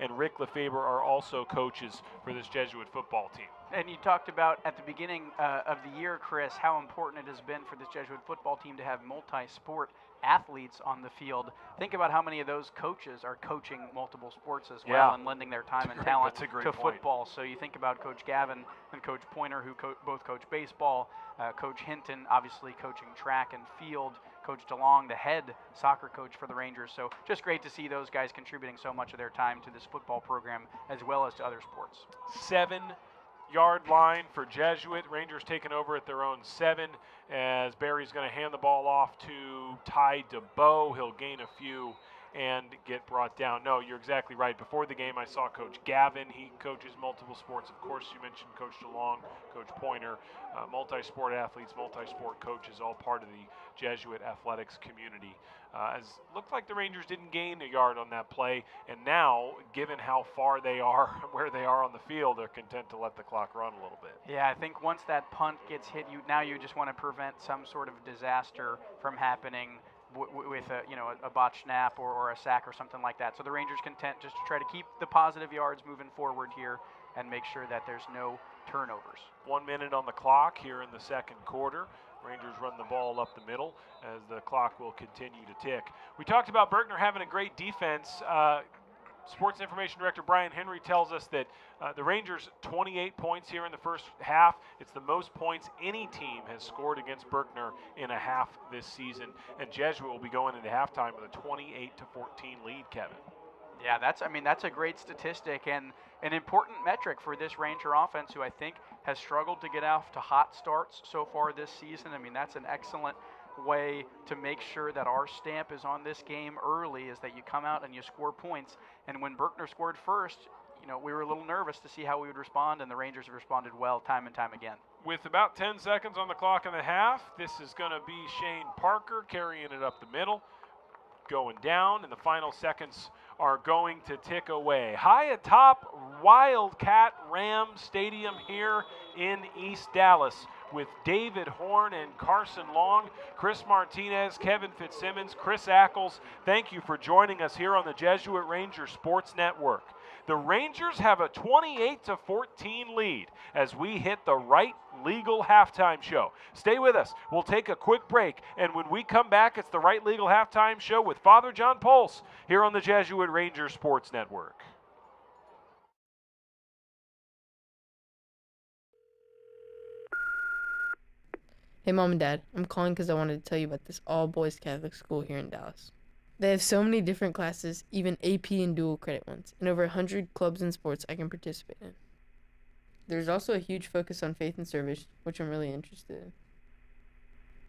S1: and Rick Lefebvre are also coaches for this Jesuit football team.
S4: And you talked about at the beginning of the year, Chris, how important it has been for this Jesuit football team to have multi-sport athletes on the field. Think about how many of those coaches are coaching multiple sports as well and lending their time and talent to football. So you think about Coach Gavin and Coach Pointer, who both coach baseball, Coach Hinton, obviously coaching track and field, Coach DeLong, the head soccer coach for the Rangers. So just great to see those guys contributing so much of their time to this football program as well as to other sports.
S1: 7-yard line for Jesuit. Rangers taking over at their own 7 as Barry's going to hand the ball off to Ty DeBow. He'll gain a few and get brought down. No, you're exactly right. Before the game, I saw Coach Gavin. He coaches multiple sports. Of course, you mentioned Coach DeLong, Coach Pointer, multi-sport athletes, multi-sport coaches, all part of the Jesuit athletics community. As looked like the Rangers didn't gain a yard on that play, and now, given how far they are, where they are on the field, they're content to let the clock run a little bit.
S4: Yeah, I think once that punt gets hit, you just want to prevent some sort of disaster from happening with a botched snap or a sack or something like that. So the Rangers content just to try to keep the positive yards moving forward here and make sure that there's no turnovers.
S1: 1 minute on the clock here in the second quarter. Rangers run the ball up the middle as the clock will continue to tick. We talked about Berkner having a great defense. Sports Information Director Brian Henry tells us that the Rangers 28 points here in the first half. It's the most points any team has scored against Berkner in a half this season. And Jesuit will be going into halftime with a 28-14 lead, Kevin.
S4: Yeah, that's a great statistic and an important metric for this Ranger offense, who I think has struggled to get off to hot starts so far this season. I mean, that's an excellent way to make sure that our stamp is on this game early, is that you come out and you score points. And when Berkner scored first, we were a little nervous to see how we would respond, and the Rangers have responded well time and time again.
S1: With about 10 seconds on the clock in the half, this is going to be Shane Parker carrying it up the middle, going down, and the final seconds are going to tick away. High atop Wildcat Ram Stadium here in East Dallas. with David Horn and Carson Long, Chris Martinez, Kevin Fitzsimmons, Chris Ackles. Thank you for joining us here on the Jesuit Ranger Sports Network. The Rangers have a 28-14 lead as we hit the right legal halftime show. Stay with us. We'll take a quick break, and when we come back, it's the right legal halftime show with Father John Pulse here on the Jesuit Ranger Sports Network.
S6: Hey, Mom and Dad, I'm calling because I wanted to tell you about this all-boys Catholic school here in Dallas. They have so many different classes, even AP and dual credit ones, and over 100 clubs and sports I can participate in. There's also a huge focus on faith and service, which I'm really interested in.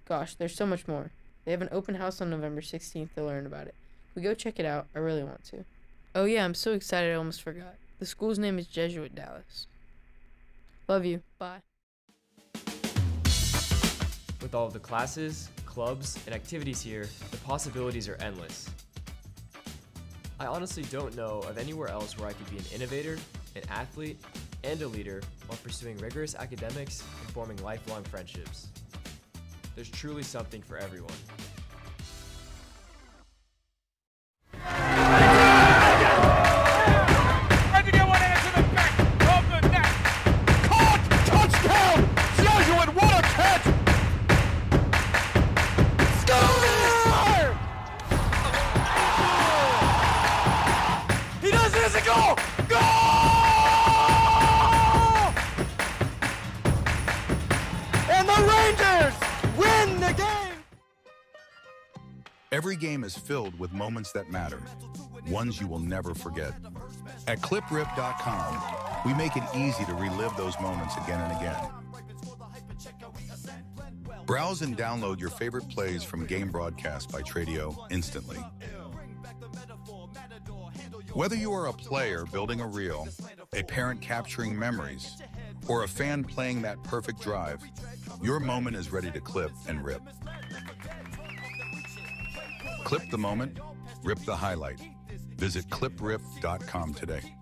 S6: Gosh, there's so much more. They have an open house on November 16th to learn about it. If we go check it out, I really want to. Oh yeah, I'm so excited I almost forgot. The school's name is Jesuit Dallas. Love you. Bye.
S7: With all of the classes, clubs, and activities here, the possibilities are endless. I honestly don't know of anywhere else where I could be an innovator, an athlete, and a leader while pursuing rigorous academics and forming lifelong friendships. There's truly something for everyone.
S8: Every game is filled with moments that matter, ones you will never forget. At cliprip.com, we make it easy to relive those moments again and again. Browse and download your favorite plays from game broadcasts by Tradio instantly. Whether you are a player building a reel, a parent capturing memories, or a fan playing that perfect drive, your moment is ready to clip and rip. Clip the moment, rip the highlight. Visit cliprip.com today.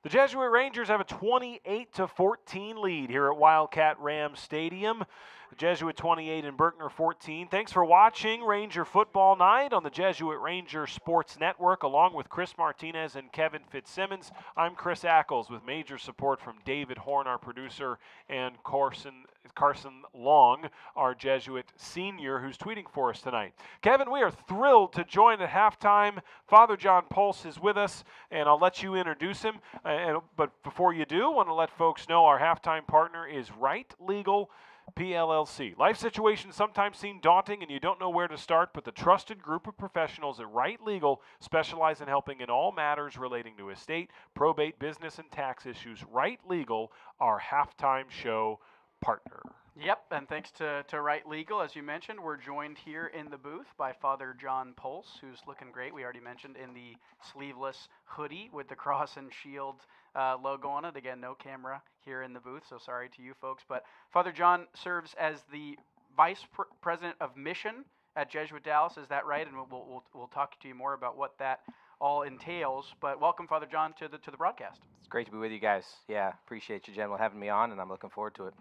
S1: The Jesuit Rangers have a 28-14 lead here at Wildcat Rams Stadium. The Jesuit 28 and Berkner 14. Thanks for watching Ranger Football Night on the Jesuit Ranger Sports Network, along with Chris Martinez and Kevin Fitzsimmons. I'm Chris Ackles with major support from David Horn, our producer, and Carson Long, our Jesuit senior, who's tweeting for us tonight. Kevin, we are thrilled to join at halftime. Father John Pulse is with us, and I'll let you introduce him. But before you do, I want to let folks know our halftime partner is Right Legal PLLC. Life situations sometimes seem daunting and you don't know where to start, but the trusted group of professionals at Right Legal specialize in helping in all matters relating to estate, probate, business, and tax issues. Right Legal, our halftime show partner.
S4: Yep, and thanks to Right Legal, as you mentioned, we're joined here in the booth by Father John Pulse, who's looking great. We already mentioned in the sleeveless hoodie with the cross and shield logo on it. Again, no camera here in the booth, so sorry to you folks. But Father John serves as the Vice President of Mission at Jesuit Dallas. Is that right? And we'll talk to you more about what that all entails. But welcome, Father John, to the broadcast.
S9: It's great to be with you guys. Yeah, appreciate you, gentlemen, having me on, and I'm looking forward to it.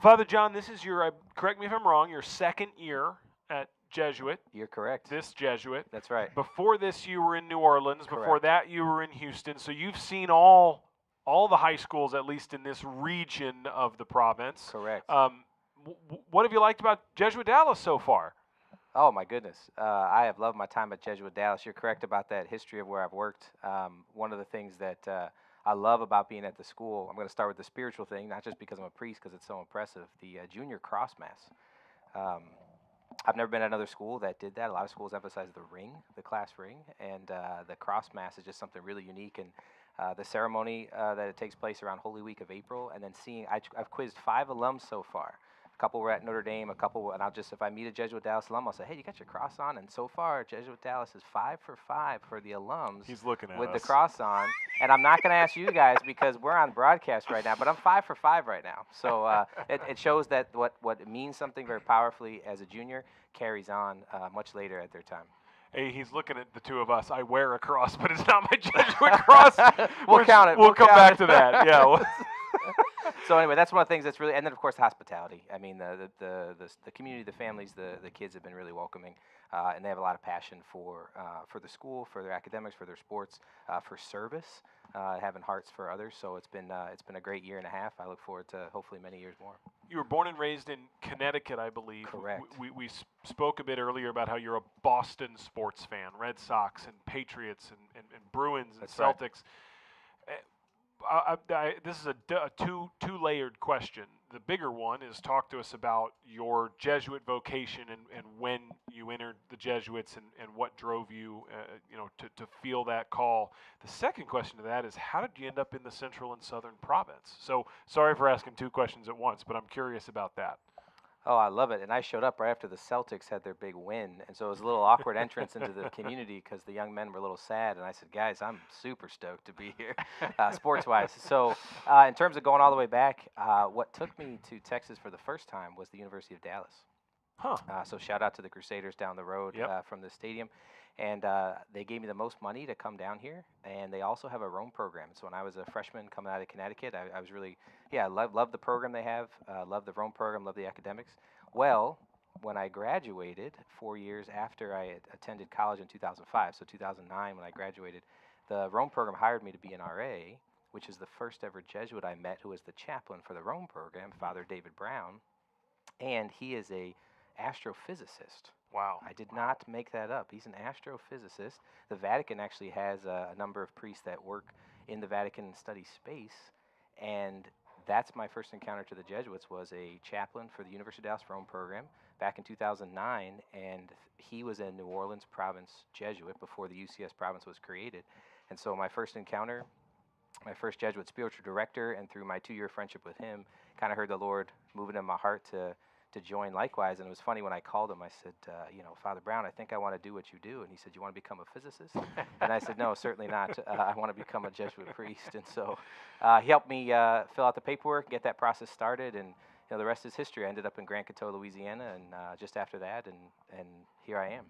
S1: Father John, this is your, correct me if I'm wrong, your second year at Jesuit.
S9: You're correct.
S1: This Jesuit.
S9: That's right.
S1: Before this, you were in New Orleans.
S9: Correct.
S1: Before that, you were in Houston. So you've seen all the high schools, at least in this region of the province.
S9: Correct.
S1: What have you liked about Jesuit Dallas so far?
S9: Oh, my goodness. I have loved my time at Jesuit Dallas. You're correct about that history of where I've worked. One of the things that I love about being at the school, I'm going to start with the spiritual thing, not just because I'm a priest, because it's so impressive. The junior cross mass. I've never been at another school that did that. A lot of schools emphasize the ring, the class ring, and the cross mass is just something really unique. And the ceremony that it takes place around Holy Week of April, and then I've quizzed 5 alums so far. A couple were at Notre Dame, a couple, and if I meet a Jesuit Dallas alum, I'll say, hey, you got your cross on? And so far, Jesuit Dallas is 5 for 5 for the alums.
S1: He's looking at
S9: with
S1: us.
S9: the cross on. And I'm not going to ask you guys because we're on broadcast right now, but I'm 5 for 5 right now. So it shows that what means something very powerfully as a junior carries on much later at their time.
S1: Hey, he's looking at the two of us. I wear a cross, but it's not my Jesuit cross.
S9: We'll count it.
S1: We'll come back to that. Yeah.
S9: So anyway, that's one of the things that's really, and then of course hospitality. I mean, the community, the families, the kids have been really welcoming, and they have a lot of passion for the school, for their academics, for their sports, for service, having hearts for others. So it's been a great year and a half. I look forward to hopefully many years more.
S1: You were born and raised in Connecticut, I believe.
S9: Correct.
S1: We spoke a bit earlier about how you're a Boston sports fan, Red Sox and Patriots and Bruins and
S9: That's right.
S1: Celtics. This is a two-layered question. The bigger one is talk to us about your Jesuit vocation and when you entered the Jesuits and what drove you, to feel that call. The second question to that is how did you end up in the Central and Southern Province? So sorry for asking 2 questions at once, but I'm curious about that.
S9: Oh, I love it. And I showed up right after the Celtics had their big win. And so it was a little awkward entrance into the community because the young men were a little sad. And I said, guys, I'm super stoked to be here, sports-wise. So in terms of going all the way back, what took me to Texas for the first time was the University of Dallas.
S1: Huh.
S9: So shout out to the Crusaders down the road from the stadium. And they gave me the most money to come down here. And they also have a Rome program. So when I was a freshman coming out of Connecticut, I was really, love the program they have, love the Rome program, love the academics. Well, when I graduated 4 years after I had attended college in 2005, so 2009 when I graduated, the Rome program hired me to be an RA, which is the first ever Jesuit I met who was the chaplain for the Rome program, Father David Brown. And he is a astrophysicist.
S1: Wow.
S9: I did not make that up. He's an astrophysicist. The Vatican actually has a number of priests that work in the Vatican and study space, and that's my first encounter to the Jesuits was a chaplain for the University of Dallas Rome program back in 2009, and he was a New Orleans province Jesuit before the UCS province was created. And so my first encounter, my first Jesuit spiritual director, and through my 2-year friendship with him, kind of heard the Lord moving in my heart to join likewise. And it was funny when I called him, I said, Father Brown, I think I want to do what you do. And he said, you want to become a physicist? And I said, no, certainly not. I want to become a Jesuit priest. And so he helped me fill out the paperwork, get that process started. And the rest is history. I ended up in Grand Coteau, Louisiana, and just after that, and here I am.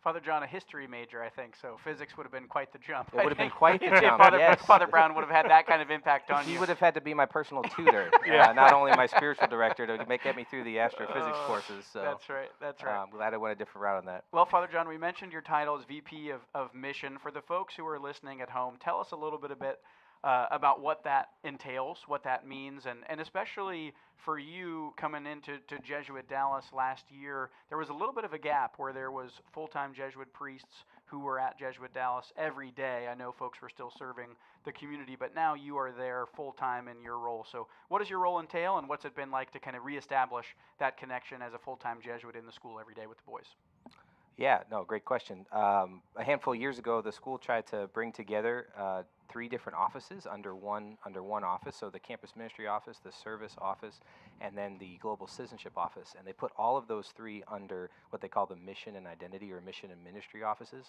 S4: Father John, a history major, I think, so physics would have been quite the jump.
S9: It would have been quite the jump,
S4: yes. Father Brown would have had that kind of impact on you.
S9: He would have had to be my personal tutor, not only my spiritual director, to get me through the astrophysics courses. So,
S4: that's right.
S9: I'm glad I went a different route on that.
S4: Well, Father John, we mentioned your title as VP of Mission. For the folks who are listening at home, tell us a little bit about what that entails, what that means, and especially for you coming into Jesuit Dallas last year, there was a little bit of a gap where there was full-time Jesuit priests who were at Jesuit Dallas every day. I know folks were still serving the community, but now you are there full-time in your role. So what does your role entail, and what's it been like to kind of reestablish that connection as a full-time Jesuit in the school every day with the boys?
S9: Yeah, no, great question. A handful of years ago, the school tried to bring together 3 different offices under one office. So the campus ministry office, the service office, and then the global citizenship office. And they put all of those 3 under what they call the mission and identity or mission and ministry offices.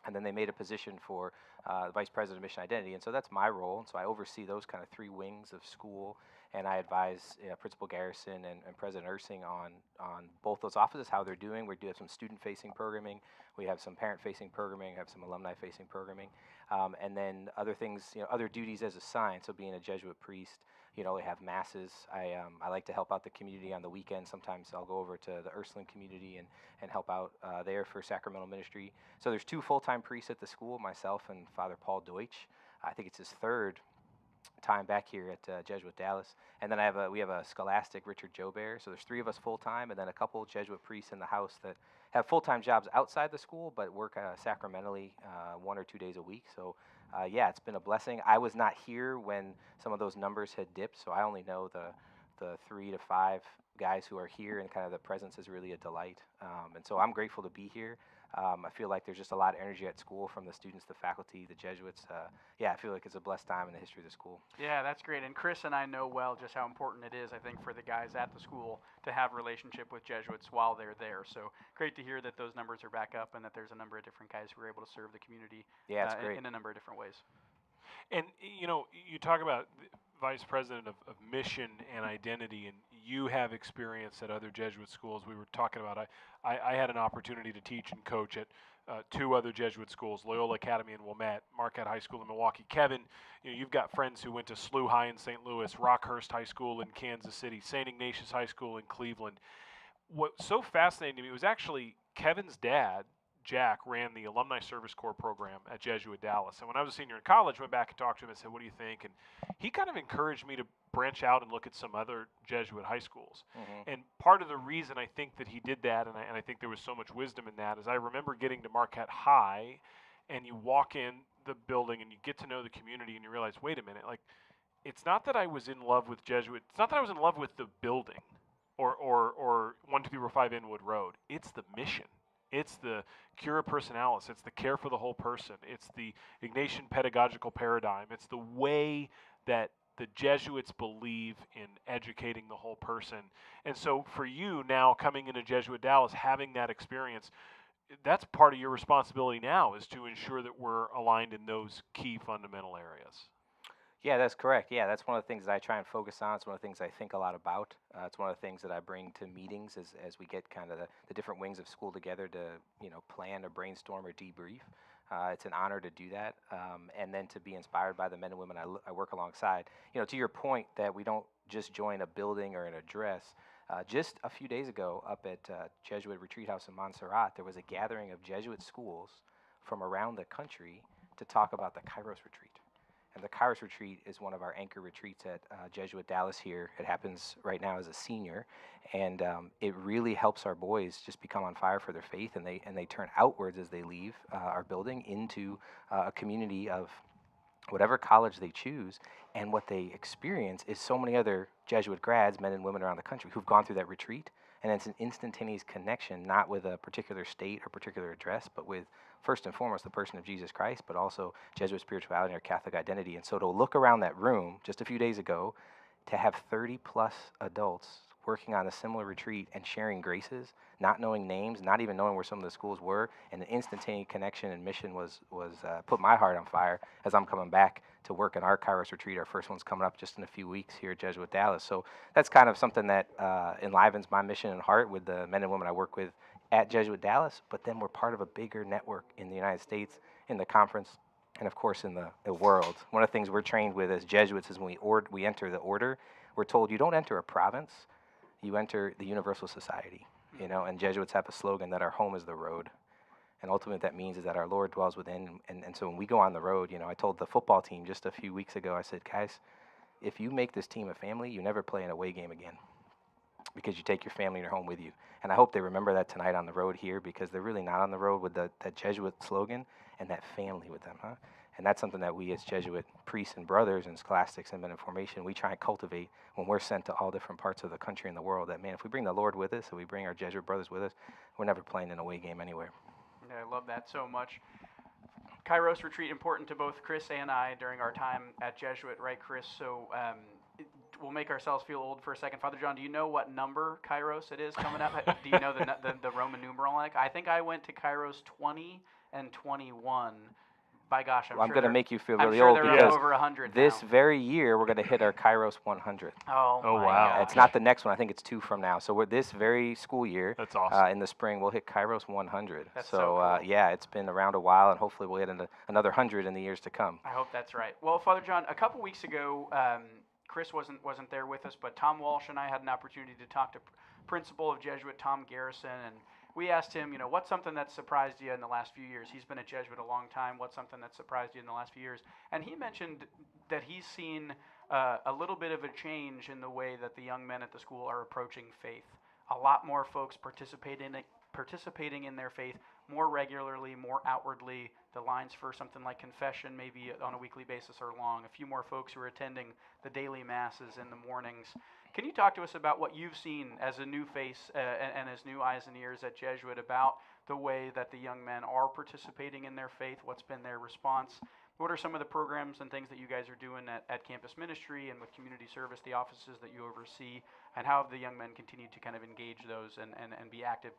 S9: And then they made a position for the vice president of mission identity. And so that's my role. And so I oversee those kind of 3 wings of school. And I advise Principal Garrison and President Ursing on both those offices, how they're doing. We do have some student-facing programming. We have some parent-facing programming. We have some alumni-facing programming. And then other things, other duties as assigned. So being a Jesuit priest, we have masses. I like to help out the community on the weekend. Sometimes I'll go over to the Ursuline community and help out there for sacramental ministry. So there's 2 full-time priests at the school, myself and Father Paul Deutsch. I think it's his 3rd time back here at Jesuit Dallas. And then we have a scholastic, Richard Jobert. So there's 3 of us full-time, and then a couple Jesuit priests in the house that have full-time jobs outside the school but work sacramentally 1 or 2 days a week. So yeah, it's been a blessing. I was not here when some of those numbers had dipped, so I only know the 3 to 5 guys who are here, and kind of the presence is really a delight. And so I'm grateful to be here. I feel like there's just a lot of energy at school from the students, the faculty, the Jesuits. Yeah, I feel like it's a blessed time in the history of the school.
S4: Yeah, that's great. And Chris and I know well just how important it is, I think, for the guys at the school to have a relationship with Jesuits while they're there. So great to hear that those numbers are back up and that there's a number of different guys who are able to serve the community
S9: Yeah, it's great.
S4: in a number of different ways.
S1: And, you know, you talk about vice president of mission and identity, and you have experience at other Jesuit schools. We were talking about, I had an opportunity to teach and coach at 2 other Jesuit schools, Loyola Academy in Wilmette, Marquette High School in Milwaukee. Kevin, you know, you've got friends who went to SLU High in St. Louis, Rockhurst High School in Kansas City, St. Ignatius High School in Cleveland. What's so fascinating to me was actually Kevin's dad, Jack, ran the Alumni Service Corps program at Jesuit Dallas. And when I was a senior in college, went back and talked to him and said, what do you think? And he kind of encouraged me to branch out and look at some other Jesuit high schools. And part of the reason I think that he did that, and I think there was so much wisdom in that, is I remember getting to Marquette High, and you walk in the building and you get to know the community and you realize, wait a minute, like, it's not that I was in love with Jesuit, it's not that I was in love with the building or 12345 Inwood Road. It's the mission. It's the cura personalis. It's the care for the whole person. It's the Ignatian pedagogical paradigm. It's the way that the Jesuits believe in educating the whole person. And so for you now coming into Jesuit Dallas, having that experience, that's part of your responsibility now, is to ensure that we're aligned in those key fundamental areas.
S9: Yeah, that's correct. Yeah, that's one of the things that I try and focus on. It's one of the things I think a lot about. It's one of the things that I bring to meetings as we get kind of the different wings of school together to, you know, plan or brainstorm or debrief. It's an honor to do that, and then to be inspired by the men and women I work alongside. You know, to your point that we don't just join a building or an address. Just a few days ago up at Jesuit Retreat House in Montserrat, there was a gathering of Jesuit schools from around the country to talk about the Kairos Retreat. And the Kairos Retreat is one of our anchor retreats at Jesuit Dallas here. It happens right now as a senior, and it really helps our boys just become on fire for their faith, and they turn outwards as they leave our building into a community of whatever college they choose. And what they experience is so many other Jesuit grads, men and women around the country, who've gone through that retreat, and it's an instantaneous connection, not with a particular state or particular address, but with, first and foremost, the person of Jesus Christ, but also Jesuit spirituality or Catholic identity. And so to look around that room just a few days ago, to have 30 plus adults working on a similar retreat and sharing graces, not knowing names, not even knowing where some of the schools were, and an instantaneous connection and mission was put my heart on fire as I'm coming back to work in our Kairos retreat. Our first one's coming up just in a few weeks here at Jesuit Dallas. So that's kind of something that enlivens my mission and heart with the men and women I work with at Jesuit Dallas, but then we're part of a bigger network in the United States, in the conference, and of course in the world. One of the things we're trained with as Jesuits is when we enter the order, we're told you don't enter a province, you enter the universal society, you know, and Jesuits have a slogan that our home is the road. And ultimately what that means is that our Lord dwells within, and so when we go on the road, you know, I told the football team just a few weeks ago, I said, guys, if you make this team a family, you never play an away game again, because you take your family and your home with you. And I hope they remember that tonight on the road here, because they're really not on the road with that Jesuit slogan and that family with them, huh? And that's something that we as Jesuit priests and brothers and scholastics and men in formation, we try and cultivate when we're sent to all different parts of the country and the world, that, man, if we bring the Lord with us and we bring our Jesuit brothers with us, we're never playing an away game anywhere.
S4: Yeah, I love that so much. Kairos Retreat, important to both Chris and I during our time at Jesuit, right, Chris? So we'll make ourselves feel old for a second. Father John, do you know what number Kairos it is coming up? Do you know the Roman numeral? Like, I think I went to Kairos 20 and 21. By gosh, I'm
S9: going to make you feel really
S4: I'm sure
S9: old,
S4: they're
S9: because
S4: over 100
S9: this
S4: now.
S9: very year we're going to hit our Kairos 100.
S4: Oh
S1: wow.
S4: gosh.
S9: It's not the next one. I think it's 2 from now. So we're this very school year,
S1: That's awesome.
S9: in the spring, we'll hit Kairos 100.
S4: That's
S9: so
S4: so cool.
S9: yeah, it's been around a while, and hopefully we'll hit another 100 in the years to come.
S4: I hope that's right. Well, Father John, a couple weeks ago, Chris wasn't there with us, but Tom Walsh and I had an opportunity to talk to Principal of Jesuit Tom Garrison, and we asked him, you know, what's something that surprised you in the last few years? He's been a Jesuit a long time. What's something that surprised you in the last few years? And he mentioned that he's seen a little bit of a change in the way that the young men at the school are approaching faith. A lot more folks participating in their faith, more regularly, more outwardly. The lines for something like confession maybe on a weekly basis are long. A few more folks who are attending the daily masses in the mornings. Can you talk to us about what you've seen as a new face and as new eyes and ears at Jesuit about the way that the young men are participating in their faith? What's been their response? What are some of the programs and things that you guys are doing at campus ministry and with community service, the offices that you oversee, and how have the young men continued to kind of engage those and be active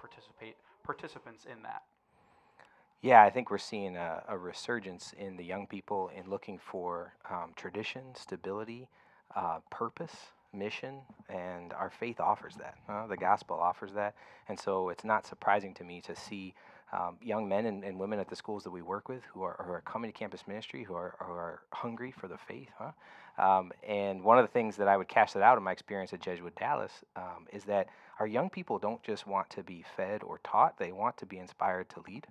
S4: participants in that?
S9: Yeah, I think we're seeing a resurgence in the young people in looking for tradition, stability, purpose, mission, and our faith offers that. The gospel offers that. And so it's not surprising to me to see young men and women at the schools that we work with who are coming to campus ministry, who are hungry for the faith. And one of the things that I would cash that out in my experience at Jesuit Dallas is that our young people don't just want to be fed or taught, they want to be inspired to lead.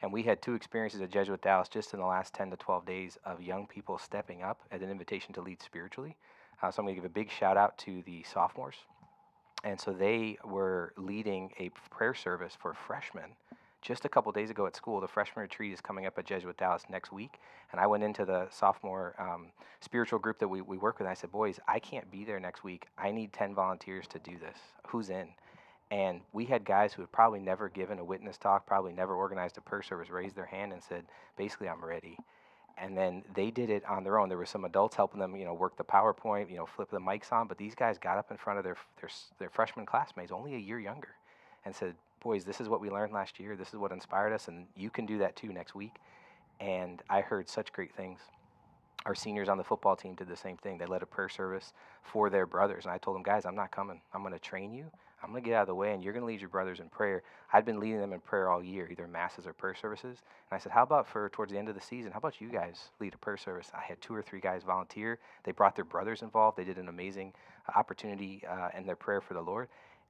S9: And we had 2 experiences at Jesuit Dallas just in the last 10 to 12 days of young people stepping up as an invitation to lead spiritually. So I'm going to give a big shout out to the sophomores. And so they were leading a prayer service for freshmen just a couple days ago at school. The freshman retreat is coming up at Jesuit Dallas next week. And I went into the sophomore spiritual group that we work with. And I said, boys, I can't be there next week. I need 10 volunteers to do this. Who's in? And we had guys who had probably never given a witness talk, probably never organized a prayer service, raise their hand and said, basically, I'm ready. And then they did it on their own. There were some adults helping them, work the PowerPoint, flip the mics on. But these guys got up in front of their freshman classmates, only a year younger, and said, boys, this is what we learned last year. This is what inspired us, and you can do that too next week. And I heard such great things. Our seniors on the football team did the same thing. They led a prayer service for their brothers. And I told them, guys, I'm not coming. I'm going to train you. I'm going to get out of the way, and you're going to lead your brothers in prayer. I'd been leading them in prayer all year, either masses or prayer services. And I said, how about towards the end of the season, how about you guys lead a prayer service? I had 2 or 3 guys volunteer. They brought their brothers involved. They did an amazing opportunity in their prayer for the Lord.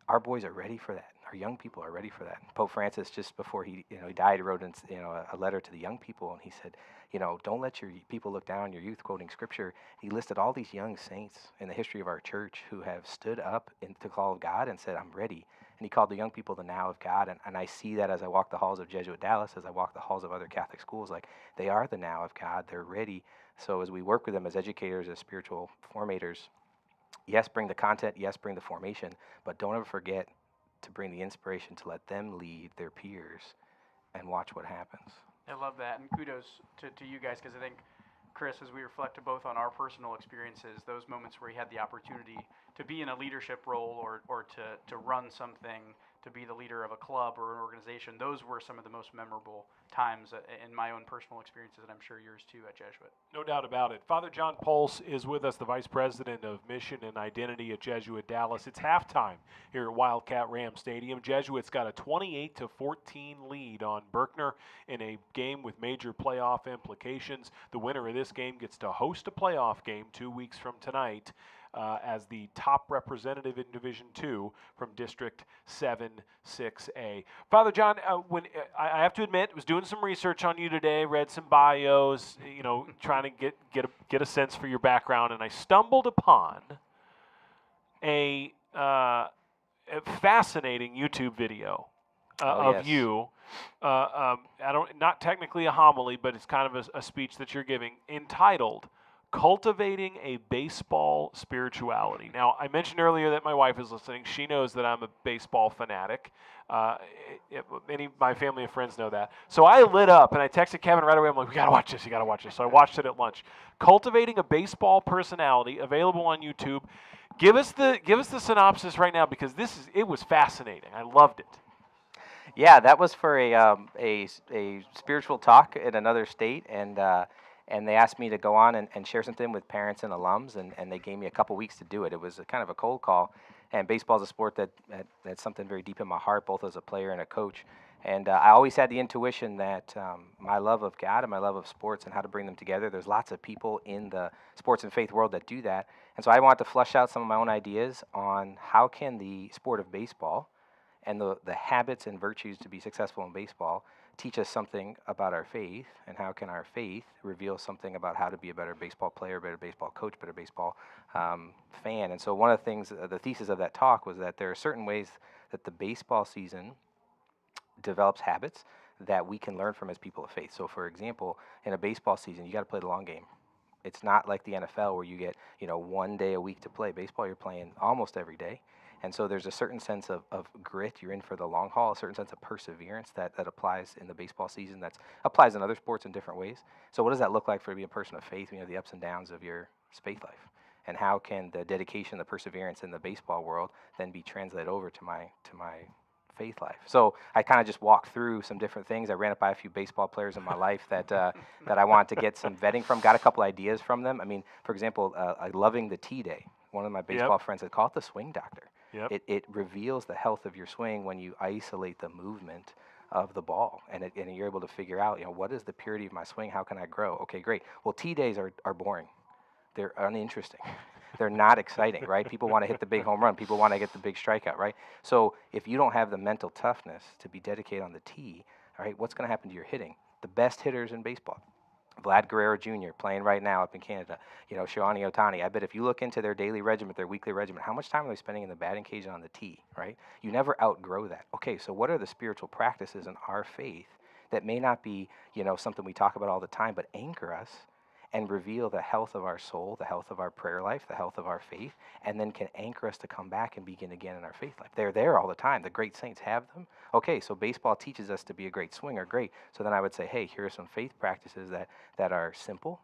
S9: Our boys are ready for that. Our young people are ready for that. Pope Francis, just before he died, wrote a letter to the young people, and he said, don't let your people look down on your youth, quoting scripture. He listed all these young saints in the history of our church who have stood up into the call of God and said, I'm ready. And he called the young people the now of God. And I see that as I walk the halls of Jesuit Dallas, as I walk the halls of other Catholic schools, like they are the now of God. They're ready. So as we work with them as educators, as spiritual formators, yes, bring the content, yes, bring the formation, but don't ever forget to bring the inspiration to let them lead their peers and watch what happens.
S4: I love that, and kudos to you guys, because I think, Chris, as we reflect both on our personal experiences, those moments where you had the opportunity to be in a leadership role or to run something, to be the leader of a club or an organization, those were some of the most memorable times in my own personal experiences, and I'm sure yours too at Jesuit.
S1: No doubt about it. Father John Pulse is with us, the Vice President of Mission and Identity at Jesuit Dallas. It's halftime here at Wildcat Ram Stadium. Jesuit's got a 28-14 lead on Berkner in a game with major playoff implications. The winner of this game gets to host a playoff game 2 weeks from tonight as the top representative in Division II from District 7-6A. Father John, I have to admit, was doing some research on you today, read some bios, trying to get a sense for your background, and I stumbled upon a fascinating YouTube video of you. Not technically a homily, but it's kind of a speech that you're giving entitled Cultivating a Baseball Spirituality. Now, I mentioned earlier that my wife is listening. She knows that I'm a baseball fanatic. Many of my family and friends know that. So I lit up, and I texted Kevin right away. I'm like, you got to watch this. So I watched it at lunch. Cultivating a Baseball Personality, available on YouTube. Give us the synopsis right now, because it was fascinating. I loved it.
S9: Yeah, that was for a spiritual talk in another state, and they asked me to go on and share something with parents and alums, and they gave me a couple weeks to do it. It was kind of a cold call, and baseball is a sport that's something very deep in my heart, both as a player and a coach. And I always had the intuition that my love of God and my love of sports and how to bring them together, there's lots of people in the sports and faith world that do that. And so I wanted to flesh out some of my own ideas on how can the sport of baseball and the habits and virtues to be successful in baseball teach us something about our faith, and how can our faith reveal something about how to be a better baseball player, better baseball coach, better baseball fan. And so one of the things, the thesis of that talk was that there are certain ways that the baseball season develops habits that we can learn from as people of faith. So, for example, in a baseball season, you got to play the long game. It's not like the NFL where you get, 1 day a week to play. Baseball, you're playing almost every day. And so there's a certain sense of grit. You're in for the long haul, a certain sense of perseverance that applies in the baseball season, that applies in other sports in different ways. So what does that look like for to be a person of faith, the ups and downs of your faith life? And how can the dedication, the perseverance in the baseball world then be translated over to my faith life? So I kind of just walked through some different things. I ran it by a few baseball players in my life that that I wanted to get some vetting from, got a couple ideas from them. I mean, for example, loving the tee day. One of my baseball friends said, call it the swing doctor.
S1: Yep.
S9: It reveals the health of your swing when you isolate the movement of the ball, and you're able to figure out, what is the purity of my swing? How can I grow? Okay, great. Well, tee days are boring. They're uninteresting. They're not exciting, right? People want to hit the big home run. People want to get the big strikeout, right? So if you don't have the mental toughness to be dedicated on the tee, all right, what's going to happen to your hitting? The best hitters in baseball, Vlad Guerrero Jr. playing right now up in Canada, Shohei Ohtani. I bet if you look into their daily regiment, their weekly regiment, how much time are they spending in the batting cage and on the tee, right? You never outgrow that. Okay, so what are the spiritual practices in our faith that may not be, something we talk about all the time, but anchor us and reveal the health of our soul, the health of our prayer life, the health of our faith, and then can anchor us to come back and begin again in our faith life. They're there all the time. The great saints have them. Okay, so baseball teaches us to be a great swinger. Great. So then I would say, hey, here are some faith practices that are simple,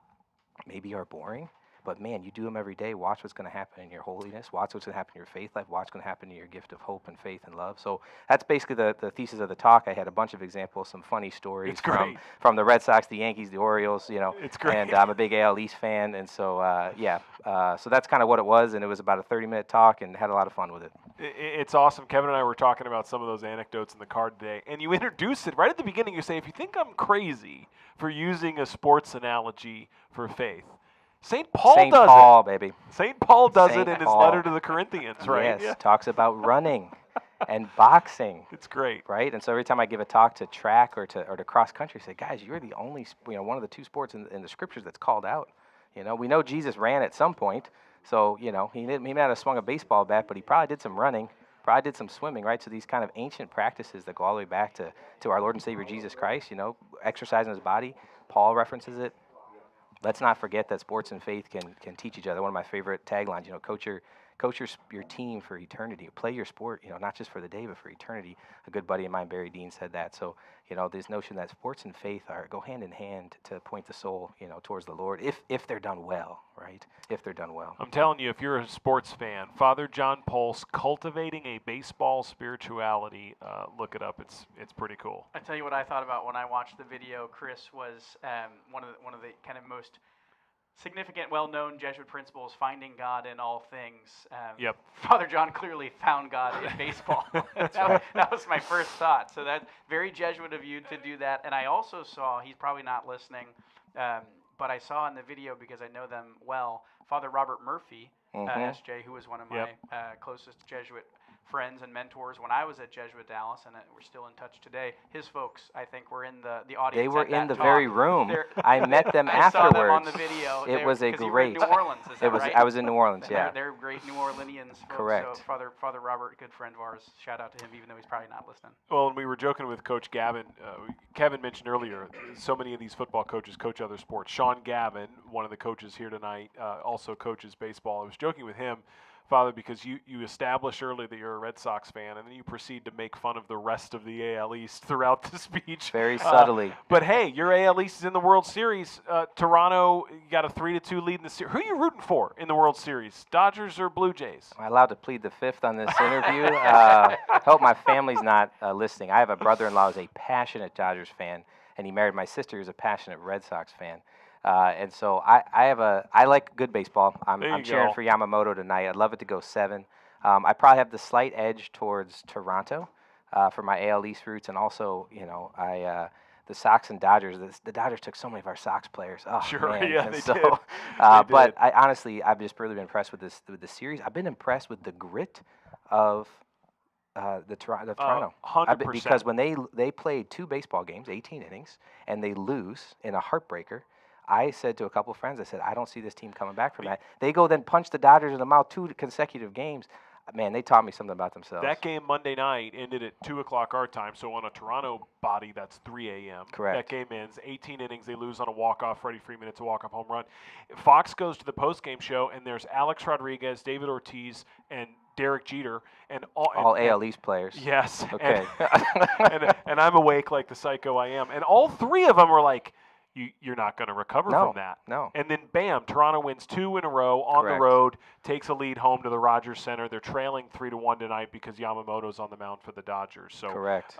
S9: maybe are boring, but man, you do them every day. Watch what's going to happen in your holiness. Watch what's going to happen in your faith life. Watch what's going to happen in your gift of hope and faith and love. So that's basically the thesis of the talk. I had a bunch of examples, some funny stories from the Red Sox, the Yankees, the Orioles,
S1: It's great.
S9: And I'm a big AL East fan. And so, so that's kind of what it was. And it was about a 30-minute talk and had a lot of fun with it.
S1: It's awesome. Kevin and I were talking about some of those anecdotes in the car today, and you introduced it right at the beginning. You say, if you think I'm crazy for using a sports analogy for faith, St. Paul does it.
S9: Baby.
S1: St. Paul does
S9: St.
S1: it in his
S9: Paul.
S1: letter to the Corinthians, right?
S9: Yes,
S1: Yeah.
S9: talks about running and boxing.
S1: It's great.
S9: Right? And so every time I give a talk to track or to cross country, I say, guys, you're the only, one of the two sports in the scriptures that's called out. We know Jesus ran at some point, so, he may not have swung a baseball bat, but he probably did some running, probably did some swimming, right? So these kind of ancient practices that go all the way back to our Lord and Savior Jesus Christ, exercising his body. Paul references it. Let's not forget that sports and faith can teach each other. One of my favorite taglines, coach your team for eternity. Play your sport, not just for the day, but for eternity. A good buddy of mine, Barry Dean, said that. So, this notion that sports and faith go hand in hand to point the soul, towards the Lord, if they're done well, right? If they're done well.
S1: I'm telling you, if you're a sports fan, Father John Pulse, Cultivating a Baseball Spirituality, look it up. It's pretty cool.
S4: I tell you what I thought about when I watched the video. Chris was one of the kind of most significant, well-known Jesuit principles, finding God in all things.
S1: Yep.
S4: Father John clearly found God in baseball. That was my first thought. So that's very Jesuit of you to do that. And I also saw, he's probably not listening, but I saw in the video, because I know them well, Father Robert Murphy, SJ, who was one of my closest Jesuit friends and mentors when I was at Jesuit Dallas, and we're still in touch today. His folks, I think, were in the audience.
S9: They were
S4: at that
S9: in the
S4: talk.
S9: very room. I met them afterwards.
S4: I saw them on the video.
S9: It was a great.
S4: You were in New Orleans, is that right?
S9: I was in New Orleans. Yeah.
S4: They're great New Orleanians folks.
S9: Correct.
S4: So Father Robert, good friend of ours. Shout out to him, even though he's probably not listening.
S1: Well, and we were joking with Coach Gavin. Kevin mentioned earlier, so many of these football coaches coach other sports. Sean Gavin, one of the coaches here tonight, also coaches baseball. I was joking with him, Father, because you established early that you're a Red Sox fan, and then you proceed to make fun of the rest of the AL East throughout the speech.
S9: Very subtly.
S1: But hey, your AL East is in the World Series. Toronto, you got a 3-2 lead in the series. Who are you rooting for in the World Series? Dodgers or Blue Jays?
S9: Am I allowed to plead the fifth on this interview? Hope my family's not listening. I have a brother-in-law who's a passionate Dodgers fan, and he married my sister who's a passionate Red Sox fan. And so I like good baseball. I'm cheering for Yamamoto tonight. I'd love it to go 7. I probably have the slight edge towards Toronto for my AL East roots, and also, the Sox and Dodgers. The Dodgers took so many of our Sox players. Oh,
S1: sure,
S9: man.
S1: yeah,
S9: and
S1: they
S9: so,
S1: did.
S9: But I honestly, I've just really been impressed with the series. I've been impressed with the grit of Toronto.
S1: 100%.
S9: Because when they played 2 baseball games, 18 innings, and they lose in a heartbreaker, I said to a couple of friends, I said, I don't see this team coming back from that. They go then punch the Dodgers in the mouth 2 consecutive games. Man, they taught me something about themselves.
S1: That game Monday night ended at 2 o'clock our time, so on a Toronto body, that's 3 a.m.
S9: Correct.
S1: That game ends, 18 innings, they lose on a walk-off, Freddie Freeman, it's a walk-off home run. Fox goes to the postgame show, and there's Alex Rodriguez, David Ortiz, and Derek Jeter, and
S9: all AL East players.
S1: Yes.
S9: Okay.
S1: And I'm awake like the psycho I am. And all three of them were like, you're not going to recover from that.
S9: No.
S1: And then, bam, Toronto wins 2 in a row on
S9: Correct.
S1: the road, takes a lead home to the Rogers Center. They're trailing 3-1 tonight because Yamamoto's on the mound for the Dodgers. So
S9: Correct.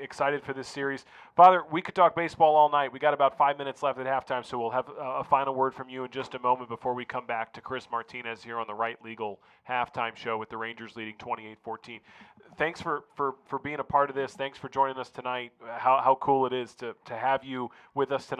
S1: Excited for this series. Father, we could talk baseball all night. We got about 5 minutes left at halftime, so we'll have a final word from you in just a moment before we come back to Chris Martinez here on the Right Legal halftime show with the Rangers leading 28-14. Thanks for being a part of this. Thanks for joining us tonight. How cool it is to have you with us tonight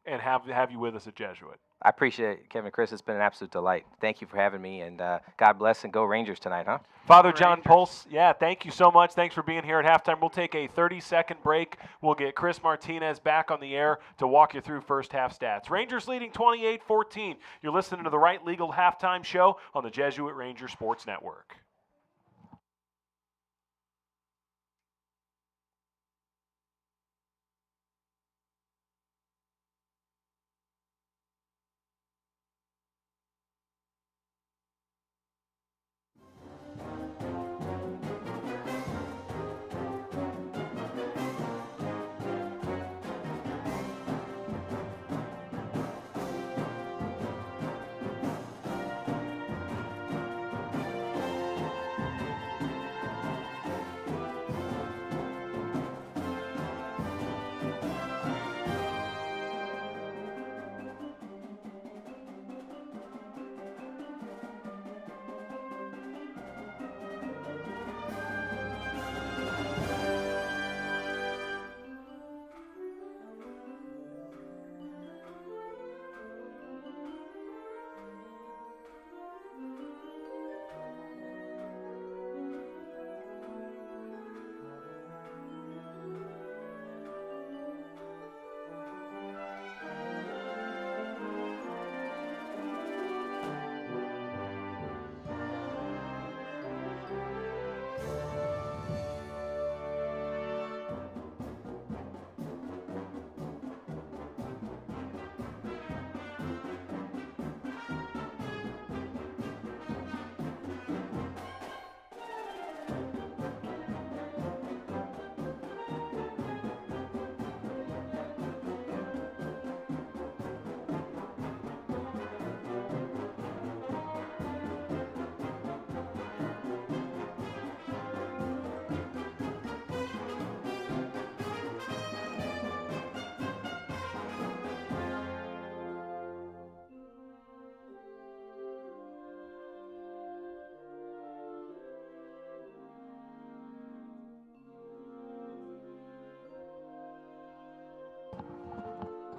S1: and have you with us at Jesuit.
S9: I appreciate it, Kevin and Chris. It's been an absolute delight. Thank you for having me, and God bless and go Rangers tonight, huh?
S1: Father John Pulse, thank you so much. Thanks for being here at halftime. We'll take a 30-second break. We'll get Chris Martinez back on the air to walk you through first half stats. Rangers leading 28-14. You're listening to the Right Legal halftime show on the Jesuit Ranger Sports Network.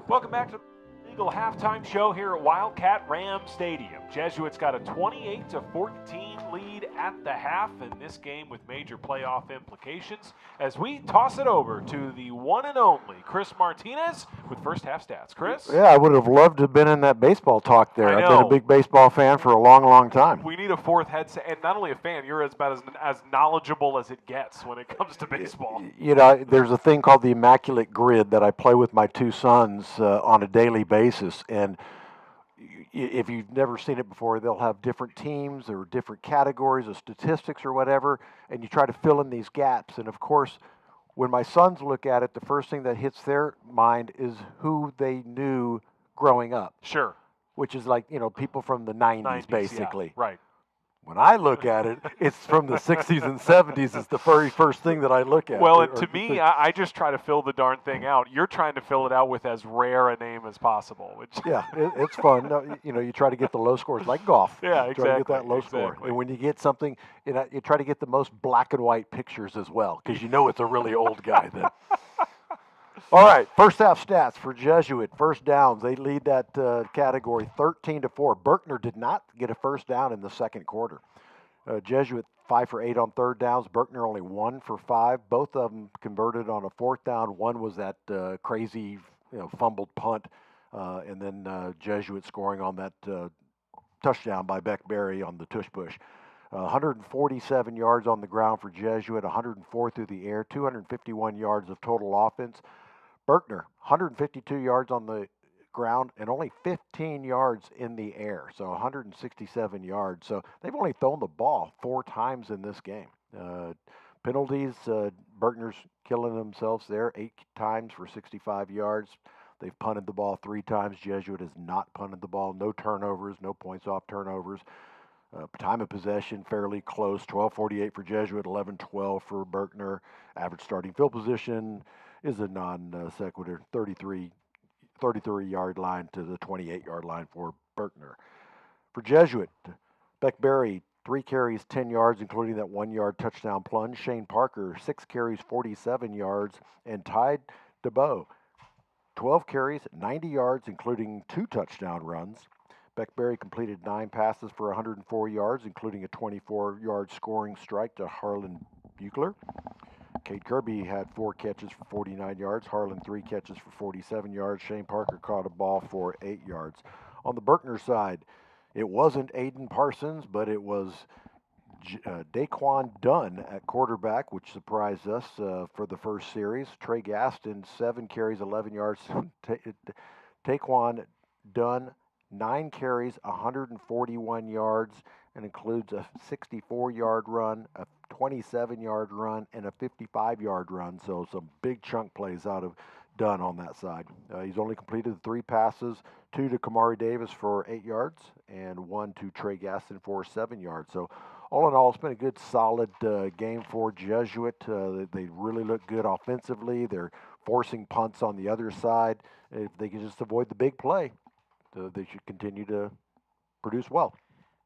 S1: Welcome back to the Legal halftime show here at Wildcat Ram Stadium. Jesuits got a 28-14 lead at the half in this game with major playoff implications as we toss it over to the one and only Chris Martinez with first half stats. Chris?
S5: Yeah, I would have loved to have been in that baseball talk there.
S1: I
S5: I've been a big baseball fan for a long, long time.
S1: We need a fourth headset, and not only a fan, you're about as knowledgeable as it gets when it comes to baseball.
S5: You know, there's a thing called the Immaculate Grid that I play with my two sons on a daily basis, and if you've never seen it before, they'll have different teams or different categories of statistics or whatever, and you try to fill in these gaps. And of course, when my sons look at it, the first thing that hits their mind is who they knew growing up.
S1: Sure.
S5: Which is like, you know, people from the 90s basically.
S1: Yeah, right.
S5: When I look at it, it's from the 60s and 70s is the very first thing that I look at.
S1: Well, and to me, I just try to fill the darn thing out. You're trying to fill it out with as rare a name as possible. Which
S5: yeah, it's fun. No, you know, you try to get the low scores, like golf.
S1: Yeah,
S5: you
S1: exactly.
S5: try to get that low score. And when you get something, you know, you try to get the most black and white pictures as well, because you know it's a really old guy then. All right, first half stats for Jesuit. First downs, they lead that category 13-4. Berkner did not get a first down in the second quarter. Jesuit 5 for 8 on third downs. Berkner only 1 for 5. Both of them converted on a fourth down. One was that crazy, fumbled punt, and then Jesuit scoring on that touchdown by Beck Berry on the tush push. 147 yards on the ground for Jesuit, 104 through the air, 251 yards of total offense. Berkner, 152 yards on the ground and only 15 yards in the air, so 167 yards. So they've only thrown the ball 4 times in this game. Penalties, Berkner's killing themselves there, 8 times for 65 yards. They've punted the ball 3 times. Jesuit has not punted the ball. No turnovers, no points off turnovers. Time of possession fairly close, 12:48 for Jesuit, 11:12 for Berkner. Average starting field position is a non sequitur, 33-yard line to the 28-yard line for Berkner. For Jesuit, Beck Berry, 3 carries, 10 yards, including that 1-yard touchdown plunge. Shane Parker, 6 carries, 47 yards, and Ty DeBow, 12 carries, 90 yards, including 2 touchdown runs. Beckberry completed 9 passes for 104 yards, including a 24-yard scoring strike to Harlan Buechler. Cade Kirby had 4 catches for 49 yards. Harlan 3 catches for 47 yards. Shane Parker caught a ball for 8 yards. On the Berkner side, it wasn't Aiden Parsons, but it was Daquan Dunn at quarterback, which surprised us for the first series. Trey Gaston, 7 carries, 11 yards. Daquan Dunn, 9 carries, 141 yards, and includes a 64-yard run, a 27-yard run, and a 55-yard run. So some big chunk plays out of Dunn on that side. He's only completed 3 passes, 2 to Kamari Davis for 8 yards, and 1 to Trey Gaston for 7 yards. So all in all, it's been a good, solid game for Jesuit. They really look good offensively. They're forcing punts on the other side. If they can just avoid the big play, they should continue to produce well.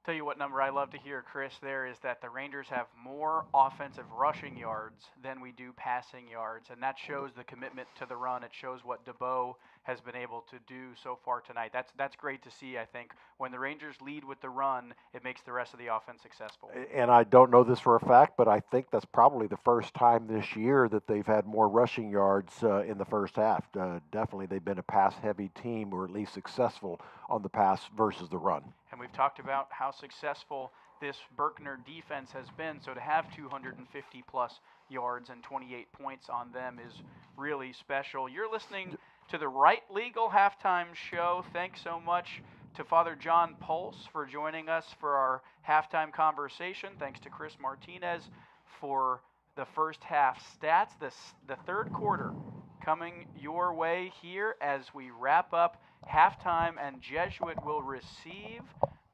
S4: Tell you what number I love to hear, Chris, there is that the Rangers have more offensive rushing yards than we do passing yards, and that shows the commitment to the run. It shows what DeBow has been able to do so far tonight. That's great to see, I think. When the Rangers lead with the run, it makes the rest of the offense successful.
S5: And I don't know this for a fact, but I think that's probably the first time this year that they've had more rushing yards in the first half. Definitely they've been a pass-heavy team, or at least successful on the pass versus the run.
S4: And we've talked about how successful this Berkner defense has been, so to have 250-plus yards and 28 points on them is really special. You're listening to the Right Legal Halftime Show. Thanks so much to Father John Pulse for joining us for our halftime conversation. Thanks to Chris Martinez for the first half stats. The third quarter coming your way here as we wrap up halftime, and Jesuit will receive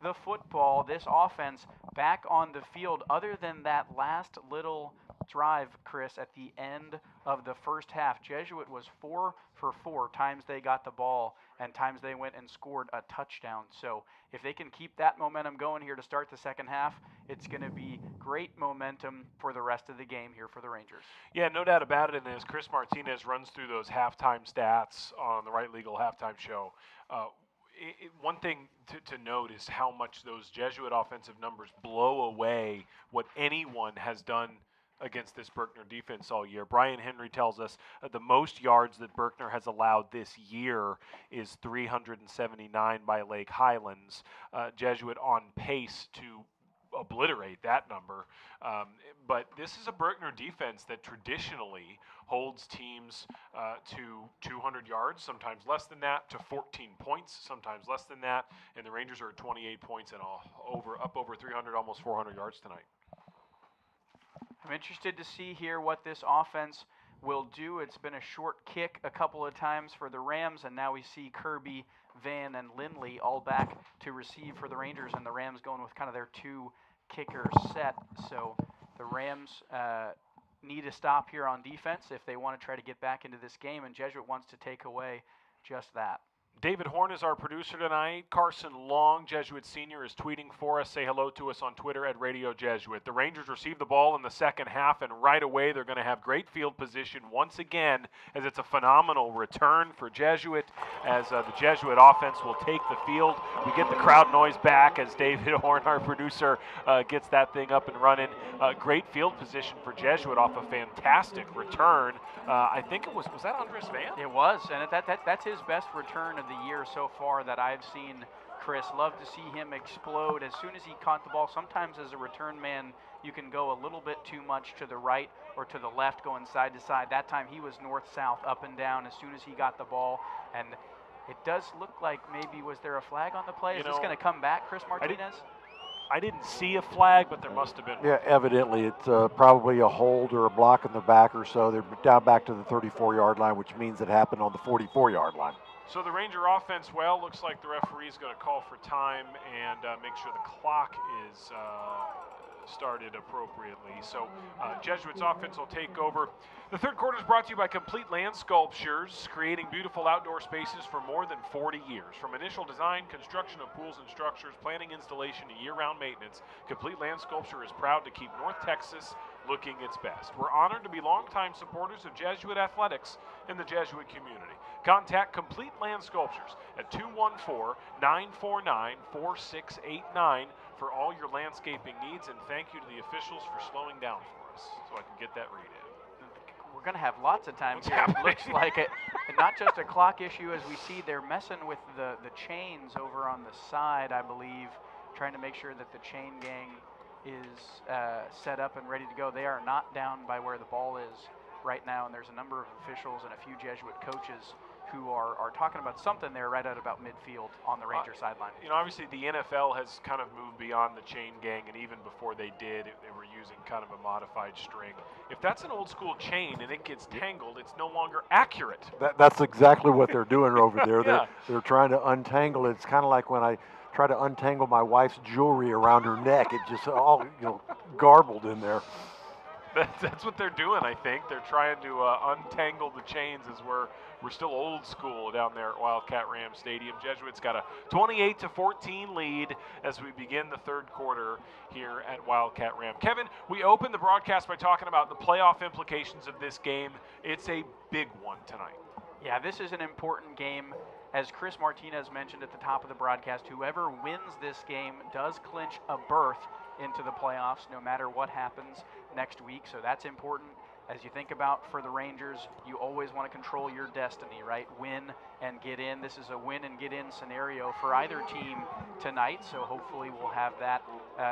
S4: the football, this offense, back on the field. Other than that last little drive, Chris, at the end of the first half, Jesuit was 4 for 4 times they got the ball and times they went and scored a touchdown. So if they can keep that momentum going here to start the second half, it's going to be great momentum for the rest of the game here for the Rangers.
S1: Yeah, no doubt about it. And as Chris Martinez runs through those halftime stats on the Right Legal Halftime Show, one thing to note is how much those Jesuit offensive numbers blow away what anyone has done against this Berkner defense all year. Brian Henry tells us the most yards that Berkner has allowed this year is 379 by Lake Highlands. Jesuit on pace to obliterate that number. But this is a Berkner defense that traditionally holds teams to 200 yards, sometimes less than that, to 14 points, sometimes less than that. And the Rangers are at 28 points and up over 300, almost 400 yards tonight.
S4: I'm interested to see here what this offense will do. It's been a short kick a couple of times for the Rams, and now we see Kirby, Van, and Lindley all back to receive for the Rangers, and the Rams going with kind of their 2-kicker set. So the Rams need a stop here on defense if they want to try to get back into this game, and Jesuit wants to take away just that.
S1: David Horn is our producer tonight. Carson Long, Jesuit Senior, is tweeting for us. Say hello to us on Twitter at Radio Jesuit. The Rangers receive the ball in the second half, and right away they're going to have great field position once again, as it's a phenomenal return for Jesuit, as the Jesuit offense will take the field. We get the crowd noise back as David Horn, our producer, gets that thing up and running. Great field position for Jesuit off a fantastic return. I think it was that Andres Van?
S4: It was, and that's his best return of the year so far that I've seen, Chris. Love to see him explode as soon as he caught the ball. Sometimes as a return man, you can go a little bit too much to the right or to the left, going side to side. That time he was north-south, up and down as soon as he got the ball. And it does look like maybe, was there a flag on the play? Is this going to come back, Chris Martinez?
S1: I didn't see a flag, but there must have been one.
S5: Yeah, evidently it's probably a hold or a block in the back or so. They're down back to the 34-yard line, which means it happened on the 44-yard line.
S1: So the Ranger offense, well, looks like the referee is going to call for time and make sure the clock is started appropriately. So Jesuits offense will take over. The third quarter is brought to you by Complete Land Sculptures, creating beautiful outdoor spaces for more than 40 years. From initial design, construction of pools and structures, planning, installation, to year-round maintenance, Complete Land Sculpture is proud to keep North Texas looking its best. We're honored to be longtime supporters of Jesuit athletics in the Jesuit community. Contact Complete Land Sculptures at 214-949-4689 for all your landscaping needs, and thank you to the officials for slowing down for us so I can get that read in.
S4: We're going to have lots of time
S1: What's
S4: here.
S1: happening?
S4: It looks like it. And not just a clock issue, as we see they're messing with the chains over on the side, I believe, trying to make sure that the chain gang is set up and ready to go. They are not down by where the ball is right now, and there's a number of officials and a few Jesuit coaches who are talking about something there right at about midfield on the Ranger sideline.
S1: You know, obviously the NFL has kind of moved beyond the chain gang, and even before they did, they were using kind of a modified string. If that's an old school chain and it gets tangled, it's no longer accurate.
S5: That's exactly what they're doing over there.
S1: Yeah.
S5: They're trying to untangle it. It's kind of like when I try to untangle my wife's jewelry around her neck. It just all garbled in there.
S1: That's what they're doing, I think. They're trying to untangle the chains as we're still old school down there at Wildcat Ram Stadium. Jesuits got a 28-14 lead as we begin the third quarter here at Wildcat Ram. Kevin, we opened the broadcast by talking about the playoff implications of this game. It's a big one tonight.
S4: Yeah, this is an important game. As Chris Martinez mentioned at the top of the broadcast, whoever wins this game does clinch a berth into the playoffs no matter what happens next week. So that's important. As you think about for the Rangers, you always want to control your destiny, right? Win and get in. This is a win and get in scenario for either team tonight. So hopefully we'll have that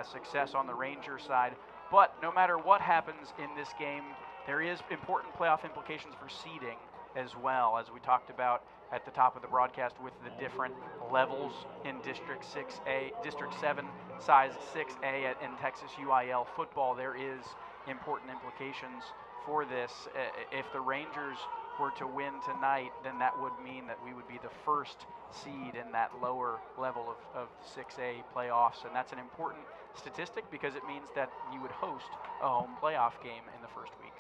S4: success on the Ranger side. But no matter what happens in this game, there is important playoff implications for seeding as well, as we talked about at the top of the broadcast with the different levels in District 6A, District 7, size 6A in Texas UIL football. There is important implications for this. If the Rangers were to win tonight, then that would mean that we would be the first seed in that lower level of 6A playoffs, and that's an important statistic because it means that you would host a home playoff game in the first week.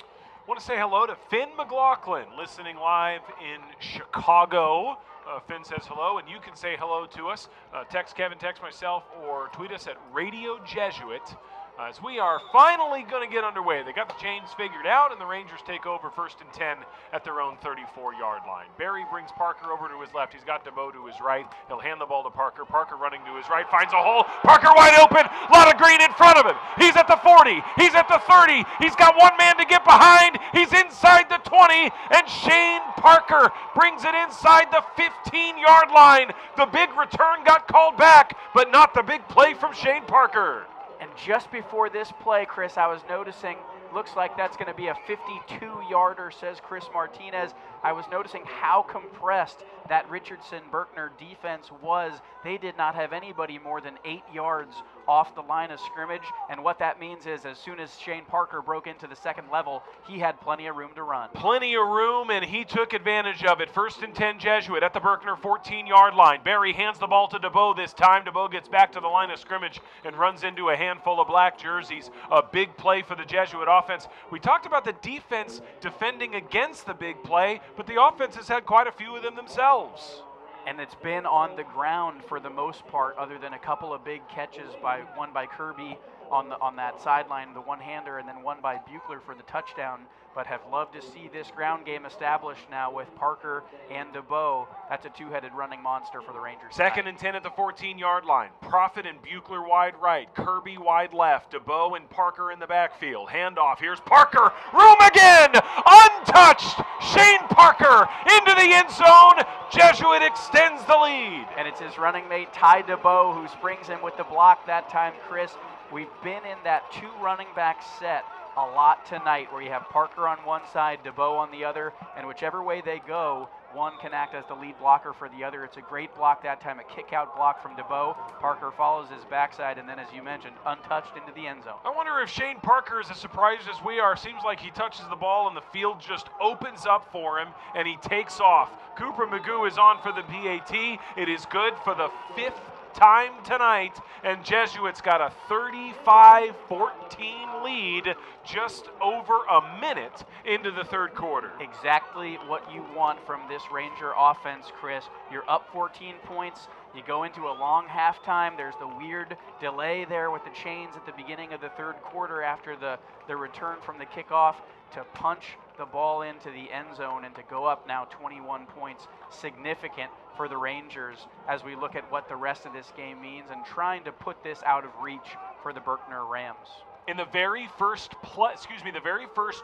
S1: I want to say hello to Finn McLaughlin, listening live in Chicago. Finn says hello, and you can say hello to us. Text Kevin, text myself, or tweet us at Radio Jesuit. As we are finally going to get underway. They got the chains figured out, and the Rangers take over 1st and 10 at their own 34-yard line. Barry brings Parker over to his left. He's got DeBow to his right. He'll hand the ball to Parker. Parker running to his right, finds a hole. Parker wide open. A lot of green in front of him. He's at the 40. He's at the 30. He's got one man to get behind. He's inside the 20, and Shane Parker brings it inside the 15-yard line. The big return got called back, but not the big play from Shane Parker.
S4: And just before this play, Chris, I was noticing, looks like that's going to be a 52-yarder, says Chris Martinez. I was noticing how compressed that Richardson-Berkner defense was. They did not have anybody more than 8 yards off the line of scrimmage. And what that means is as soon as Shane Parker broke into the second level, he had plenty of room to run.
S1: Plenty of room, and he took advantage of it. 1st and 10 Jesuit at the Berkner 14-yard line. Barry hands the ball to DeBow this time. DeBow gets back to the line of scrimmage and runs into a handful of black jerseys. A big play for the Jesuit offense. We talked about the defense defending against the big play, but the offense has had quite a few of them themselves.
S4: And it's been on the ground for the most part, other than a couple of big catches, one by Kirby, on that sideline, the one-hander, and then one by Buechler for the touchdown. But have loved to see this ground game established now with Parker and DeBow. That's a two-headed running monster for the Rangers.
S1: Second and 10 at the 14-yard line. Profit and Buechler wide right. Kirby wide left. DeBow and Parker in the backfield. Handoff. Here's Parker. Room again. Untouched. Shane Parker into the end zone. Jesuit extends the lead.
S4: And it's his running mate, Ty DeBow, who springs in with the block that time, Chris. We've been in that two running back set a lot tonight, where you have Parker on one side, DeBow on the other, and whichever way they go, one can act as the lead blocker for the other. It's a great block that time, a kick-out block from DeBow. Parker follows his backside, and then, as you mentioned, untouched into the end zone.
S1: I wonder if Shane Parker is as surprised as we are. Seems like he touches the ball and the field just opens up for him, and he takes off. Cooper Magoo is on for the PAT. It is good for the 5th time tonight, and Jesuits got a 35-14 lead just over a minute into the third quarter.
S4: Exactly what you want from this Ranger offense, Chris. You're up 14 points. You go into a long halftime. There's the weird delay there with the chains at the beginning of the third quarter after the return from the kickoff to punch the ball into the end zone and to go up now 21 points. Significant for the Rangers as we look at what the rest of this game means and trying to put this out of reach for the Berkner Rams.
S1: In the very first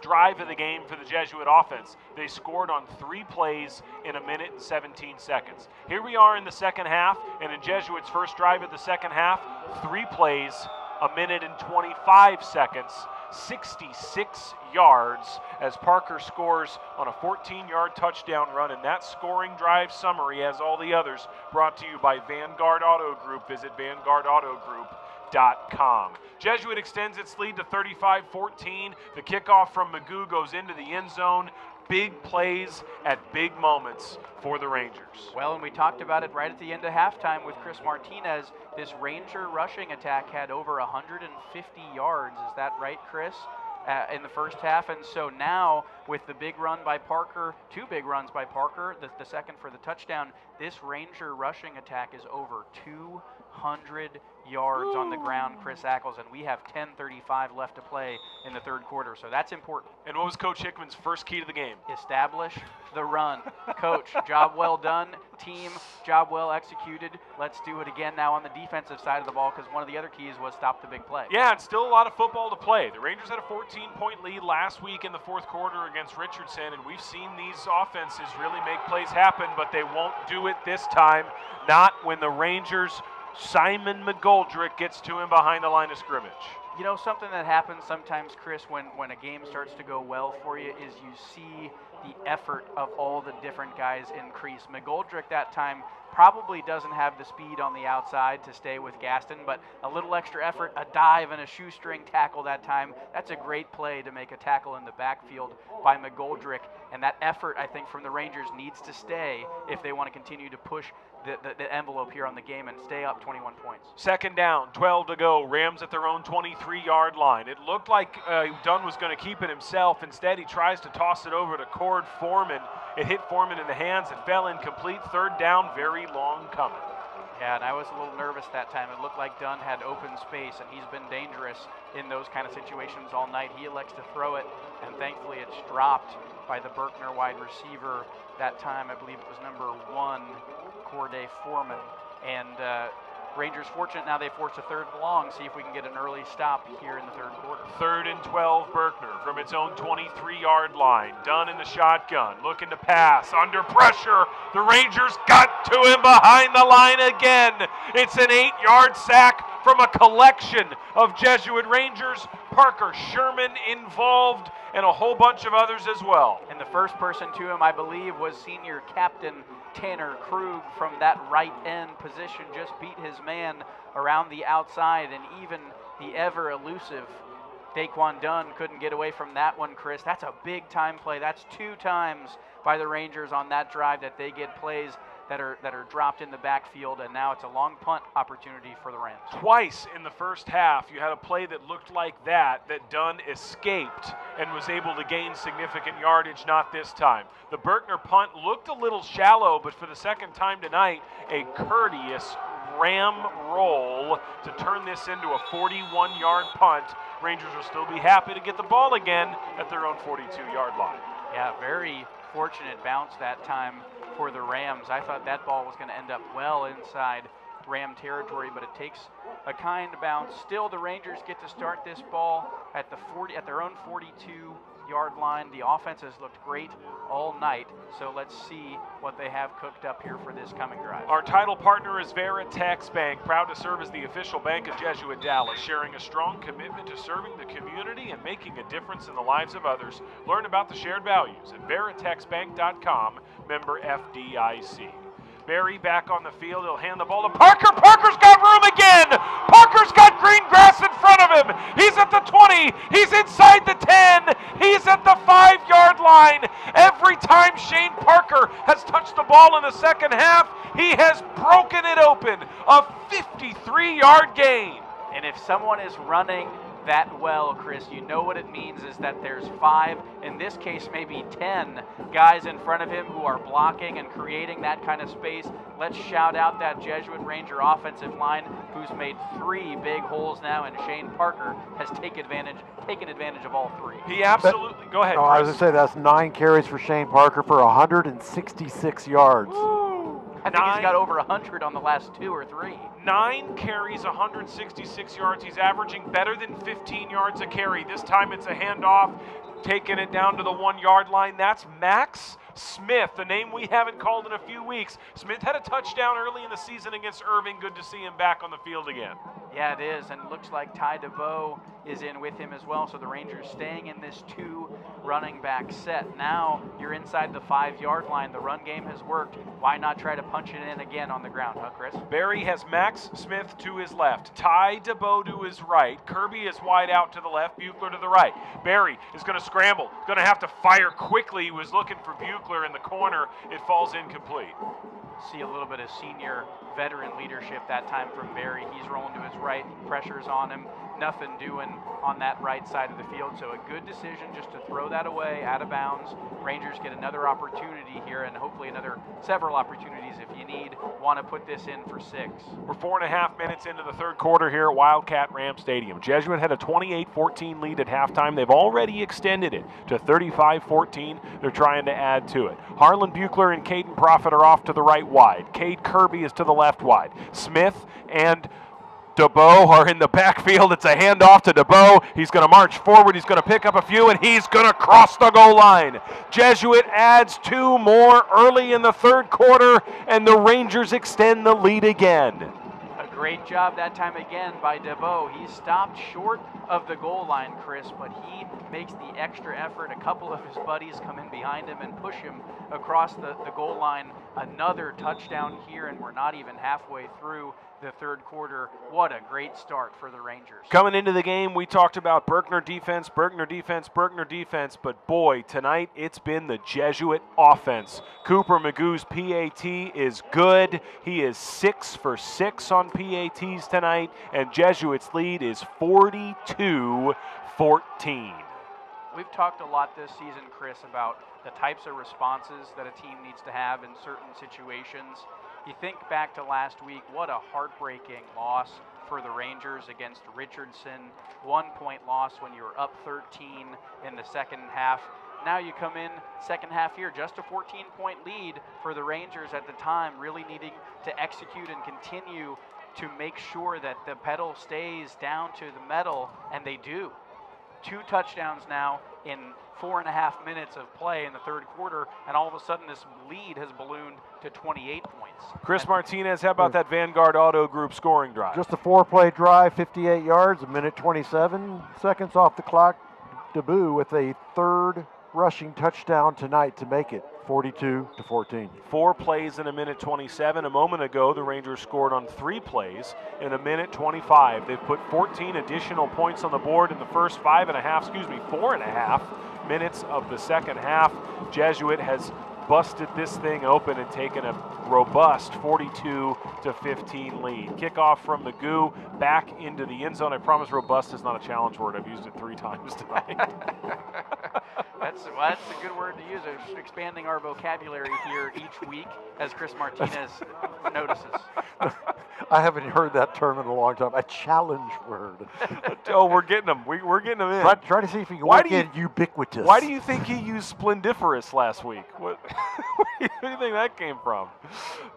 S1: drive of the game for the Jesuit offense, they scored on 3 plays in a minute and 17 seconds. Here we are in the second half, and in Jesuit's first drive of the second half, 3 plays, a minute and 25 seconds, 66 yards as Parker scores on a 14-yard touchdown run. And that scoring drive summary, as all the others, brought to you by Vanguard Auto Group. Visit vanguardautogroup.com. Jesuit extends its lead to 35-14. The kickoff from Magoo goes into the end zone. Big plays at big moments for the Rangers.
S4: Well, and we talked about it right at the end of halftime with Chris Martinez. This Ranger rushing attack had over 150 yards. Is that right, Chris? In the first half. And so now with the big run by Parker, 2 big runs by Parker, the second for the touchdown, this Ranger rushing attack is over 200 yards on the ground, Chris Ackles, and we have 10:35 left to play in the third quarter, so that's important.
S1: And what was Coach Hickman's first key to the game?
S4: Establish the run. Coach, job well done. Team, job well executed. Let's do it again now on the defensive side of the ball, because one of the other keys was stop the big play.
S1: Yeah, and still a lot of football to play. The Rangers had a 14-point lead last week in the fourth quarter against Richardson, and we've seen these offenses really make plays happen, but they won't do it this time. Not when the Rangers' Simon McGoldrick gets to him behind the line of scrimmage.
S4: You know, something that happens sometimes, Chris, when a game starts to go well for you is you see the effort of all the different guys increase. McGoldrick that time probably doesn't have the speed on the outside to stay with Gaston, but a little extra effort, a dive and a shoestring tackle that time. That's a great play to make a tackle in the backfield by McGoldrick, and that effort, I think, from the Rangers needs to stay if they want to continue to push the envelope here on the game and stay up 21 points.
S1: Second down, 12 to go. Rams at their own 23-yard line. It looked like Dunn was going to keep it himself. Instead, he tries to toss it over to Cord Foreman. It hit Foreman in the hands. It fell incomplete. Third down, very long coming.
S4: Yeah, and I was a little nervous that time. It looked like Dunn had open space, and he's been dangerous in those kind of situations all night. He elects to throw it, and thankfully it's dropped by the Berkner wide receiver that time. I believe it was number 1, Corday Foreman. And Rangers fortunate now they force a third and long. See if we can get an early stop here in the third quarter.
S1: 3rd and 12, Berkner from its own 23-yard line. Dunn in the shotgun, looking to pass. Under pressure, the Rangers got to him behind the line again. It's an 8-yard sack from a collection of Jesuit Rangers. Parker Sherman involved, and a whole bunch of others as well.
S4: And the first person to him, I believe, was senior captain Tanner Krug from that right end position. Just beat his man around the outside, and even the ever elusive Daquan Dunn couldn't get away from that one, Chris. That's a big time play. That's 2 times by the Rangers on that drive that they get plays that are dropped in the backfield, and now it's a long punt opportunity for the Rams.
S1: Twice in the first half, you had a play that looked like that Dunn escaped and was able to gain significant yardage. Not this time. The Berkner punt looked a little shallow, but for the second time tonight, a courteous Ram roll to turn this into a 41-yard punt. Rangers will still be happy to get the ball again at their own 42-yard line.
S4: Yeah, very fortunate bounce that time for the Rams. I thought that ball was going to end up well inside Ram territory, but it takes a kind bounce. Still, the Rangers get to start this ball at their own 42-yard line. The offense has looked great all night, so let's see what they have cooked up here for this coming drive.
S1: Our title partner is Veritex Bank, proud to serve as the official bank of Jesuit Dallas, sharing a strong commitment to serving the community and making a difference in the lives of others. Learn about the shared values at veritexbank.com, member FDIC. Barry back on the field. He'll hand the ball to Parker. Parker's got room again. Parker's got green grass in front of him. He's at the 20. He's inside the 10. He's at the 5-yard line. Every time Shane Parker has touched the ball in the second half, he has broken it open. A 53-yard gain.
S4: And if someone is running that well, Chris, you know what it means is that there's 5, in this case maybe 10 guys in front of him who are blocking and creating that kind of space. Let's shout out that Jesuit Ranger offensive line who's made 3 big holes now, and Shane Parker has taken advantage of all 3.
S1: He absolutely, go ahead,
S5: No,
S1: Chris.
S5: I was going to say that's 9 carries for Shane Parker for 166 yards.
S4: I think he's got over 100 on the last 2 or 3.
S1: 9 carries, 166 yards. He's averaging better than 15 yards a carry. This time it's a handoff, taking it down to the 1-yard line. That's Max Smith, the name we haven't called in a few weeks. Smith had a touchdown early in the season against Irving. Good to see him back on the field again.
S4: Yeah, it is, and it looks like Ty DeBow is in with him as well, so the Rangers staying in this 2 running back set. Now you're inside the 5-yard line. The run game has worked. Why not try to punch it in again on the ground, huh, Chris?
S1: Barry has Max Smith to his left, Ty DeBow to his right, Kirby is wide out to the left, Buechler to the right. Barry is going to scramble, going to have to fire quickly. He was looking for Buechler in the corner. It falls incomplete.
S4: See a little bit of senior veteran leadership that time from Barry. He's rolling to his right, pressure's on him. Nothing doing on that right side of the field, so a good decision just to throw that away, out of bounds. Rangers get another opportunity here, and hopefully several opportunities if you want to put this in for 6.
S1: We're 4.5 minutes into the third quarter here at Wildcat Ram Stadium. Jesuit had a 28-14 lead at halftime. They've already extended it to 35-14. They're trying to add to it. Harlan Buechler and Caden Profit are off to the right wide. Cade Kirby is to the left wide. Smith and DeBow are in the backfield. It's a handoff to DeBow. He's going to march forward. He's going to pick up a few, and he's going to cross the goal line. Jesuit adds 2 more early in the third quarter, and the Rangers extend the lead again.
S4: A great job that time again by DeBow. He stopped short of the goal line, Chris, but he makes the extra effort. A couple of his buddies come in behind him and push him across the goal line. Another touchdown here, and we're not even halfway through the third quarter. What a great start for the Rangers.
S1: Coming into the game, we talked about Berkner defense, but boy, tonight it's been the Jesuit offense. Cooper Magoo's PAT is good. He is 6 for 6 on PATs tonight, and Jesuit's lead is 42-14.
S4: We've talked a lot this season, Chris, about the types of responses that a team needs to have in certain situations. You think back to last week, what a heartbreaking loss for the Rangers against Richardson. 1-point loss when you were up 13 in the second half. Now you come in second half here, just a 14-point lead for the Rangers at the time, really needing to execute and continue to make sure that the pedal stays down to the metal, and they do. 2 touchdowns now in 4.5 minutes of play in the third quarter, and all of a sudden this lead has ballooned to 28 points.
S1: Chris Martinez, how about that Vanguard Auto Group scoring drive?
S5: Just a 4-play drive, 58 yards, a minute 27 seconds off the clock. DeBow with a 3rd rushing touchdown tonight to make it 42-14.
S1: 4 plays in a minute 27. A moment ago, the Rangers scored on 3 plays in a minute 25. They've put 14 additional points on the board in the first 4.5 minutes of the second half. Jesuit has busted this thing open and taken a robust 42-15 lead. Kickoff from Magoo back into the end zone. I promise robust is not a challenge word. I've used it 3 times tonight.
S4: That's a good word to use. It's expanding our vocabulary here each week, as Chris Martinez notices.
S5: I haven't heard that term in a long time. A challenge word.
S1: Oh, we're getting them. We're getting them in.
S5: Try to see if you can
S1: Why
S5: work in ubiquitous.
S1: Why do you think he used splendiferous last week? What, where do you think that came from?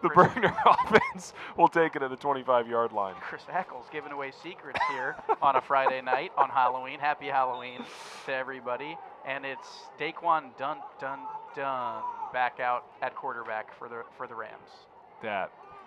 S1: The Berkner offense will take it at the 25-yard line.
S4: Chris Ackles giving away secrets here on a Friday night on Halloween. Happy Halloween to everybody. And it's Daquan Dun back out at quarterback for the Rams.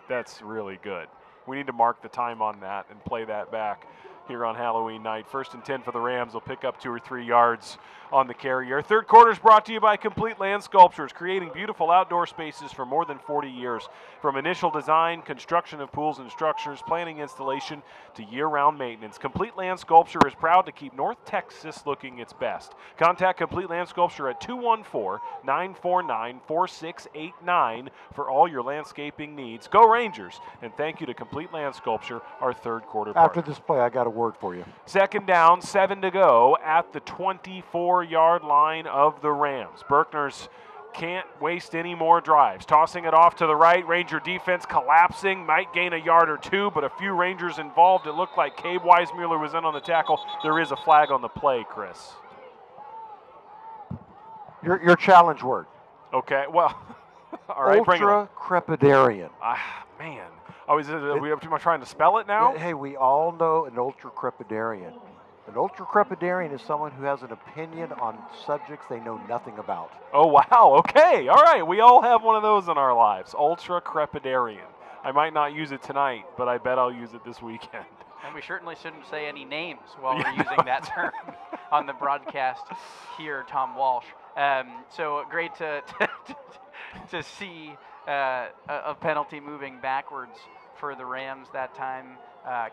S1: That's really good. We need to mark the time on that and play that back here on Halloween night. 1st and 10 for the Rams. They'll pick up 2 or 3 yards on the carry. Our third quarter is brought to you by Complete Land Sculptures, creating beautiful outdoor spaces for more than 40 years. From initial design, construction of pools and structures, planning installation, to year-round maintenance, Complete Land Sculpture is proud to keep North Texas looking its best. Contact Complete Land Sculpture at 214-949-4689 for all your landscaping needs. Go Rangers, and thank you to Complete Land Sculpture, our third quarter partner.
S5: After this play, I got a word for you.
S1: 2nd down, 7 to go at the 24-yard line of the Rams. Berkner's can't waste any more drives. Tossing it off to the right. Ranger defense collapsing. Might gain a yard or 2, but a few Rangers involved. It looked like Cabe Weismuller was in on the tackle. There is a flag on the play, Chris.
S5: Your challenge word.
S1: Okay, well, all right, bring it on.
S5: Ultra-crepidarian.
S1: Man. Oh, am I trying to spell it now?
S5: Hey, we all know an ultra-crepidarian. An ultra-crepidarian is someone who has an opinion on subjects they know nothing about.
S1: Oh, wow. Okay. All right. We all have one of those in our lives. Ultra-crepidarian. I might not use it tonight, but I bet I'll use it this weekend.
S4: And we certainly shouldn't say any names while we're using that term on the broadcast here, Tom Walsh. So great to see a penalty moving backwards for the Rams that time.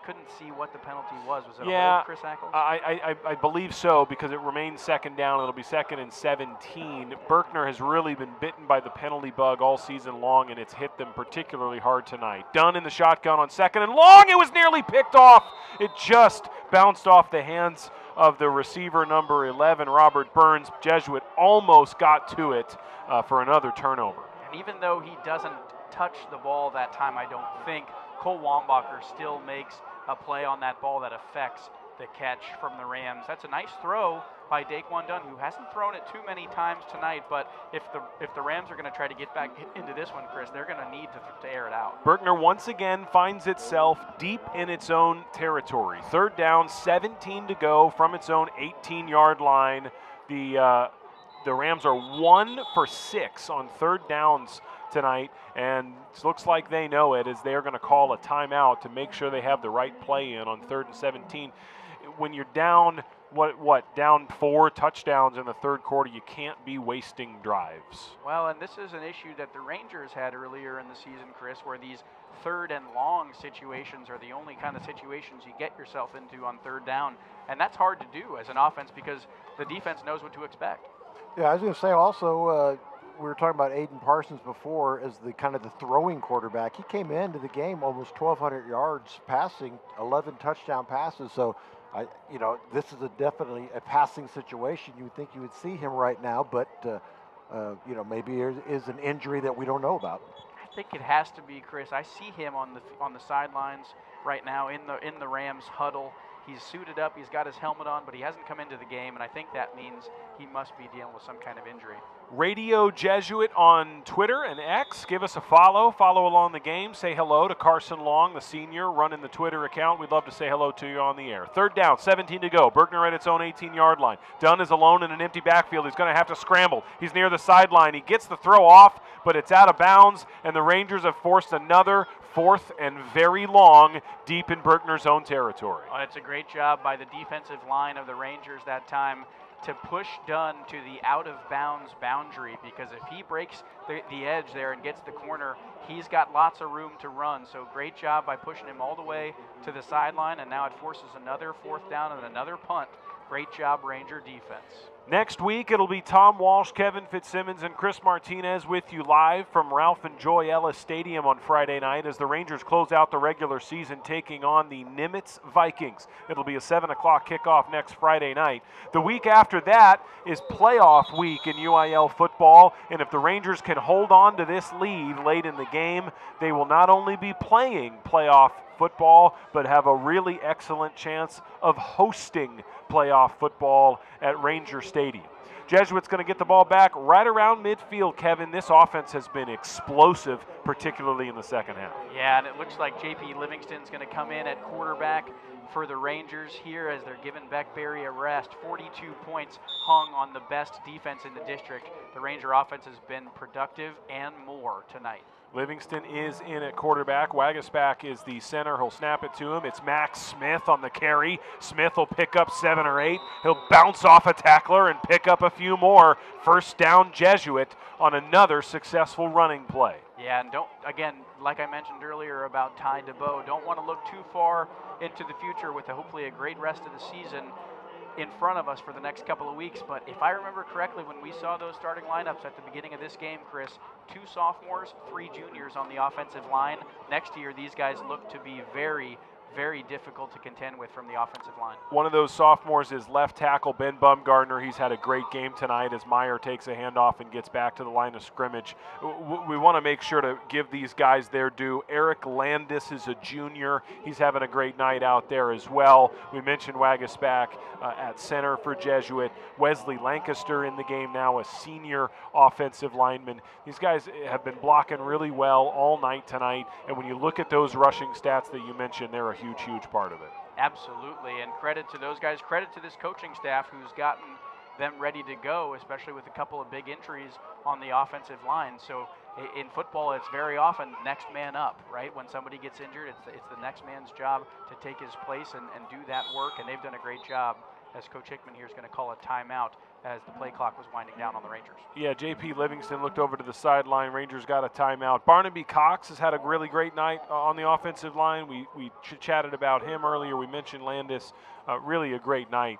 S4: Couldn't see what the penalty was. Was it a hold, Chris Ackles?
S1: I believe so, because it remains 2nd down. It'll be 2nd and 17. Berkner has really been bitten by the penalty bug all season long, and it's hit them particularly hard tonight. Dunn in the shotgun on 2nd and long. It was nearly picked off. It just bounced off the hands of the receiver, number 11, Robert Burns. Jesuit almost got to it for another turnover.
S4: And even though he doesn't touch the ball that time, I don't think, Cole Wambacher still makes a play on that ball that affects the catch from the Rams. That's a nice throw by Daquan Dunn, who hasn't thrown it too many times tonight, but if the Rams are going to try to get back into this one, Chris, they're going to need to air it out.
S1: Berkner once again finds itself deep in its own territory. 3rd down, 17 to go from its own 18-yard line. The Rams are 1 for 6 on 3rd downs tonight, and it looks like they know it, as they're going to call a timeout to make sure they have the right play in on 3rd and 17. When you're down, down 4 touchdowns in the 3rd quarter, you can't be wasting drives.
S4: Well, and this is an issue that the Rangers had earlier in the season, Chris, where these 3rd and long situations are the only kind of situations you get yourself into on 3rd down, and that's hard to do as an offense because the defense knows what to expect.
S5: Yeah, I was going to say also, we were talking about Aiden Parsons before as the kind of the throwing quarterback. He came into the game almost 1,200 yards passing, 11 touchdown passes. So, this is definitely a passing situation. You would think you would see him right now, but maybe there is an injury that we don't know about.
S4: I think it has to be, Chris. I see him on the sidelines right now in the Rams huddle. He's suited up, he's got his helmet on, but he hasn't come into the game, and I think that means he must be dealing with some kind of injury.
S1: Radio Jesuit on Twitter and X. Give us a follow. Follow along the game. Say hello to Carson Long, the senior, running the Twitter account. We'd love to say hello to you on the air. 3rd down, 17 to go. Berkner at its own 18-yard line. Dunn is alone in an empty backfield. He's going to have to scramble. He's near the sideline. He gets the throw off, but it's out of bounds, and the Rangers have forced another 4th and very long deep in Berkner's own territory.
S4: Well, it's a great job by the defensive line of the Rangers that time to push Dunn to the out-of-bounds boundary, because if he breaks the edge there and gets the corner, he's got lots of room to run. So great job by pushing him all the way to the sideline, and now it forces another 4th down and another punt. Great job, Ranger defense.
S1: Next week, it'll be Tom Walsh, Kevin Fitzsimmons, and Chris Martinez with you live from Ralph and Joy Ellis Stadium on Friday night as the Rangers close out the regular season taking on the Nimitz Vikings. It'll be a 7 o'clock kickoff next Friday night. The week after that is playoff week in UIL football, and if the Rangers can hold on to this lead late in the game, they will not only be playing playoff football, but have a really excellent chance of hosting playoff football at Ranger Stadium. Jesuit's going to get the ball back right around midfield, Kevin. This offense has been explosive, particularly in the second half.
S4: Yeah, and it looks like J.P. Livingston's going to come in at quarterback for the Rangers here as they're giving Beckberry a rest. 42 points hung on the best defense in the district. The Ranger offense has been productive and more tonight.
S1: Livingston is in at quarterback. Wagasback is the center. He'll snap it to him. It's Max Smith on the carry. Smith will pick up 7 or 8. He'll bounce off a tackler and pick up a few more. First down, Jesuit on another successful running play.
S4: Yeah, and don't, again, like I mentioned earlier about Ty DeBow, don't want to look too far into the future with hopefully a great rest of the season in front of us for the next couple of weeks. But if I remember correctly, when we saw those starting lineups at the beginning of this game, Chris, 2 sophomores, 3 juniors on the offensive line. Next year, these guys look to be very, very difficult to contend with from the offensive line.
S1: One of those sophomores is left tackle Ben Bumgardner. He's had a great game tonight as Meyer takes a handoff and gets back to the line of scrimmage. We want to make sure to give these guys their due. Eric Landis is a junior. He's having a great night out there as well. We mentioned Wagasback at center for Jesuit. Wesley Lancaster in the game now, a senior offensive lineman. These guys have been blocking really well all night tonight, and when you look at those rushing stats that you mentioned, they're a huge part of it.
S4: Absolutely, and credit to those guys, credit to this coaching staff who's gotten them ready to go, especially with a couple of big injuries on the offensive line. So in football, it's very often next man up, right? When somebody gets injured, it's the next man's job to take his place and do that work, and they've done a great job, as Coach Hickman here is going to call a timeout as the play clock was winding down on the Rangers.
S1: Yeah, J.P. Livingston looked over to the sideline. Rangers got a timeout. Barnaby Cox has had a really great night on the offensive line. We chatted about him earlier. We mentioned Landis. Really a great night,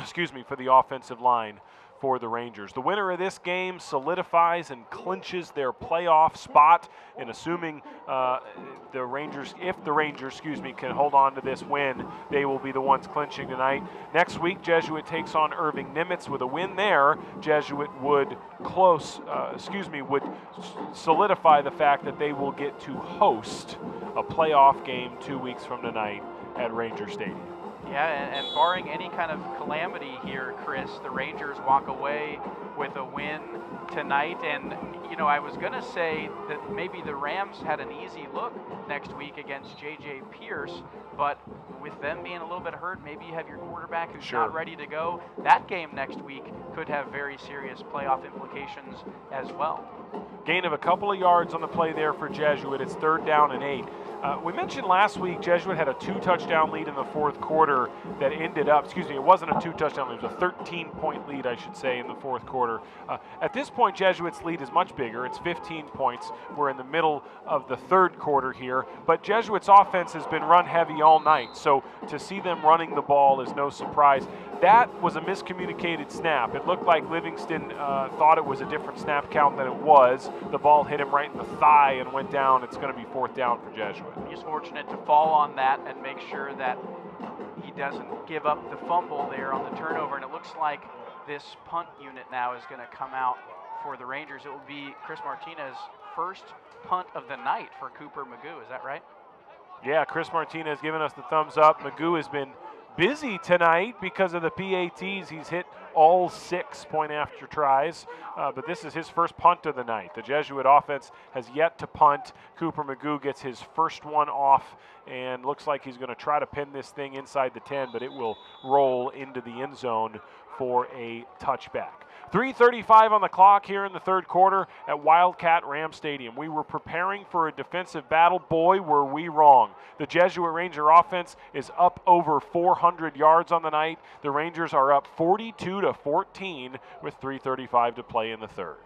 S1: excuse me, for the offensive line for the Rangers. The winner of this game solidifies and clinches their playoff spot, and assuming if the Rangers, can hold on to this win, they will be the ones clinching tonight. Next week, Jesuit takes on Irving Nimitz. With a win there, Jesuit would solidify the fact that they will get to host a playoff game 2 weeks from tonight at Ranger Stadium.
S4: Yeah, and barring any kind of calamity here, Chris, the Rangers walk away with a win tonight. And, you know, I was going to say that maybe the Rams had an easy look next week against J.J. Pierce, but with them being a little bit hurt, maybe you have your quarterback who's not ready to go. That game next week could have very serious playoff implications as well.
S1: Gain of a couple of yards on the play there for Jesuit. It's 3rd down and 8. We mentioned last week Jesuit had a 2-touchdown lead in the 4th quarter that ended up, it wasn't a 2-touchdown lead, it was a 13-point lead, I should say, in the 4th quarter. At this point, Jesuit's lead is much bigger. It's 15 points. We're in the middle of the 3rd quarter here, but Jesuit's offense has been run heavy all night, so to see them running the ball is no surprise. That was a miscommunicated snap. It looked like Livingston thought it was a different snap count than it was. The ball hit him right in the thigh and went down. It's going to be 4th down for Jesuit.
S4: He's fortunate to fall on that and make sure that he doesn't give up the fumble there on the turnover. And it looks like this punt unit now is going to come out for the Rangers. It will be Chris Martinez's first punt of the night for Cooper Magoo. Is that right?
S1: Yeah, Chris Martinez giving us the thumbs up. Magoo has been busy tonight because of the PATs. He's hit all 6 point-after tries, but this is his first punt of the night. The Jesuit offense has yet to punt. Cooper Magoo gets his first one off and looks like he's going to try to pin this thing inside the 10, but it will roll into the end zone for a touchback. 3:35 on the clock here in the 3rd quarter at Wildcat Ram Stadium. We were preparing for a defensive battle. Boy, were we wrong. The Jesuit Ranger offense is up over 400 yards on the night. The Rangers are up 42-14 with 3:35 to play in the 3rd.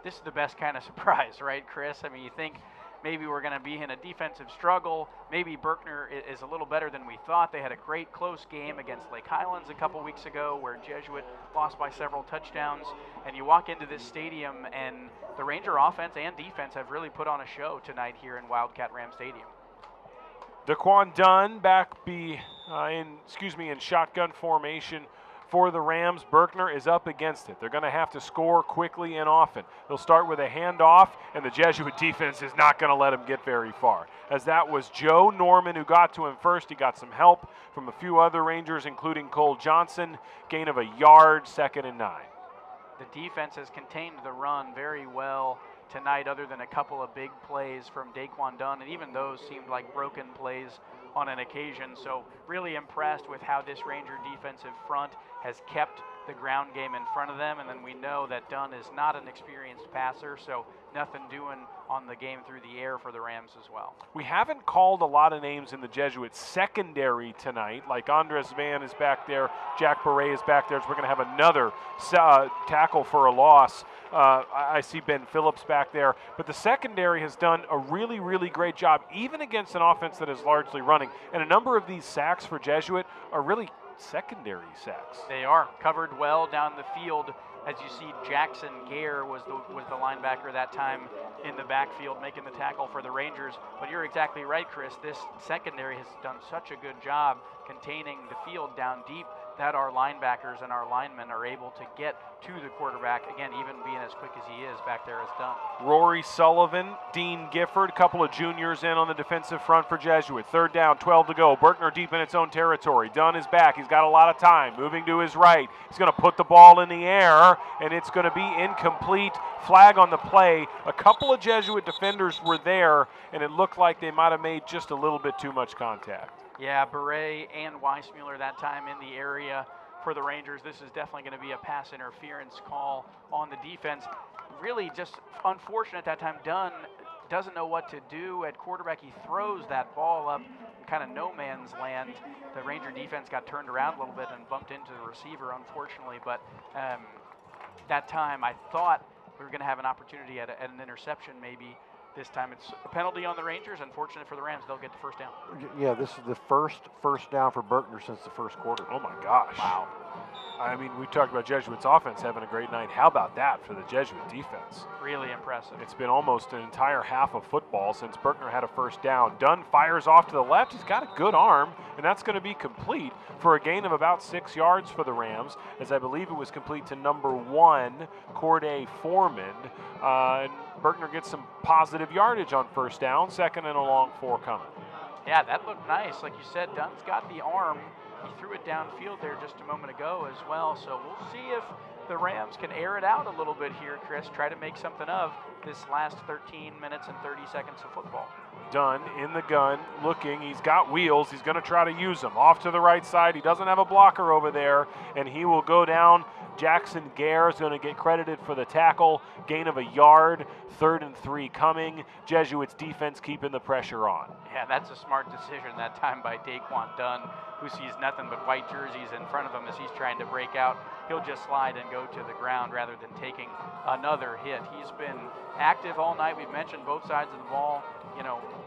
S4: This is the best kind of surprise, right, Chris? I mean, you think maybe we're going to be in a defensive struggle. Maybe Berkner is a little better than we thought. They had a great close game against Lake Highlands a couple weeks ago where Jesuit lost by several touchdowns. And you walk into this stadium and the Ranger offense and defense have really put on a show tonight here in Wildcat Ram Stadium.
S1: Daquan Dunn back in shotgun formation for the Rams. Berkner is up against it. They're going to have to score quickly and often. They'll start with a handoff, and the Jesuit defense is not going to let him get very far. As that was Joe Norman who got to him first. He got some help from a few other Rangers, including Cole Johnson. Gain of a yard, 2nd and 9.
S4: The defense has contained the run very well tonight, other than a couple of big plays from Daquan Dunn, and even those seemed like broken plays on an occasion. So really impressed with how this Ranger defensive front has kept the ground game in front of them. And then we know that Dunn is not an experienced passer, so nothing doing on the game through the air for the Rams as well.
S1: We haven't called a lot of names in the Jesuit secondary tonight, like Andres Van is back there, Jack Beret is back there, so we're going to have another tackle for a loss. I see Ben Phillips back there, but the secondary has done a really, really great job, even against an offense that is largely running. And a number of these sacks for Jesuit are really secondary sacks.
S4: They are covered well down the field. As you see, Jackson Gare was the linebacker that time in the backfield making the tackle for the Rangers. But you're exactly right, Chris. This secondary has done such a good job containing the field down deep that our linebackers and our linemen are able to get to the quarterback, again, even being as quick as he is back there as Dunn.
S1: Rory Sullivan, Dean Gifford, a couple of juniors in on the defensive front for Jesuit. 3rd down, 12 to go. Berkner deep in its own territory. Dunn is back. He's got a lot of time. Moving to his right. He's going to put the ball in the air, and it's going to be incomplete. Flag on the play. A couple of Jesuit defenders were there, and it looked like they might have made just a little bit too much contact.
S4: Yeah, Beret and Weissmuller that time in the area for the Rangers. This is definitely going to be a pass interference call on the defense. Really just unfortunate that time. Dunn doesn't know what to do at quarterback. He throws that ball up in kind of no man's land. The Ranger defense got turned around a little bit and bumped into the receiver, unfortunately. But that time I thought we were going to have an opportunity at an interception maybe. This time it's a penalty on the Rangers. Unfortunate for the Rams, they'll get the first down.
S5: Yeah, this is the first down for Berkner since the first quarter.
S1: Oh my gosh. Wow. I mean, we talked about Jesuit's offense having a great night. How about that for the Jesuit defense?
S4: Really impressive.
S1: It's been almost an entire half of football since Berkner had a first down. Dunn fires off to the left. He's got a good arm, and that's going to be complete for a gain of about 6 yards for the Rams, as I believe it was complete to number 1, Corday Foreman. And Berkner gets some positive yardage on first down, 2nd and a long 4 coming.
S4: Yeah, that looked nice. Like you said, Dunn's got the arm. He threw it downfield there just a moment ago as well. So we'll see if the Rams can air it out a little bit here, Chris. Try to make something of this last 13 minutes and 30 seconds of football.
S1: Dunn in the gun, looking. He's got wheels. He's going to try to use them. Off to the right side. He doesn't have a blocker over there, and he will go down. Jackson Gare is going to get credited for the tackle. Gain of a yard. 3rd and 3 coming. Jesuits defense keeping the pressure on.
S4: Yeah, that's a smart decision that time by Daquan Dunn, who sees nothing but white jerseys in front of him as he's trying to break out. He'll just slide and go to the ground rather than taking another hit. He's been active all night. We've mentioned both sides of the ball,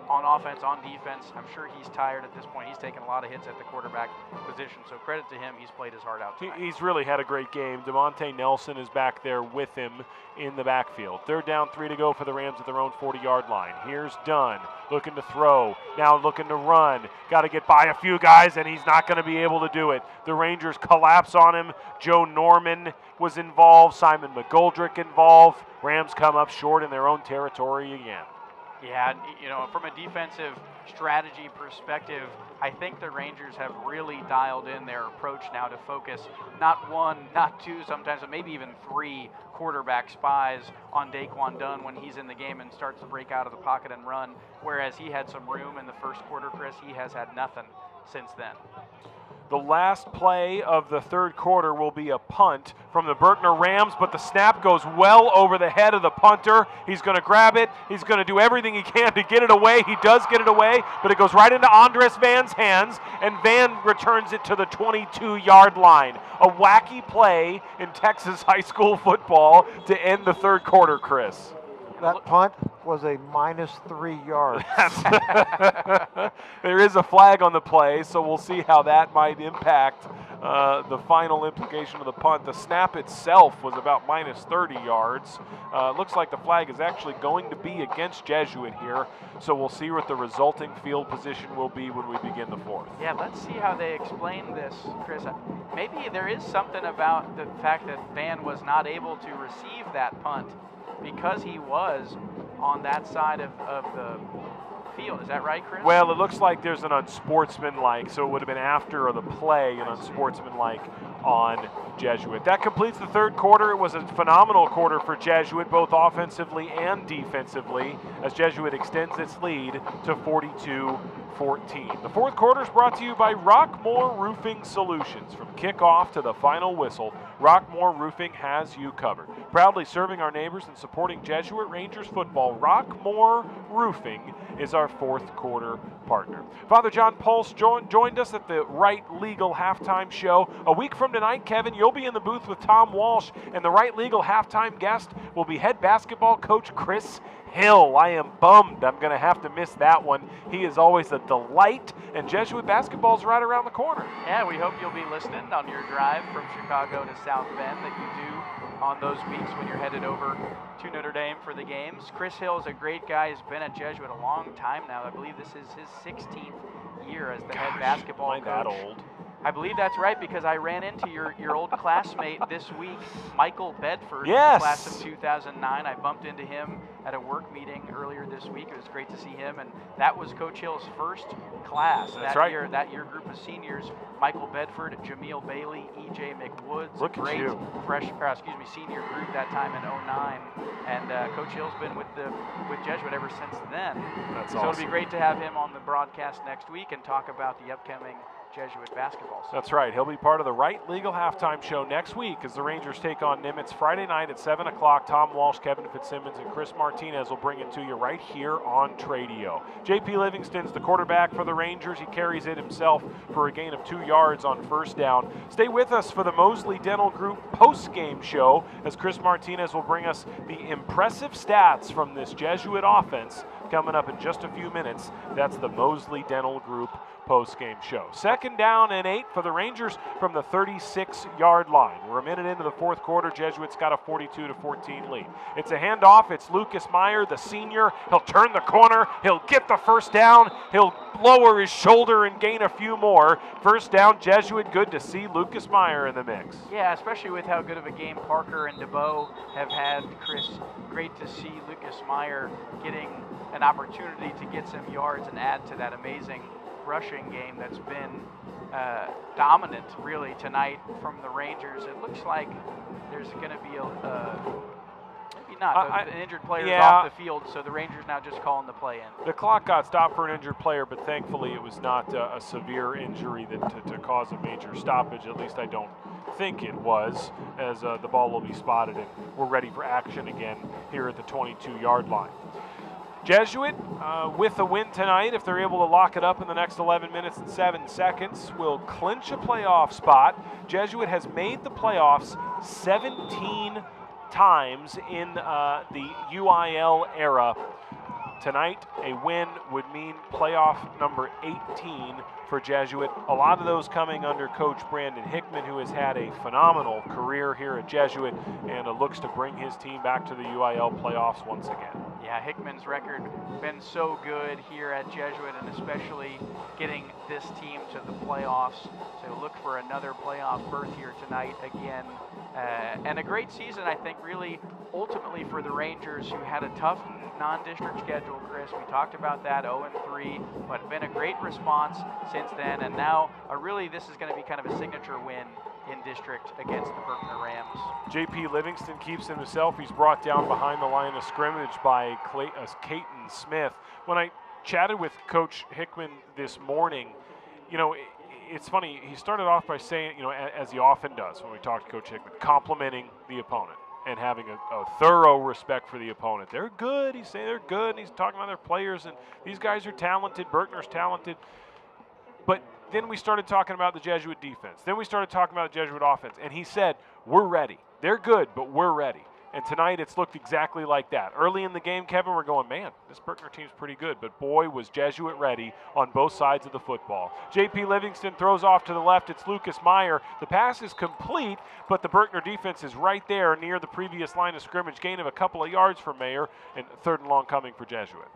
S4: on offense, on defense. I'm sure he's tired at this point. He's taken a lot of hits at the quarterback position, so credit to him. He's played his heart out tonight.
S1: He's really had a great game. DeMonte Nelson is back there with him in the backfield. 3rd down, 3 to go for the Rams at their own 40-yard line. Here's Dunn looking to throw, now looking to run. Got to get by a few guys, and he's not going to be able to do it. The Rangers collapse on him. Joe Norman was involved. Simon McGoldrick involved. Rams come up short in their own territory again.
S4: Yeah, from a defensive strategy perspective, I think the Rangers have really dialed in their approach now to focus not 1, not 2, sometimes, but maybe even 3 quarterback spies on Daquan Dunn when he's in the game and starts to break out of the pocket and run, whereas he had some room in the first quarter, Chris. He has had nothing since then.
S1: The last play of the 3rd quarter will be a punt from the Berkner Rams, but the snap goes well over the head of the punter. He's going to grab it. He's going to do everything he can to get it away. He does get it away, but it goes right into Andres Van's hands, and Van returns it to the 22-yard line. A wacky play in Texas high school football to end the 3rd quarter, Chris.
S5: That punt was a -3 yards.
S1: There is a flag on the play, so we'll see how that might impact the final implication of the punt. The snap itself was about -30 yards. Looks like the flag is actually going to be against Jesuit here, so we'll see what the resulting field position will be when we begin the fourth.
S4: Yeah, let's see how they explain this, Chris. Maybe there is something about the fact that Van was not able to receive that punt because he was on that side of the field. Is that right, Chris?
S1: Well, it looks like there's an unsportsmanlike, so it would have been after the play, an unsportsmanlike on Jesuit. That completes the third quarter. It was a phenomenal quarter for Jesuit, both offensively and defensively, as Jesuit extends its lead to 42-14. The fourth quarter is brought to you by Rockmore Roofing Solutions. From kickoff to the final whistle, Rockmore Roofing has you covered. Proudly serving our neighbors and supporting Jesuit Rangers football, Rockmore Roofing is our fourth quarter partner. Father John Pulse joined us at the Right Legal halftime show. A week from tonight, Kevin, you'll be in the booth with Tom Walsh, and the Right Legal halftime guest will be head basketball coach Chris Hill. I am bummed I'm going to have to miss that one. He is always a delight, and Jesuit basketball's right around the corner.
S4: Yeah, we hope you'll be listening on your drive from Chicago to South Bend that you do on those weeks when you're headed over to Notre Dame for the games. Chris Hill is a great guy. He's been at Jesuit a long time now. I believe this is his 16th year as the head basketball coach.
S1: That old.
S4: I believe that's right, because I ran into your old classmate this week, Michael Bedford,
S1: Yes.
S4: class of 2009. I bumped into him at a work meeting earlier this week. It was great to see him, and that was Coach Hill's first class
S1: That's
S4: that
S1: right.
S4: year. That year group of seniors: Michael Bedford, Jameel Bailey, E.J. McWoods.
S1: Look at
S4: great
S1: you.
S4: senior group that time in 09, and Coach Hill's been with Jesuit ever since then.
S1: That's
S4: so
S1: awesome.
S4: it'll be great to have him on the broadcast next week and talk about the upcoming Jesuit basketball season.
S1: That's right. He'll be part of the Right Legal halftime show next week as the Rangers take on Nimitz Friday night at 7 o'clock. Tom Walsh, Kevin Fitzsimmons, and Chris Martinez will bring it to you right here on Tradio. J.P. Livingston's the quarterback for the Rangers. He carries it himself for a gain of 2 yards on first down. Stay with us for the Mosley Dental Group post-game show as Chris Martinez will bring us the impressive stats from this Jesuit offense coming up in just a few minutes. That's the Mosley Dental Group post-game show. Second down and 8 for the Rangers from the 36-yard line. We're a minute into the fourth quarter. Jesuit's got a 42-14 lead. It's a handoff. It's Lucas Meyer, the senior. He'll turn the corner. He'll get the first down. He'll lower his shoulder and gain a few more. First down, Jesuit. Good to see Lucas Meyer in the mix.
S4: Yeah, especially with how good of a game Parker and DeBow have had, Chris. Great to see Lucas Meyer getting an opportunity to get some yards and add to that amazing rushing game that's been dominant really tonight from the Rangers. It looks like there's going to be maybe not, an injured player is off the field, so the Rangers now just calling the play in.
S1: The clock got stopped for an injured player, but thankfully it was not a severe injury that to cause a major stoppage. At least I don't think it was, as the ball will be spotted and we're ready for action again here at the 22-yard line. Jesuit, with a win tonight, if they're able to lock it up in the next 11 minutes and 7 seconds, will clinch a playoff spot. Jesuit has made the playoffs 17 times in the UIL era. Tonight, a win would mean playoff number 18 for Jesuit. A lot of those coming under Coach Brandon Hickman, who has had a phenomenal career here at Jesuit and looks to bring his team back to the UIL playoffs once again.
S4: Yeah, Hickman's record been so good here at Jesuit, and especially getting this team to the playoffs. So look for another playoff berth here tonight again. And a great season, I think, really ultimately for the Rangers, who had a tough non-district schedule, Chris. We talked about that, 0-3, but been a great response since then. And now, really, this is going to be kind of a signature win in district against the Berkner Rams.
S1: J.P. Livingston keeps it himself. He's brought down behind the line of scrimmage by Caton Smith. When I chatted with Coach Hickman this morning, you know, it's funny, he started off by saying, you know, as he often does when we talk to Coach Hickman, complimenting the opponent and having a thorough respect for the opponent. They're good. He's saying they're good, and he's talking about their players, and these guys are talented. Berkner's talented. But then we started talking about the Jesuit defense. Then we started talking about the Jesuit offense, and he said, we're ready. They're good, but we're ready. And tonight it's looked exactly like that. Early in the game, Kevin, we're going, man, this Berkner team's pretty good. But boy, was Jesuit ready on both sides of the football. J.P. Livingston throws off to the left. It's Lucas Meyer. The pass is complete, but the Berkner defense is right there near the previous line of scrimmage. Gain of a couple of yards for Meyer, and 3rd and long coming for Jesuit.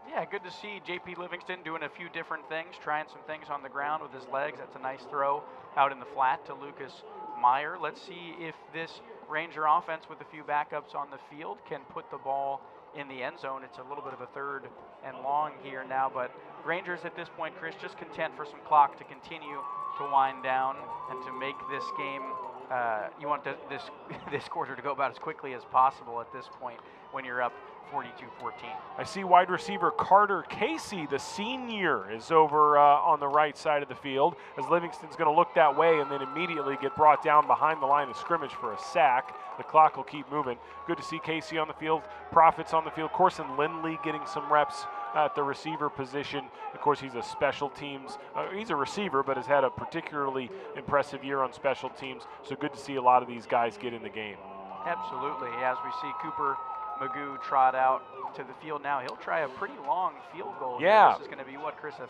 S4: Yeah, good to see J.P. Livingston doing a few different things, trying some things on the ground with his legs. That's a nice throw out in the flat to Lucas Meyer. Let's see if this Ranger offense with a few backups on the field can put the ball in the end zone. It's a little bit of a 3rd and long here now, but Rangers at this point, Chris, just content for some clock to continue to wind down and to make this game. You want this quarter to go about as quickly as possible at this point when you're up 42-14.
S1: I see wide receiver Carter Casey, the senior, is over on the right side of the field as Livingston's going to look that way and then immediately get brought down behind the line of scrimmage for a sack. The clock will keep moving. Good to see Casey on the field, Profits on the field. Corson Lindley getting some reps at the receiver position. Of course, he's a special teams. He's a receiver, but has had a particularly impressive year on special teams. So good to see a lot of these guys get in the game.
S4: Absolutely. As we see Cooper Magoo trot out to the field now, he'll try a pretty long field goal.
S1: Yeah.
S4: This is going to be what, Chris, a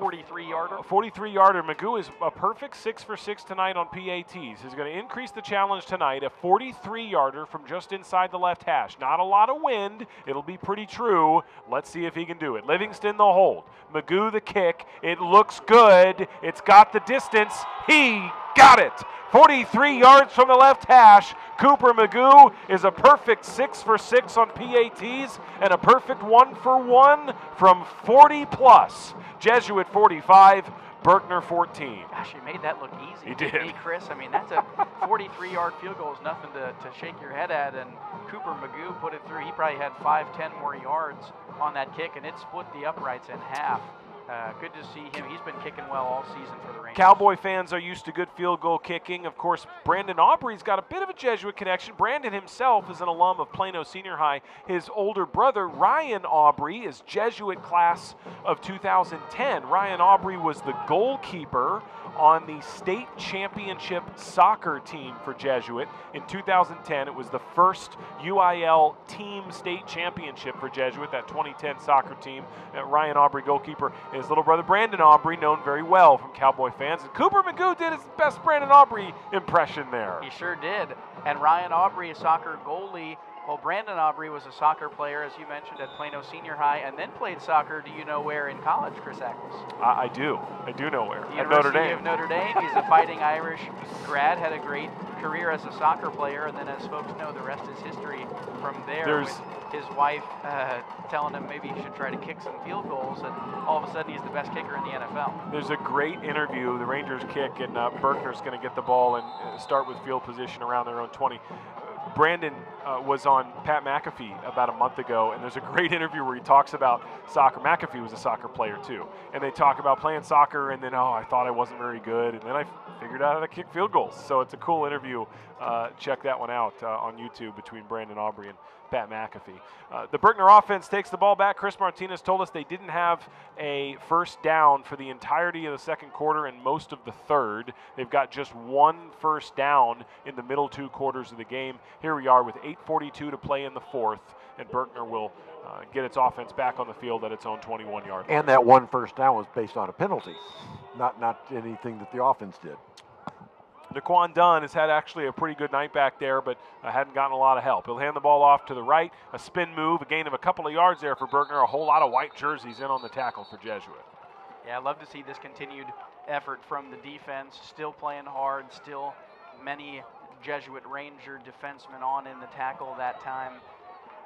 S4: 43-yarder?
S1: 43-yarder. Magoo is a perfect 6 for 6 tonight on PATs. He's going to increase the challenge tonight, a 43-yarder from just inside the left hash. Not a lot of wind. It'll be pretty true. Let's see if he can do it. Livingston the hold. Magoo the kick. It looks good. It's got the distance. He got it. 43 yards from the left hash. Cooper Magoo is a perfect 6 for 6 on PATs and a perfect 1 for 1 from 40 plus. Jesuit 45, Berkner 14.
S4: Gosh, he made that look easy.
S1: He did.
S4: Hey, Chris, I mean, that's a 43-yard field goal is nothing to shake your head at, and Cooper Magoo put it through. He probably had 5-10 more yards on that kick, and it split the uprights in half. Good to see him. He's been kicking well all season for the Rangers.
S1: Cowboy fans are used to good field goal kicking. Of course, Brandon Aubrey's got a bit of a Jesuit connection. Brandon himself is an alum of Plano Senior High. His older brother, Ryan Aubrey, is Jesuit class of 2010. Ryan Aubrey was the goalkeeper on the state championship soccer team for Jesuit. In 2010, it was the first UIL team state championship for Jesuit, that 2010 soccer team. Ryan Aubrey, goalkeeper, and his little brother Brandon Aubrey, known very well from Cowboy fans. And Cooper Magoo did his best Brandon Aubrey impression there.
S4: He sure did. And Ryan Aubrey, a soccer goalie. Well, Brandon Aubrey was a soccer player, as you mentioned, at Plano Senior High, and then played soccer, do you know where in college, Chris Ackles?
S1: I do. I do know where.
S4: The
S1: At Notre
S4: University
S1: Dame.
S4: of Notre Dame. He's a Fighting Irish grad, had a great career as a soccer player, and then as folks know, the rest is history from there with his wife telling him maybe he should try to kick some field goals, and all of a sudden he's the best kicker in the NFL.
S1: There's a great interview. The Rangers kick, and Berkner's going to get the ball and start with field position around their own 20. Brandon was on Pat McAfee about a month ago, and there's a great interview where he talks about soccer. McAfee was a soccer player too, and they talk about playing soccer, and then, I thought I wasn't very good, and then I figured out how to kick field goals. So it's a cool interview. Check that one out on YouTube between Brandon Aubrey and Pat McAfee. The Berkner offense takes the ball back. Chris Martinez told us they didn't have a first down for the entirety of the second quarter and most of the third. They've got just one first down in the middle 2 quarters of the game. Here we are with 8:42 to play in the fourth, and Berkner will get its offense back on the field at its own 21-yard line.
S5: And that one first down was based on a penalty, not anything that the offense did.
S1: Naquan Dunn has had actually a pretty good night back there, but hadn't gotten a lot of help. He'll hand the ball off to the right, a spin move, a gain of a couple of yards there for Berkner, a whole lot of white jerseys in on the tackle for Jesuit.
S4: Yeah, I love to see this continued effort from the defense, still playing hard, still many Jesuit Ranger defensemen on in the tackle that time.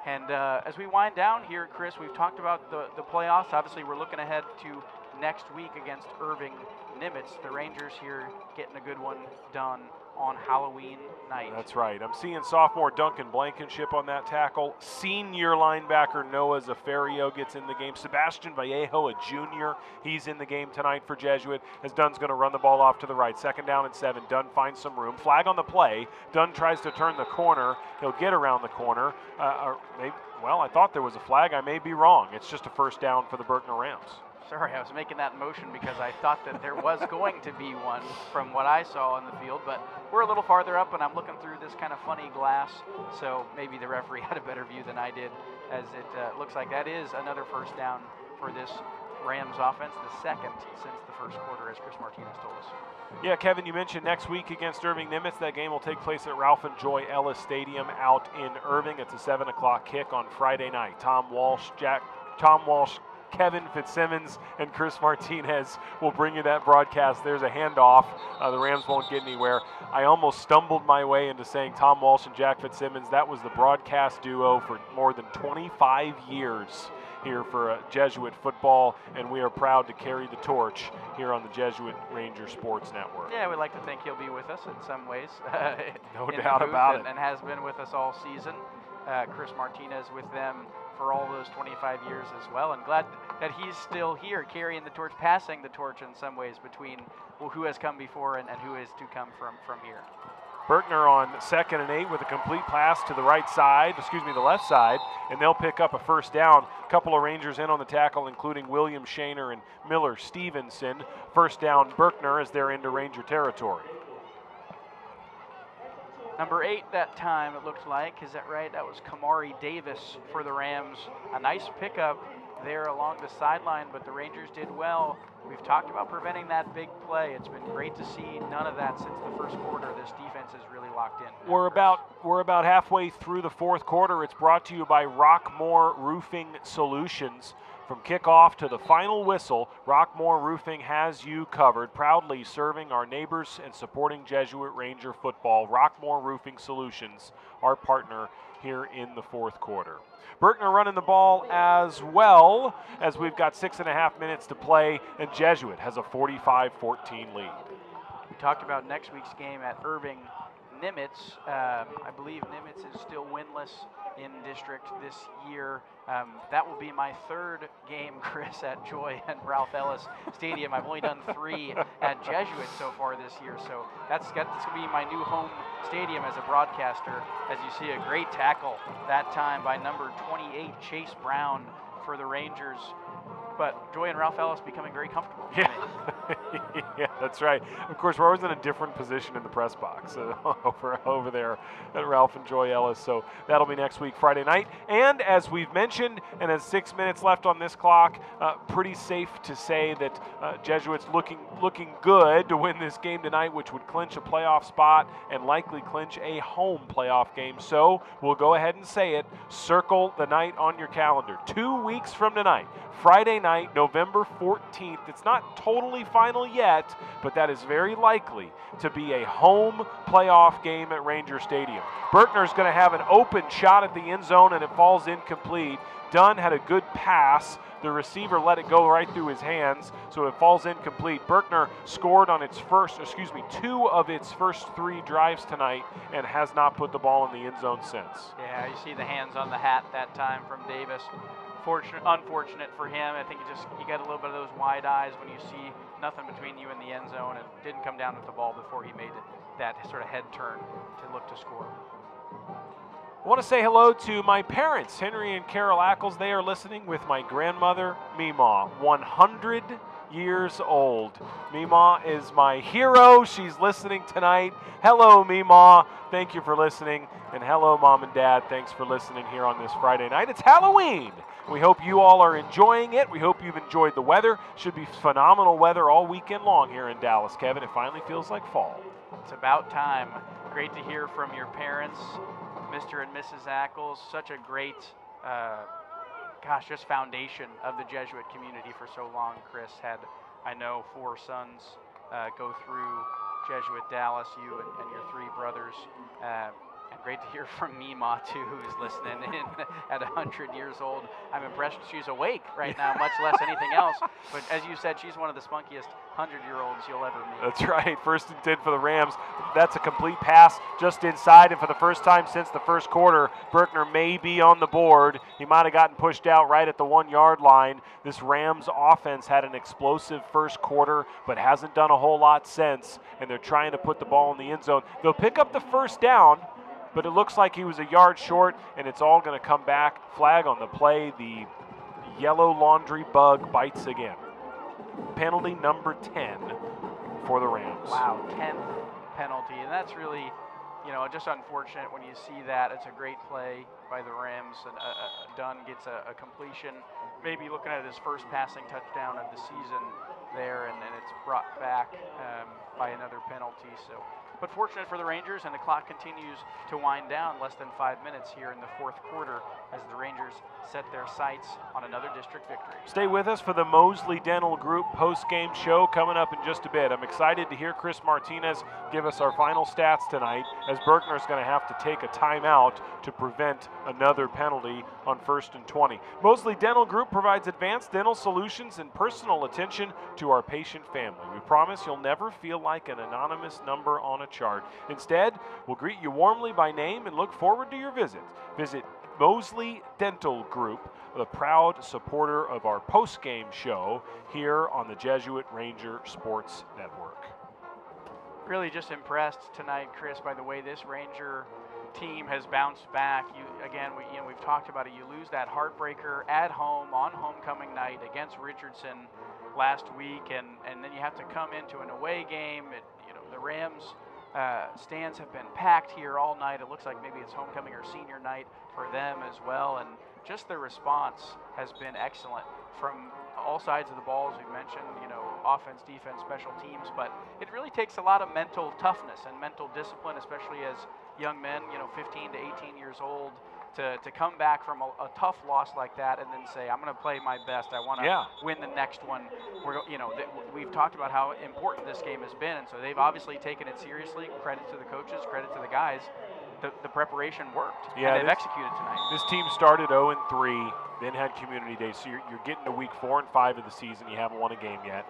S4: And as we wind down here, Chris, we've talked about the playoffs. Obviously, we're looking ahead to next week against Irving Nimitz. The Rangers here getting a good one done on Halloween night.
S1: That's right. I'm seeing sophomore Duncan Blankenship on that tackle. Senior linebacker Noah Zafario gets in the game. Sebastian Vallejo, a junior, he's in the game tonight for Jesuit, as Dunn's going to run the ball off to the right. 2nd down and 7. Dunn finds some room. Flag on the play. Dunn tries to turn the corner. He'll get around the corner. Well, I thought there was a flag. I may be wrong. It's just a first down for the Berkner Rams.
S4: Sorry, I was making that motion because I thought that there was going to be one from what I saw on the field, but we're a little farther up, and I'm looking through this kind of funny glass, so maybe the referee had a better view than I did, as it looks like that is another first down for this Rams offense, the second since the first quarter, as Chris Martinez told us.
S1: Yeah, Kevin, you mentioned next week against Irving Nimitz. That game will take place at Ralph and Joy Ellis Stadium out in Irving. It's a 7 o'clock kick on Friday night. Tom Walsh, Kevin Fitzsimmons, and Chris Martinez will bring you that broadcast. There's a handoff. The Rams won't get anywhere. I almost stumbled my way into saying Tom Walsh and Jack Fitzsimmons. That was the broadcast duo for more than 25 years here for Jesuit football, and we are proud to carry the torch here on the Jesuit Ranger Sports Network.
S4: Yeah, we'd like to think he'll be with us in some ways.
S1: No doubt about it.
S4: And has been with us all season. Chris Martinez with them for all those 25 years as well, and glad that he's still here carrying the torch, passing the torch in some ways between who has come before and who is to come from here.
S1: Berkner on 2nd and 8 with a complete pass to the the left side, and they'll pick up a first down. A couple of Rangers in on the tackle, including William Shaner and Miller Stevenson. First down, Berkner, as they're into Ranger territory.
S4: Number 8 that time, it looked like. Is that right? That was Kamari Davis for the Rams. A nice pickup there along the sideline, but the Rangers did well. We've talked about preventing that big play. It's been great to see none of that since the first quarter. This defense is really locked in.
S1: We're about halfway through the fourth quarter. It's brought to you by Rockmore Roofing Solutions. From kickoff to the final whistle, Rockmore Roofing has you covered, proudly serving our neighbors and supporting Jesuit Ranger football. Rockmore Roofing Solutions, our partner here in the fourth quarter. Berkner running the ball as well, as we've got 6.5 minutes to play, and Jesuit has a 45-14 lead.
S4: We talked about next week's game at Irving Nimitz. I believe Nimitz is still winless in district this year. That will be my third game, Chris, at Joy and Ralph Ellis Stadium. I've only done 3 at Jesuit so far this year, so that's going to be my new home stadium as a broadcaster, as you see a great tackle that time by number 28, Chase Brown, for the Rangers. But Joy and Ralph Ellis becoming very comfortable.
S1: Yeah, that's right. Of course, we're always in a different position in the press box over there at Ralph and Joy Ellis. So that'll be next week, Friday night. And as we've mentioned, and as 6 minutes left on this clock, pretty safe to say that Jesuits looking good to win this game tonight, which would clinch a playoff spot and likely clinch a home playoff game. So we'll go ahead and say it. Circle the night on your calendar. 2 weeks from tonight, Friday night, November 14th. It's not totally final yet, but that is very likely to be a home playoff game at Ranger Stadium. Berkner's going to have an open shot at the end zone, and it falls incomplete. Dunn had a good pass. The receiver let it go right through his hands, so it falls incomplete. Berkner scored on two of its first 3 drives tonight and has not put the ball in the end zone since.
S4: Yeah, you see the hands on the hat that time from Davis. Unfortunate for him. I think you got a little bit of those wide eyes when you see nothing between you and the end zone, and didn't come down with the ball before he made that sort of head turn to look to score.
S1: I want to say hello to my parents, Henry and Carol Ackles. They are listening with my grandmother, Meemaw, 100 years old. Meemaw is my hero. She's listening tonight. Hello, Meemaw. Thank you for listening. And hello, Mom and Dad. Thanks for listening here on this Friday night. It's Halloween. We hope you all are enjoying it. We hope you've enjoyed the weather. Should be phenomenal weather all weekend long here in Dallas, Kevin. It finally feels like fall.
S4: It's about time. Great to hear from your parents, Mr. and Mrs. Ackles. Such a great, just foundation of the Jesuit community for so long. Chris had, I know, 4 sons go through Jesuit Dallas, you and your 3 brothers. And great to hear from Meemaw, too, who's listening in at 100 years old. I'm impressed she's awake right now, much less anything else. But as you said, she's one of the spunkiest 100-year-olds you'll ever meet.
S1: That's right. 1st and 10 for the Rams. That's a complete pass just inside. And for the first time since the first quarter, Berkner may be on the board. He might have gotten pushed out right at the 1-yard line. This Rams offense had an explosive first quarter, but hasn't done a whole lot since. And they're trying to put the ball in the end zone. They'll pick up the first down, but it looks like he was a yard short, and it's all going to come back. Flag on the play. The yellow laundry bug bites again. penalty number 10 for the Rams.
S4: Wow, 10th penalty, and that's really, just unfortunate when you see that. It's a great play by the Rams, and Dunn gets a completion, maybe looking at his first passing touchdown of the season there, and then it's brought back by another penalty. But fortunate for the Rangers, and the clock continues to wind down. Less than 5 minutes here in the fourth quarter as the Rangers set their sights on another district victory.
S1: Stay with us for the Mosley Dental Group post-game show coming up in just a bit. I'm excited to hear Chris Martinez give us our final stats tonight, as Berkner is going to have to take a timeout to prevent another penalty on 1st and 20. Mosley Dental Group provides advanced dental solutions and personal attention to our patient family. We promise you'll never feel like an anonymous number on a chart. Instead, we'll greet you warmly by name and look forward to your visit. Visit Mosley Dental Group, the proud supporter of our post-game show here on the Jesuit Ranger Sports Network.
S4: Really just impressed tonight, Chris, by the way this Ranger team has bounced back. We've talked about it. You lose that heartbreaker at home on homecoming night against Richardson last week, and then you have to come into an away game. The Rams stands have been packed here all night. It looks like maybe it's homecoming or senior night for them as well, and just the response has been excellent from all sides of the ball, as we mentioned, offense, defense, special teams, but it really takes a lot of mental toughness and mental discipline, especially as young men, 15 to 18 years old, to come back from a tough loss like that and then say, I'm going to play my best. I want to win the next one. We've talked about how important this game has been, and so they've obviously taken it seriously. Credit to the coaches, credit to the guys. The preparation worked, and they've executed tonight.
S1: This team started 0-3, then had Community Day, so you're getting to week 4 and 5 of the season. You haven't won a game yet.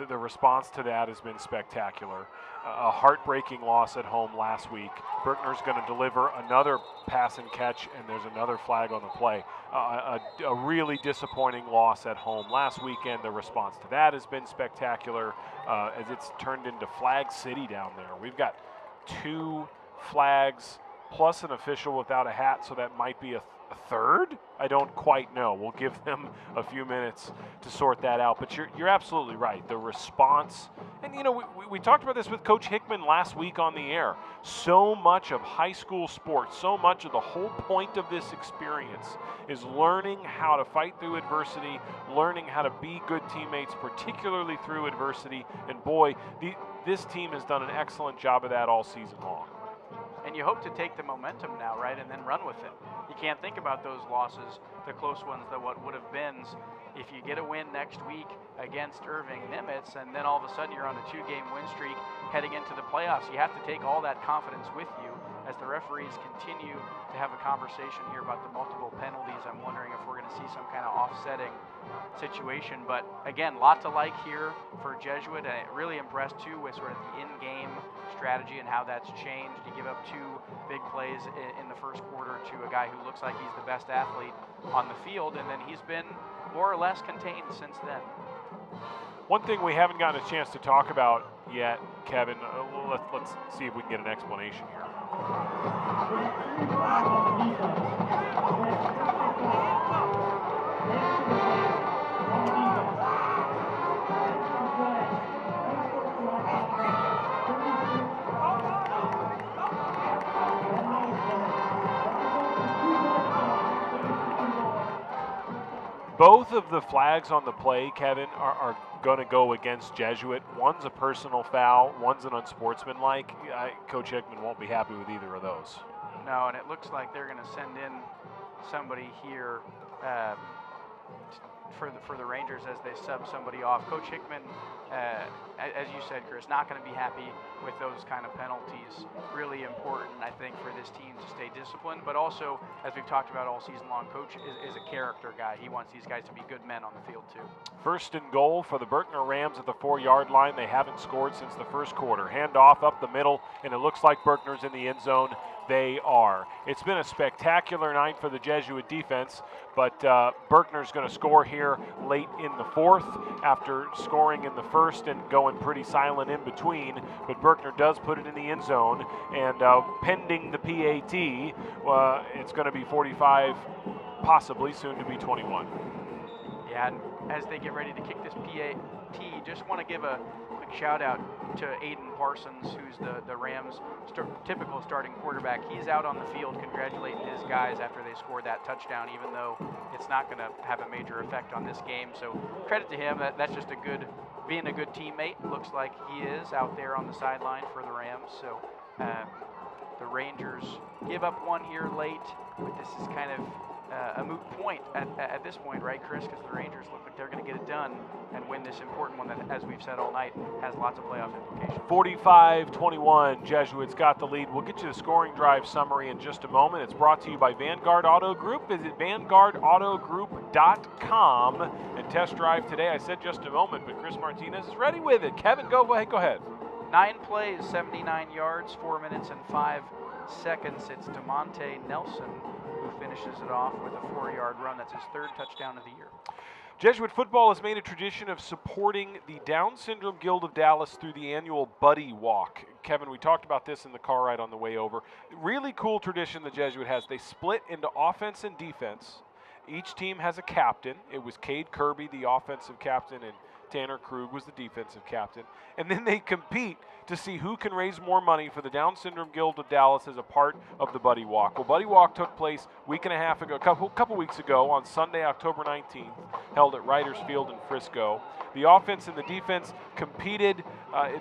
S1: The response to that has been spectacular. A heartbreaking loss at home last week. Berkner's going to deliver another pass and catch, and there's another flag on the play. A really disappointing loss at home last weekend. The response to that has been spectacular, as it's turned into Flag City down there. We've got 2 flags plus an official without a hat, so that might be a third? I don't quite know. We'll give them a few minutes to sort that out. But you're absolutely right. The response, and we talked about this with Coach Hickman last week on the air. So much of high school sports, so much of the whole point of this experience is learning how to fight through adversity, learning how to be good teammates, particularly through adversity. And boy, this team has done an excellent job of that all season long.
S4: And you hope to take the momentum now, right, and then run with it. You can't think about those losses, the close ones, what would have been. If you get a win next week against Irving Nimitz, and then all of a sudden you're on a 2-game win streak heading into the playoffs, you have to take all that confidence with you. As the referees continue to have a conversation here about the multiple penalties, I'm wondering if we're going to see some kind of offsetting situation. But again, lot to like here for Jesuit, and really impressed too with sort of the in-game strategy and how that's changed. You give up 2 big plays in the first quarter to a guy who looks like he's the best athlete on the field, and then he's been more or less contained since then.
S1: One thing we haven't gotten a chance to talk about yet, Kevin, let's see if we can get an explanation here. Both of the flags on the play, Kevin, are going to go against Jesuit. One's a personal foul, one's an unsportsmanlike. Coach Hickman won't be happy with either of those.
S4: No, and it looks like they're going to send in somebody here for the Rangers as they sub somebody off. Coach Hickman, as you said, Chris, not going to be happy with those kind of penalties. Really important, I think, for this team to stay disciplined, but also, as we've talked about all season long, Coach is a character guy. He wants these guys to be good men on the field, too. 1st
S1: and goal for the Berkner Rams at the 4-yard line. They haven't scored since the first quarter. Handoff up the middle, and it looks like Berkner's in the end zone. They are. It's been a spectacular night for the Jesuit defense, but Berkner's going to score here late in the 4th after scoring in the 1st and going pretty silent in between. But Berkner does put it in the end zone, and pending the PAT, it's going to be 45, possibly soon to be 21.
S4: Yeah, and as they get ready to kick this PAT, just want to give a quick shout out to Aiden Parsons, who's the Rams' typical starting quarterback. He's out on the field congratulating his guys after they scored that touchdown, even though it's not going to have a major effect on this game. So credit to him. That's just being a good teammate. Looks like he is out there on the sideline for the Rams. So the Rangers give up one here late, but this is kind of a moot point at this point, right, Chris? Because the Rangers look like they're going to get it done and win this important one that, as we've said all night, has lots of playoff implications.
S1: 45-21, Jesuits got the lead. We'll get you the scoring drive summary in just a moment. It's brought to you by Vanguard Auto Group. Visit vanguardautogroup.com and test drive today. I said just a moment, but Chris Martinez is ready with it. Kevin, go ahead.
S4: 9 plays, 79 yards, 4 minutes and 5 seconds. It's DeMonte Nelson who finishes it off with a 4-yard run. That's his 3rd touchdown of the year.
S1: Jesuit football has made a tradition of supporting the Down Syndrome Guild of Dallas through the annual Buddy Walk. Kevin, we talked about this in the car ride on the way over. Really cool tradition the Jesuit has. They split into offense and defense. Each team has a captain. It was Cade Kirby, the offensive captain, and Tanner Krug was the defensive captain. And then they compete to see who can raise more money for the Down Syndrome Guild of Dallas as a part of the Buddy Walk. Well, Buddy Walk took place a couple weeks ago on Sunday, October 19th, held at Riders Field in Frisco. The offense and the defense competed. I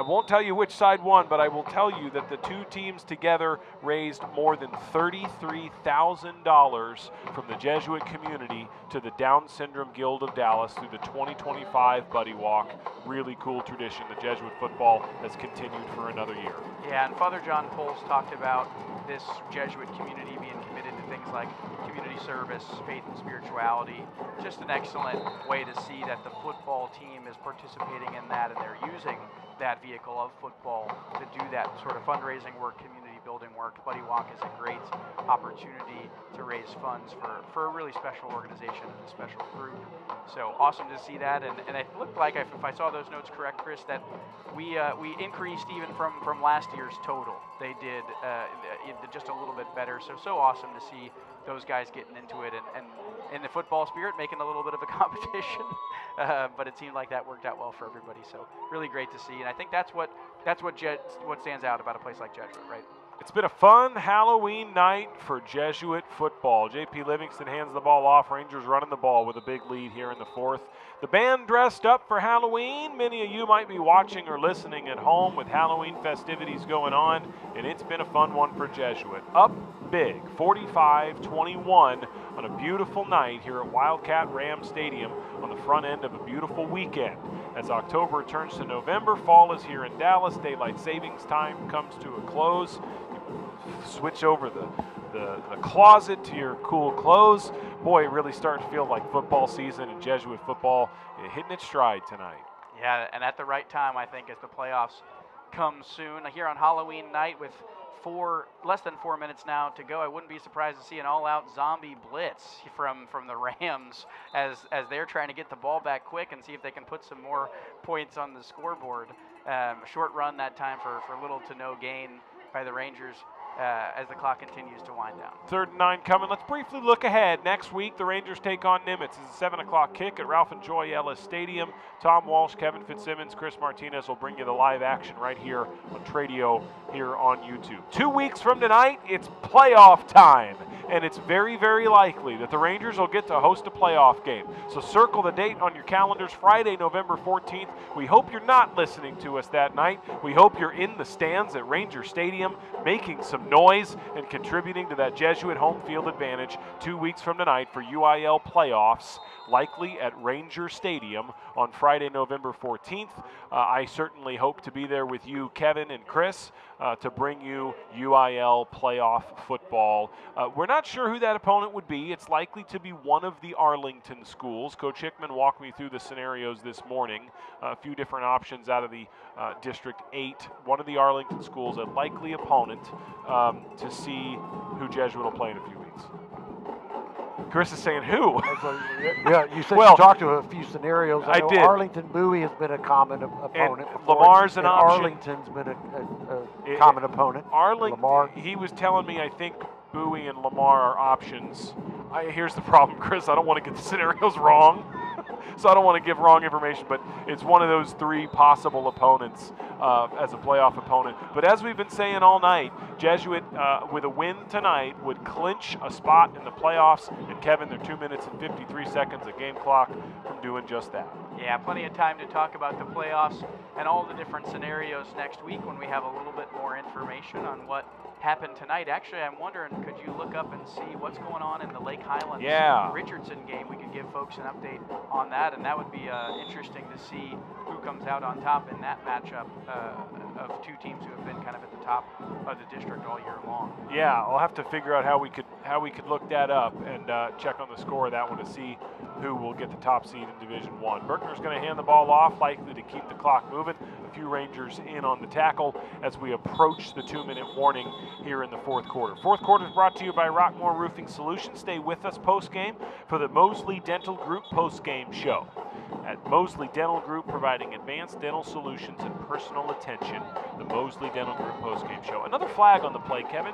S1: won't tell you which side won, but I will tell you that the two teams together raised more than $33,000 from the Jesuit community to the Down Syndrome Guild of Dallas through the 2025 Buddy Walk. Really cool tradition that Jesuit football has continued for another year.
S4: Yeah, and Father John Poles talked about this Jesuit community being committed to things like community service, faith and spirituality. Just an excellent way to see that the football team is participating in that, and they're using that vehicle of football to do that sort of fundraising work, community building work. Buddy Walk is a great opportunity to raise funds for a really special organization and a special group. So awesome to see that, and it looked like, if I saw those notes correct, Chris, that we increased even from last year's total. They did just a little bit better. So awesome to see those guys getting into it and in the football spirit, making a little bit of a competition. But it seemed like that worked out well for everybody. So really great to see, and I think that's what stands out about a place like Jesuit, right?
S1: It's been a fun Halloween night for Jesuit football. J.P. Livingston hands the ball off. Rangers running the ball with a big lead here in the 4th. The band dressed up for Halloween. Many of you might be watching or listening at home with Halloween festivities going on, and it's been a fun one for Jesuit. Up big, 45-21 on a beautiful night here at Wildcat Ram Stadium on the front end of a beautiful weekend. As October turns to November, fall is here in Dallas. Daylight savings time comes to a close. Switch over the closet to your cool clothes. Boy, it really starting to feel like football season, and Jesuit football hitting its stride tonight.
S4: Yeah, and at the right time, I think, as the playoffs come soon. Here on Halloween night with less than 4 minutes now to go, I wouldn't be surprised to see an all-out zombie blitz from the Rams as they're trying to get the ball back quick and see if they can put some more points on the scoreboard. Short run that time for little to no gain by the Rangers as the clock continues to wind down.
S1: 3rd and 9 coming. Let's briefly look ahead. Next week, the Rangers take on Nimitz. It's a 7 o'clock kick at Ralph and Joy Ellis Stadium. Tom Walsh, Kevin Fitzsimmons, Chris Martinez will bring you the live action right here on Tradio here on YouTube. 2 weeks from tonight, it's playoff time. And it's very, very likely that the Rangers will get to host a playoff game. So circle the date on your calendars, Friday, November 14th. We hope you're not listening to us that night. We hope you're in the stands at Ranger Stadium making some noise and contributing to that Jesuit home field advantage 2 weeks from tonight for UIL playoffs, likely at Ranger Stadium on Friday, November 14th. I certainly hope to be there with you, Kevin and Chris, to bring you UIL playoff football. We're not sure who that opponent would be. It's likely to be one of the Arlington schools. Coach Hickman walked me through the scenarios this morning, a few different options out of the District 8. One of the Arlington schools, a likely opponent to see who Jesuit will play in a few weeks. Chris is saying who?
S5: Yeah, you said
S1: well,
S5: you talked to a few scenarios. I know
S1: did.
S5: Arlington Bowie has been a common opponent.
S1: And Lamar's an option.
S5: Arlington's been a common opponent.
S1: Lamar. He was telling me, I think Bowie and Lamar are options. Here's the problem, Chris. I don't want to get the scenarios wrong. so I don't want to give wrong information, but it's one of those three possible opponents as a playoff opponent. But as we've been saying all night, Jesuit, with a win tonight, would clinch a spot in the playoffs. And Kevin, they're 2 minutes and 53 seconds of game clock from doing just that.
S4: Yeah, plenty of time to talk about the playoffs and all the different scenarios next week when we have a little bit more information on what happened tonight. Actually, I'm wondering, could you look up and see what's going on in the Lake Highlands Richardson game? We could give folks an update on that, and that would be interesting to see who comes out on top in that matchup of two teams who have been kind of at the top of the district all year long.
S1: Yeah, I'll have to figure out how we could look that up and check on the score of that one to see who will get the top seed in Division One. Berkner's going to hand the ball off, likely to keep the clock moving. A few Rangers in on the tackle as we approach the 2-minute warning here in the fourth quarter. Fourth quarter is brought to you by Rockmore Roofing Solutions. Stay with us post-game for the Mosley Dental Group post-game show. At Mosley Dental Group, providing advanced dental solutions and personal attention. The Mosley Dental Group post-game show. Another flag on the play, Kevin.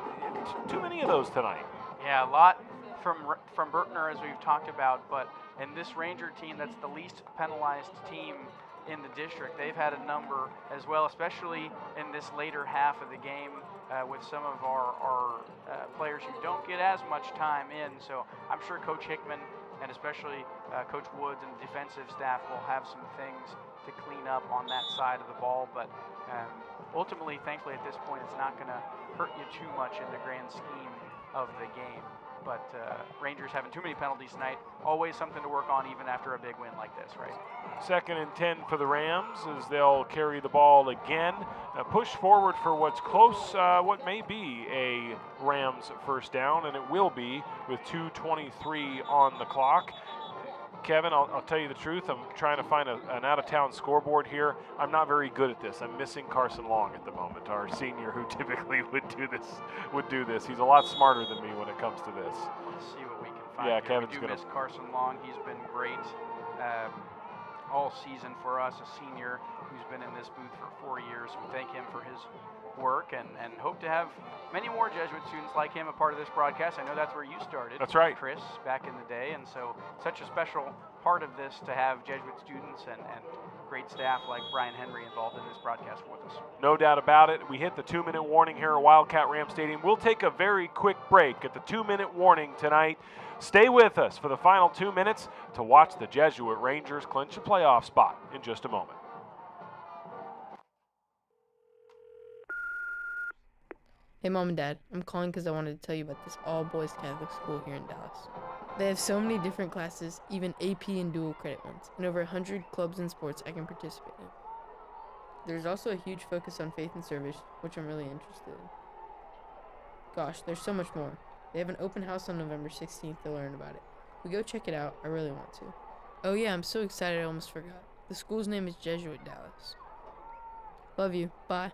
S1: Too many of those tonight.
S4: Yeah, a lot from Berkner, as we've talked about, but in this Ranger team, that's the least penalized team in the district. They've had a number as well, especially in this later half of the game with some of our players who don't get as much time in. So I'm sure Coach Hickman and especially Coach Woods and the defensive staff will have some things to clean up on that side of the ball. But ultimately, thankfully, at this point, it's not going to hurt you too much in the grand scheme of the game. But Rangers having too many penalties tonight, always something to work on even after a big win like this, right?
S1: 2nd and 10 for the Rams as they'll carry the ball again. Push forward for what's close, what may be a Rams first down, and it will be with 2:23 on the clock. Kevin, I'll tell you the truth. I'm trying to find an out-of-town scoreboard here. I'm not very good at this. I'm missing Carson Long at the moment, our senior who typically would do this. He's a lot smarter than me when it comes to this.
S4: Let's see what we can find.
S1: Yeah,
S4: here.
S1: Kevin's
S4: we do miss Carson Long. He's been great all season for us, a senior who's been in this booth for 4 years. We thank him for his work and hope to have many more Jesuit students like him a part of this broadcast. I know that's where you started.
S1: That's right.
S4: Chris, back in the day, and so such a special part of this to have Jesuit students and great staff like Brian Henry involved in this broadcast with us.
S1: No doubt about it. We hit the 2-minute warning here at Wildcat Ram Stadium. We'll take a very quick break at the 2-minute warning tonight. Stay with us for the final 2 minutes to watch the Jesuit Rangers clinch a playoff spot in just a moment.
S6: Hey Mom and Dad, I'm calling because I wanted to tell you about this all-boys Catholic school here in Dallas. They have so many different classes, even AP and dual credit ones, and over 100 clubs and sports I can participate in. There's also a huge focus on faith and service, which I'm really interested in. Gosh, there's so much more. They have an open house on November 16th to learn about it. We go check it out, I really want to. Oh yeah, I'm so excited I almost forgot. The school's name is Jesuit Dallas. Love you, bye.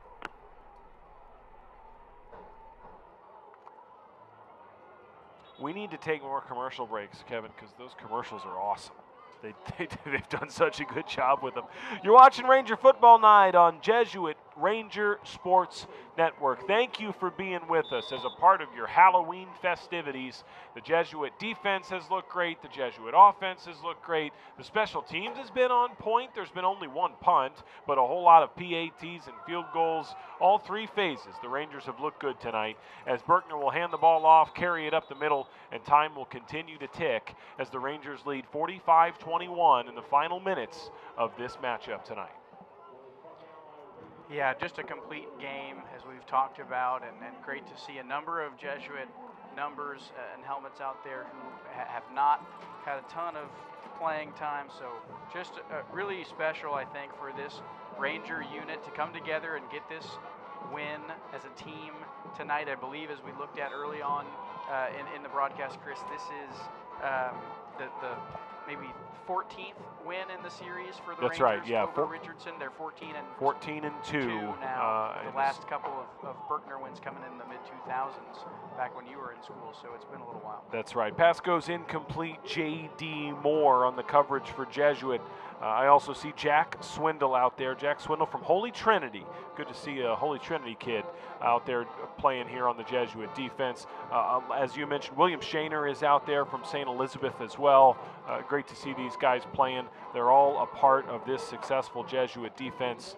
S1: We need to take more commercial breaks, Kevin, because those commercials are awesome. They've done such a good job with them. You're watching Ranger Football Night on Jesuit Ranger Sports Network. Thank you for being with us as a part of your Halloween festivities. The Jesuit defense has looked great. The Jesuit offense has looked great. The special teams has been on point. There's been only one punt, but a whole lot of PATs and field goals. All three phases, the Rangers have looked good tonight as Berkner will hand the ball off, carry it up the middle, and time will continue to tick as the Rangers lead 45-21 in the final minutes of this matchup tonight.
S4: Yeah, just a complete game, as we've talked about, and great to see a number of Jesuit numbers and helmets out there who have not had a ton of playing time. So just really special, I think, for this Ranger unit to come together and get this win as a team tonight. I believe, as we looked at early on in the broadcast, Chris, this is the maybe 14th win in the series for the
S1: That's
S4: Rangers
S1: right, yeah.
S4: over Richardson. They're 14 and
S1: 2
S4: now. The last couple of Berkner wins coming in the mid-2000s, back when you were in school, so it's been a little while.
S1: That's right. Pass goes incomplete. J.D. Moore on the coverage for Jesuit. I also see Jack Swindle out there. Jack Swindle from Holy Trinity. Good to see a Holy Trinity kid out there playing here on the Jesuit defense. As you mentioned, William Shaner is out there from St. Elizabeth as well. Great to see these guys playing. They're all a part of this successful Jesuit defense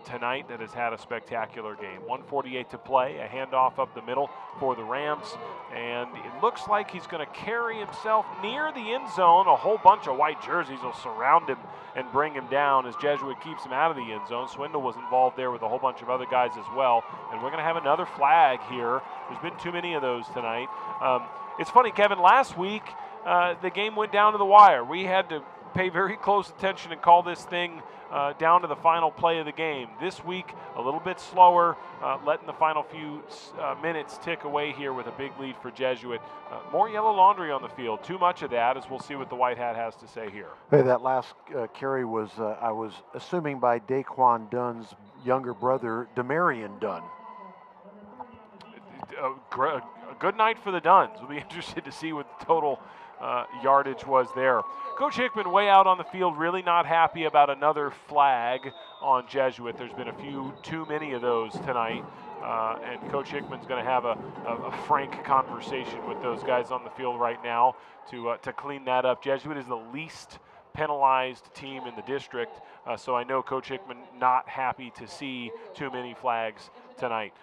S1: tonight that has had a spectacular game. 1:48 to play, a handoff up the middle for the Rams, and it looks like he's going to carry himself near the end zone. A whole bunch of white jerseys will surround him and bring him down as Jesuit keeps him out of the end zone. Swindle was involved there with a whole bunch of other guys as well, and we're going to have another flag here. There's been too many of those tonight. It's funny, Kevin, last week the game went down to the wire. We had to pay very close attention and call this thing down to the final play of the game. This week, a little bit slower, letting the final few minutes tick away here with a big lead for Jesuit. More yellow laundry on the field. Too much of that, as we'll see what the White Hat has to say here.
S5: Hey, that last carry was, I was assuming, by Daquan Dunn's younger brother, Demarion Dunn.
S1: A good night for the Dunns. We'll be interested to see what the total yardage was there. Coach Hickman way out on the field, really not happy about another flag on Jesuit. There's been a few too many of those tonight, and Coach Hickman's going to have a frank conversation with those guys on the field right now to clean that up. Jesuit is the least penalized team in the district, so I know Coach Hickman not happy to see too many flags tonight.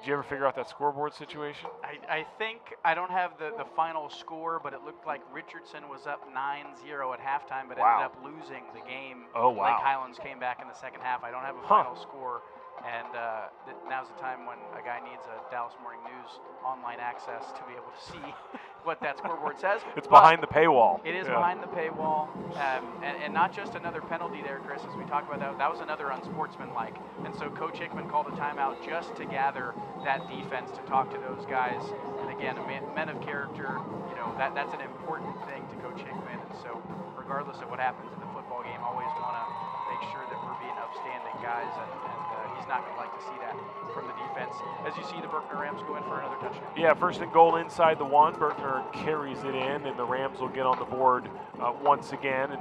S1: Did you ever figure out that scoreboard situation?
S4: I think, I don't have the final score, but it looked like Richardson was up 9-0 at halftime, but ended up losing the game.
S1: Oh, wow.
S4: Lake Highlands came back in the second half. I don't have a final score, and now's the time when a guy needs a Dallas Morning News online access to be able to see what that scoreboard says.
S1: It's behind the paywall.
S4: It is behind the paywall, and not just another penalty there, Chris, as we talked about that. That was another unsportsmanlike, and so Coach Hickman called a timeout just to gather that defense to talk to those guys. And again, men of character, you know, that's an important thing to Coach Hickman. And so regardless of what happens in the football game, always want to make sure that we're being upstanding guys, and he's not going to like to see that from the defense. As you see the Berkner Rams go in for another touchdown.
S1: Yeah, first and goal inside the one. Berkner carries it in, and the Rams will get on the board once again and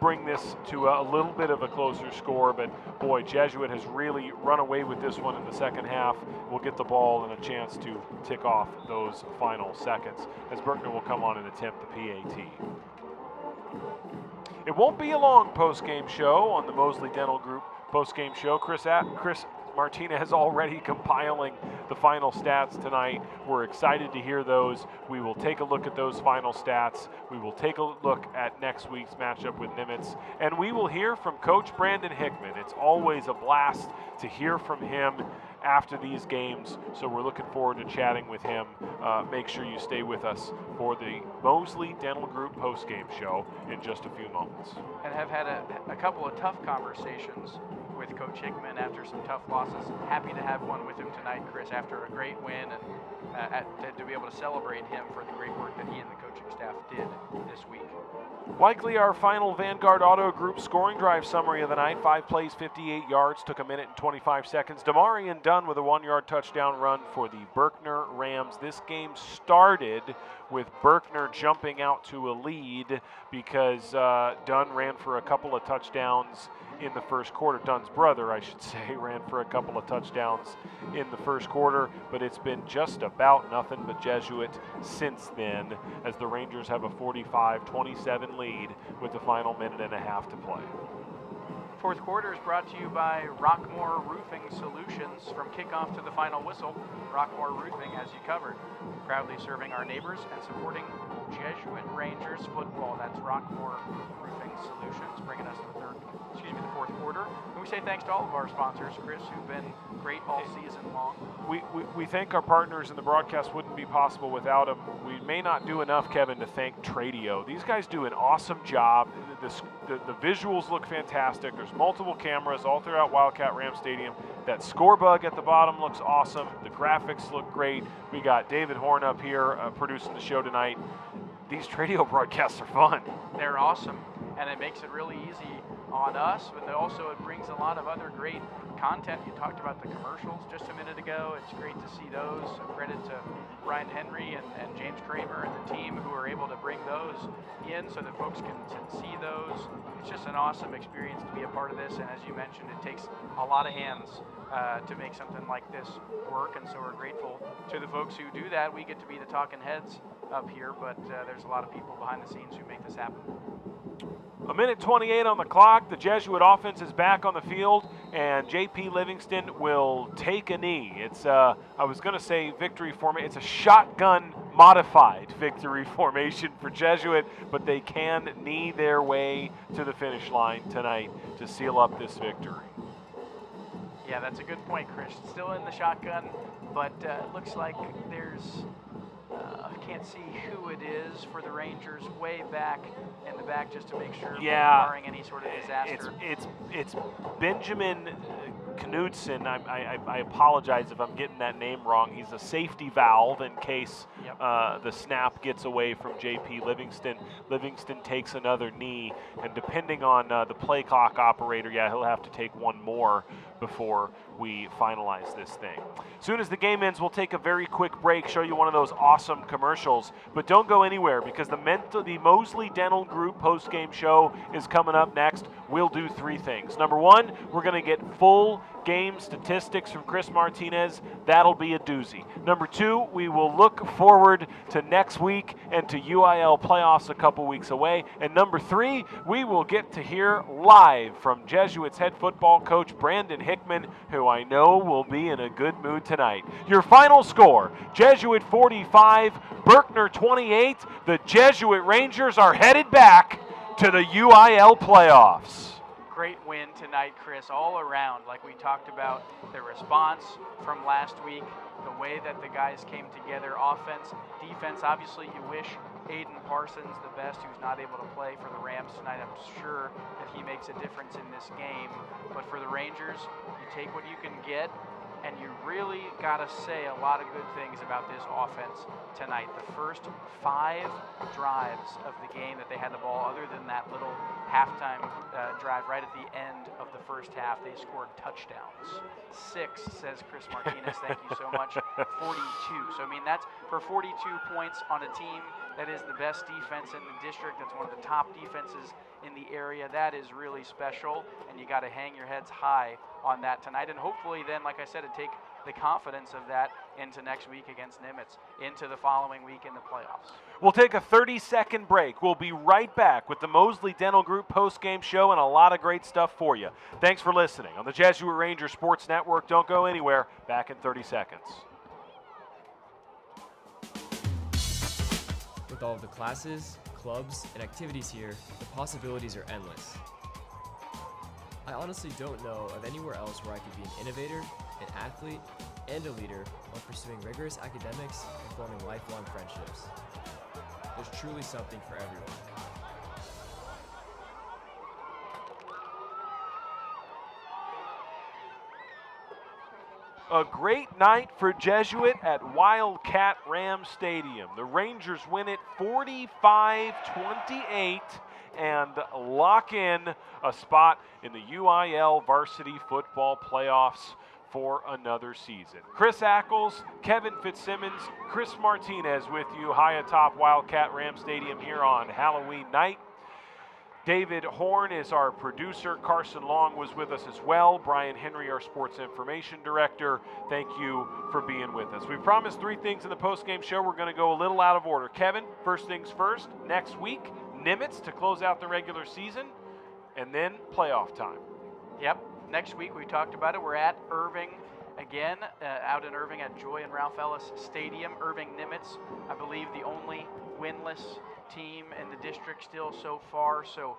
S1: bring this to a little bit of a closer score. But boy, Jesuit has really run away with this one in the second half. We'll get the ball and a chance to tick off those final seconds as Berkner will come on and attempt the PAT. It won't be a long post-game show on the Mosley Dental Group post-game show. Chris Martinez already compiling the final stats tonight. We're excited to hear those. We will take a look at those final stats. We will take a look at next week's matchup with Nimitz, and we will hear from Coach Brandon Hickman. It's always a blast to hear from him after these games, so we're looking forward to chatting with him. Make sure you stay with us for the Mosley Dental Group post-game show in just a few moments.
S4: And have had a couple of tough conversations with Coach Hickman after some tough losses. Happy to have one with him tonight, Chris, after a great win, and to be able to celebrate him for the great work that he and the coaching staff did this week.
S1: Likely our final Vanguard Auto Group scoring drive summary of the night. 5 plays, 58 yards, took a minute and 25 seconds. Demarion Dunn with a 1-yard touchdown run for the Berkner Rams. This game started with Berkner jumping out to a lead because Dunn ran for a couple of touchdowns in the first quarter. Dunn's brother, I should say, ran for a couple of touchdowns in the first quarter, but it's been just about nothing but Jesuit since then as the Rangers have a 45-27 lead with the final minute and a half to play.
S4: Fourth quarter is brought to you by Rockmore Roofing Solutions. From kickoff to the final whistle, Rockmore Roofing has you covered. Proudly serving our neighbors and supporting Jesuit Rangers football. That's Rockmore Roofing Solutions, bringing us to the fourth quarter. And we say thanks to all of our sponsors, Chris, who've been great all season long.
S1: We thank our partners, and the broadcast wouldn't be possible without them. We may not do enough, Kevin, to thank Tradio. These guys do an awesome job. The visuals look fantastic. There's multiple cameras all throughout Wildcat Ram Stadium. That score bug at the bottom looks awesome. The graphics look great. We got David Horn up here producing the show tonight. These Tradio broadcasts are fun.
S4: They're awesome. and it makes it really easy on us, but also it brings a lot of other great content. You talked about the commercials just a minute ago. It's great to see those. So credit to Brian Henry and James Kramer and the team who are able to bring those in so that folks can see those. It's just an awesome experience to be a part of this, and as you mentioned, it takes a lot of hands to make something like this work, and so we're grateful to the folks who do that. We get to be the talking heads up here, but there's a lot of people behind the scenes who make this happen.
S1: A minute 28 on the clock. The Jesuit offense is back on the field, and J.P. Livingston will take a knee. It's, I was going to say victory formation. It's a shotgun modified victory formation for Jesuit, but they can knee their way to the finish line tonight to seal up this victory.
S4: Yeah, that's a good point, Chris. Still in the shotgun, but it looks like there's, I can't see who it is for the Rangers, way back in the back just to make sure, barring any sort of disaster.
S1: It's Benjamin Knudsen. I apologize if I'm getting that name wrong. He's a safety valve in case the snap gets away from J.P. Livingston. Livingston takes another knee, and depending on the play clock operator, he'll have to take one more before we finalize this thing. As soon as the game ends, we'll take a very quick break, show you one of those awesome commercials. But don't go anywhere, because the Mosley Dental Group post-game show is coming up next. We'll do three things. Number one, we're going to get full game statistics from Chris Martinez. That'll be a doozy. Number two, we will look forward to next week and to UIL playoffs a couple weeks away. And number three, we will get to hear live from Jesuits head football coach Brandon Hickman, who I know will be in a good mood tonight. Your final score, Jesuit 45, Berkner 28. The Jesuit Rangers are headed back to the UIL playoffs.
S4: Great win tonight, Chris, all around. Like we talked about, the response from last week, the way that the guys came together, offense, defense. Obviously, you wish Aiden Parsons the best, who's not able to play for the Rams tonight. I'm sure that he makes a difference in this game. But for the Rangers, you take what you can get, and you really got to say a lot of good things about this offense tonight. The first 5 drives of the game that they had the ball, other than that little halftime drive right at the end of the first half, they scored touchdowns. 6, says Chris Martinez. Thank you so much. 42. So, I mean, that's for 42 points on a team that is the best defense in the district. That's one of the top defenses in the area. That is really special, and you got to hang your heads high on that tonight. And hopefully then, like I said, to take the confidence of that into next week against Nimitz, into the following week in the playoffs.
S1: We'll take a 30-second break. We'll be right back with the Mosley Dental Group post-game show and a lot of great stuff for you. Thanks for listening on the Jesuit Ranger Sports Network. Don't go anywhere. Back in 30 seconds.
S7: With all of the classes, clubs, and activities here, the possibilities are endless. I honestly don't know of anywhere else where I could be an innovator, an athlete, and a leader while pursuing rigorous academics and forming lifelong friendships. There's truly something for everyone.
S1: A great night for Jesuit at Wildcat Ram Stadium. The Rangers win it 45-28 and lock in a spot in the UIL varsity football playoffs for another season. Chris Ackles, Kevin Fitzsimmons, Chris Martinez with you high atop Wildcat Ram Stadium here on Halloween night. David Horn is our producer. Carson Long was with us as well. Brian Henry, our sports information director. Thank you for being with us. We promised 3 things in the postgame show. We're going to go a little out of order. Kevin, first things first, next week, Nimitz to close out the regular season, and then playoff time.
S4: Yep. Next week, we talked about it. We're at Irving again, out in Irving at Joy and Ralph Ellis Stadium. Irving Nimitz, I believe the only winless team in the district still so far. So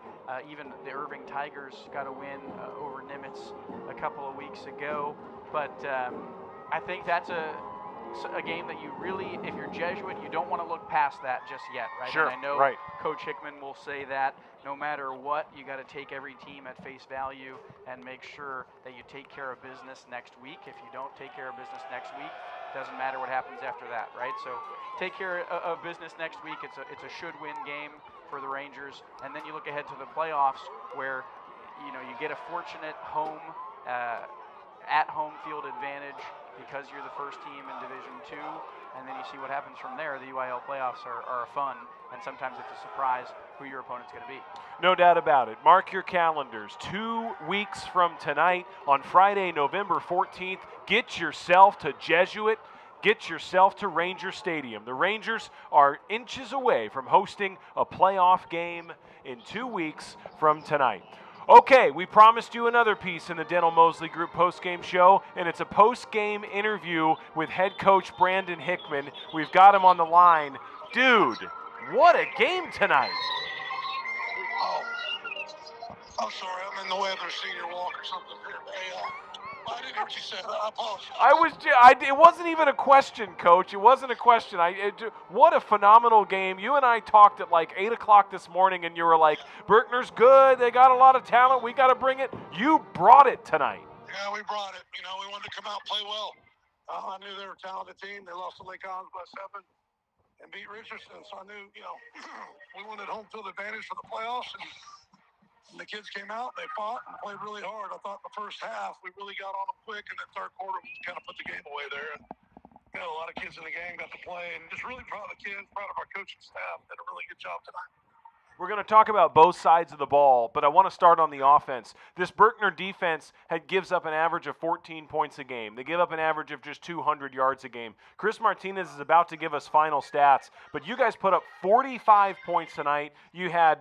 S4: even the Irving Tigers got a win over Nimitz a couple of weeks ago. But I think that's a game that you really, if you're Jesuit, you don't want to look past that just yet, right?
S1: Sure,
S4: and I know
S1: right.
S4: Coach Hickman will say that no matter what, you got to take every team at face value and make sure that you take care of business next week. If you don't take care of business next week, doesn't matter what happens after that, right? So take care of business next week. It's a should-win game for the Rangers. And then you look ahead to the playoffs where, you get a fortunate at-home field advantage because you're the first team in Division II, and then you see what happens from there. The UIL playoffs are fun, and sometimes it's a surprise who your opponent's going to be.
S1: No doubt about it. Mark your calendars. 2 weeks from tonight, on Friday, November 14th, get yourself to Jesuit. Get yourself to Ranger Stadium. The Rangers are inches away from hosting a playoff game in 2 weeks from tonight. Okay, we promised you another piece in the Dental Mosley Group postgame show, and it's a postgame interview with head coach Brandon Hickman. We've got him on the line. Dude, what a game tonight.
S10: Oh, I'm sorry. I'm in the way of their senior walk or something. Hey, I didn't hear what you said. I apologize.
S1: It wasn't even a question, Coach. It wasn't a question. What a phenomenal game. You and I talked at like 8 o'clock this morning, and you were like, Berkner's good. They got a lot of talent. We got to bring it. You brought it tonight.
S10: Yeah, we brought it. We wanted to come out and play well. I knew they were a talented team. They lost to Lake Collins by 7 and beat Richardson. So I knew, we wanted home field advantage for the playoffs. And the kids came out, they fought and played really hard. I thought in the first half we really got on them quick, and the third quarter we kind of put the game away there. And a lot of kids in the game got to play, and just really proud of the kids, proud of our coaching staff. Did a really good job tonight.
S1: We're going to talk about both sides of the ball, but I want to start on the offense. This Berkner defense gives up an average of 14 points a game. They give up an average of just 200 yards a game. Chris Martinez is about to give us final stats, but you guys put up 45 points tonight. You had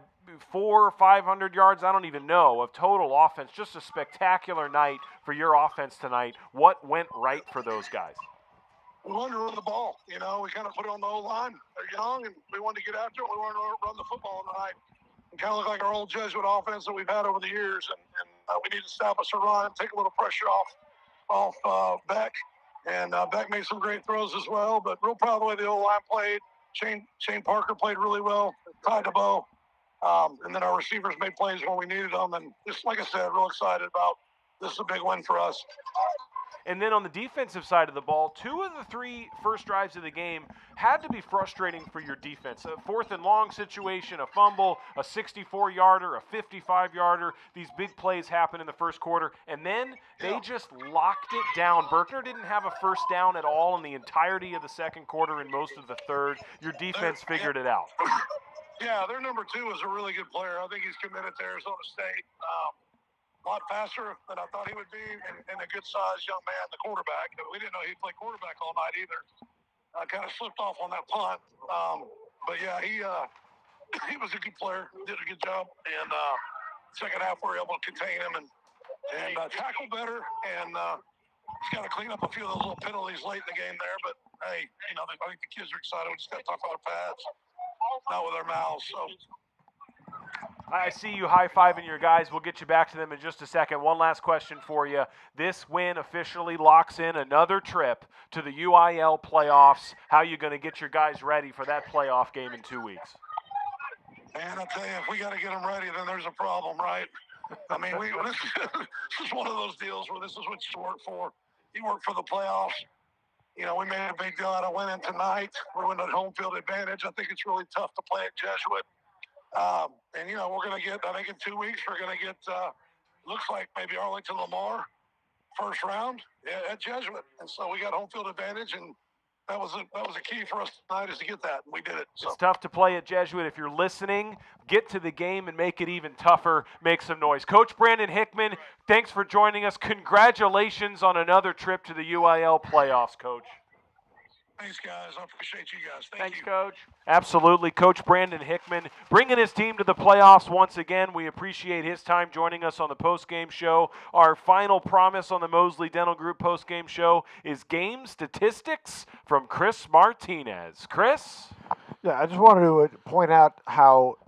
S1: 400 or 500 yards, I don't even know, of total offense. Just a spectacular night for your offense tonight. What went right for those guys?
S10: We wanted to run the ball. We kind of put it on the O-line. They're young, and we wanted to get after it. We wanted to run the football tonight. It kind of looked like our old Jesuit offense that we've had over the years, and we need to establish a run, take a little pressure off Beck. And Beck made some great throws as well, but real proud of the way the O-line played. Shane Parker played really well, tied the bow. And then our receivers made plays when we needed them. And just like I said, real excited about this is a big win for us.
S1: And then on the defensive side of the ball, 2 of the 3 first drives of the game had to be frustrating for your defense. A 4th and long situation, a fumble, a 64-yarder, a 55-yarder. These big plays happen in the first quarter. And then they just locked it down. Berkner didn't have a first down at all in the entirety of the second quarter and most of the third. Your defense figured it out.
S10: Yeah, their number 2 is a really good player. I think he's committed to Arizona State. A lot faster than I thought he would be, and a good-sized young man, the quarterback. We didn't know he'd play quarterback all night either. Kind of slipped off on that punt. But, yeah, he was a good player, did a good job. And second half, we were able to contain him and tackle better. And he's got to clean up a few of those little penalties late in the game there. But, hey, I think the kids are excited. We just got to talk about our pads, not with our mouths. So.
S1: I see you high-fiving your guys. We'll get you back to them in just a second. One last question for you. This win officially locks in another trip to the UIL playoffs. How are you going to get your guys ready for that playoff game in 2 weeks?
S10: Man, I tell you, if we got to get them ready, then there's a problem, right? I mean, this is one of those deals where this is what you work for. You work for the playoffs. We made a big deal out of winning tonight. We're winning home field advantage. I think it's really tough to play at Jesuit. And, we're going to get, I think in 2 weeks, we're going to get, looks like maybe Arlington Lamar first round at Jesuit. And so we got home field advantage, and that was a key for us tonight is to get that, and we did it. So.
S1: It's tough to play at Jesuit. If you're listening, get to the game and make it even tougher. Make some noise. Coach Brandon Hickman, thanks for joining us. Congratulations on another trip to the UIL playoffs, Coach.
S10: Thanks, guys. I appreciate you guys.
S4: Thanks, Coach.
S1: Absolutely. Coach Brandon Hickman bringing his team to the playoffs once again. We appreciate his time joining us on the postgame show. Our final promise on the Mosley Dental Group postgame show is game statistics from Chris Martinez. Chris?
S5: Yeah, I just wanted to point out how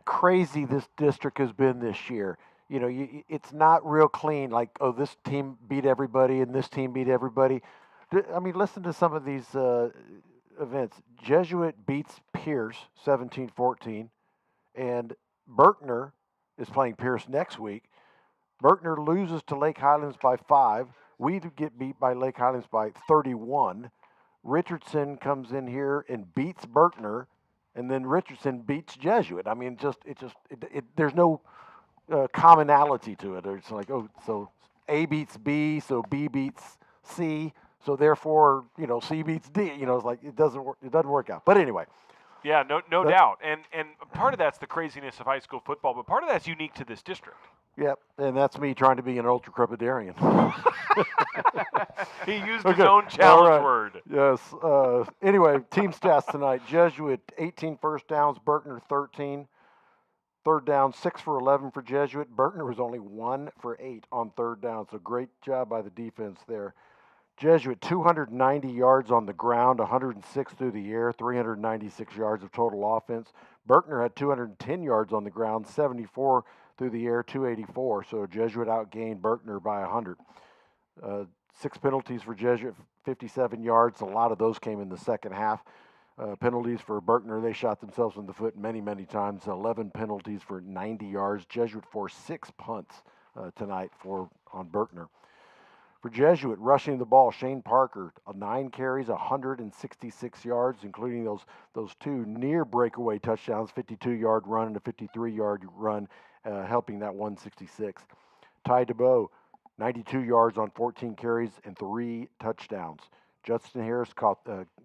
S5: crazy this district has been this year. It's not real clean, like, oh, this team beat everybody and this team beat everybody. I mean, listen to some of these events. Jesuit beats Pierce 17-14, and Berkner is playing Pierce next week. Berkner loses to Lake Highlands by 5. We get beat by Lake Highlands by 31. Richardson comes in here and beats Berkner and then Richardson beats Jesuit. I mean, there's no commonality to it. It's like, oh, so A beats B, so B beats C, so therefore, C beats D. It's like it doesn't work out. But anyway.
S1: Yeah, no doubt. And part of that's the craziness of high school football, but part of that's unique to this district.
S5: Yep, and that's me trying to be an ultra-crepidarian.
S1: He used his own challenge word.
S5: Yes. Anyway, team stats tonight. Jesuit, 18 first downs. Berkner, 13. Third down, 6 for 11 for Jesuit. Berkner was only 1 for 8 on third down, so great job by the defense there. Jesuit, 290 yards on the ground, 106 through the air, 396 yards of total offense. Berkner had 210 yards on the ground, 74 through the air, 284. So Jesuit outgained Berkner by 100. 6 penalties for Jesuit, 57 yards. A lot of those came in the second half. Penalties for Berkner, they shot themselves in the foot many, many times. 11 penalties for 90 yards. Jesuit forced 6 punts tonight on Berkner. For Jesuit, rushing the ball, Shane Parker, 9 carries, 166 yards, including those 2 near breakaway touchdowns, 52-yard run and a 53-yard run, helping that 166. Ty DeBow, 92 yards on 14 carries and 3 touchdowns. Justin Harris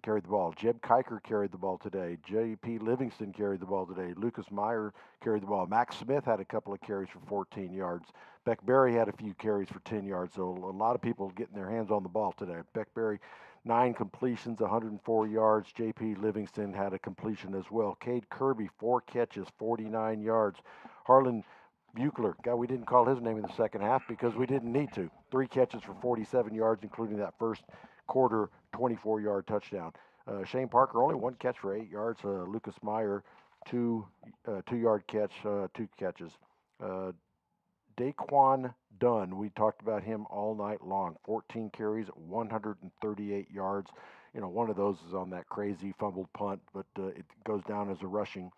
S5: carried the ball. Jeb Kiker carried the ball today. J.P. Livingston carried the ball today. Lucas Meyer carried the ball. Max Smith had a couple of carries for 14 yards. Beck Berry had a few carries for 10 yards. So a lot of people getting their hands on the ball today. Beck Berry, 9 completions, 104 yards. J.P. Livingston had a completion as well. Cade Kirby, 4 catches, 49 yards. Harlan Buechler, God, we didn't call his name in the second half because we didn't need to. 3 catches for 47 yards, including that first quarter 24-yard touchdown. Shane Parker, only 1 catch for 8 yards. Lucas Meyer, 2-yard catch, 2 catches. Daquan Dunn, we talked about him all night long. 14 carries, 138 yards. One of those is on that crazy fumbled punt, but it goes down as a rushing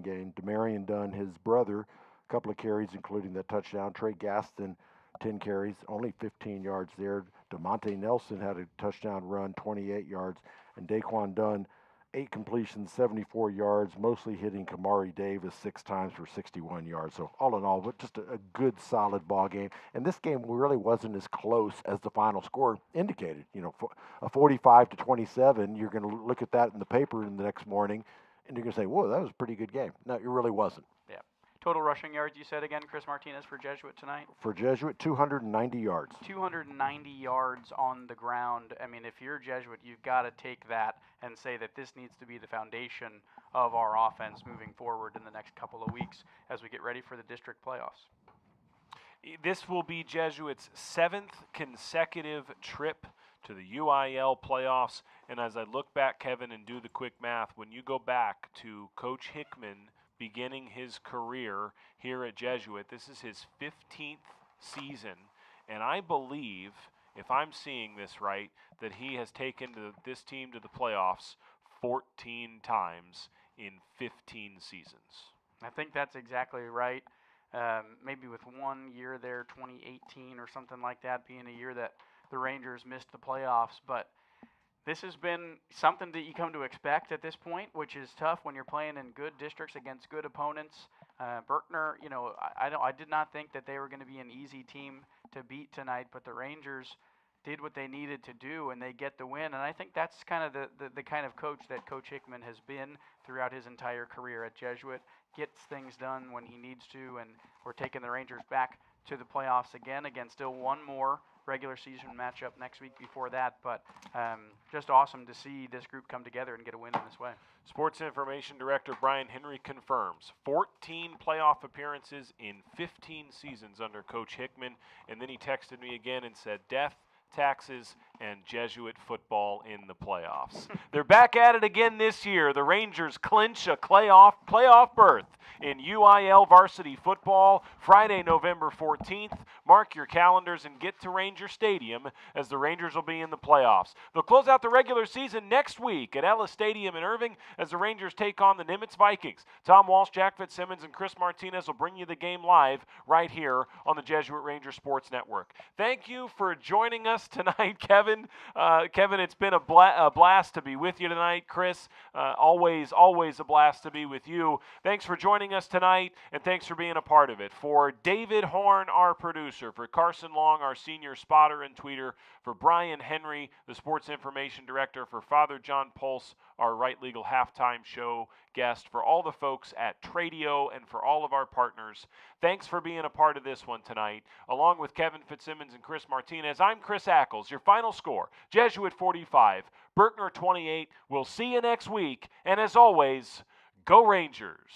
S5: gain. Demarion Dunn, his brother, a couple of carries, including that touchdown. Trey Gaston, 10 carries, only 15 yards there. DeMonte Nelson had a touchdown run, 28 yards. And Daquan Dunn, 8 completions, 74 yards, mostly hitting Kamari Davis 6 times for 61 yards. So all in all, but just a good, solid ball game. And this game really wasn't as close as the final score indicated. A 45-27, you're going to look at that in the paper in the next morning, and you're going to say, whoa, that was a pretty good game. No, it really wasn't.
S4: Yeah. Total rushing yards, you said again, Chris Martinez, for Jesuit tonight?
S5: For Jesuit, 290 yards.
S4: 290 yards on the ground. I mean, if you're Jesuit, you've got to take that and say that this needs to be the foundation of our offense moving forward in the next couple of weeks as we get ready for the district playoffs.
S1: This will be Jesuit's 7th consecutive trip to the UIL playoffs. And as I look back, Kevin, and do the quick math, when you go back to Coach Hickman beginning his career here at Jesuit, this is his 15th season, and I believe, if I'm seeing this right, that he has taken this team to the playoffs 14 times in 15 seasons.
S4: I think that's exactly right. Maybe with 1 year there, 2018 or something like that, being a year that the Rangers missed the playoffs, but this has been something that you come to expect at this point, which is tough when you're playing in good districts against good opponents. Berkner, I did not think that they were going to be an easy team to beat tonight, but the Rangers did what they needed to do, and they get the win. And I think that's kind of the kind of coach that Coach Hickman has been throughout his entire career at Jesuit. Gets things done when he needs to, and we're taking the Rangers back to the playoffs again. Again, still one more regular season matchup next week before that, but just awesome to see this group come together and get a win in this way.
S1: Sports Information Director Brian Henry confirms 14 playoff appearances in 15 seasons under Coach Hickman, and then he texted me again and said, death, taxes, and Jesuit football in the playoffs. They're back at it again this year. The Rangers clinch a playoff berth in UIL varsity football Friday, November 14th. Mark your calendars and get to Ranger Stadium as the Rangers will be in the playoffs. They'll close out the regular season next week at Ellis Stadium in Irving as the Rangers take on the Nimitz Vikings. Tom Walsh, Jack Fitzsimmons, and Chris Martinez will bring you the game live right here on the Jesuit Ranger Sports Network. Thank you for joining us us tonight, Kevin. Kevin, it's been a blast to be with you tonight. Chris, always a blast to be with you. Thanks for joining us tonight, and thanks for being a part of it. For David Horn, our producer, for Carson Long, our senior spotter and tweeter, for Brian Henry, the sports information director, for Father John Pulse, our Right Legal halftime show guest, for all the folks at Tradio, and for all of our partners, thanks for being a part of this one tonight. Along with Kevin Fitzsimmons and Chris Martinez, I'm Chris Ackles. Your final score, Jesuit 45, Berkner 28. We'll see you next week, and as always, go Rangers.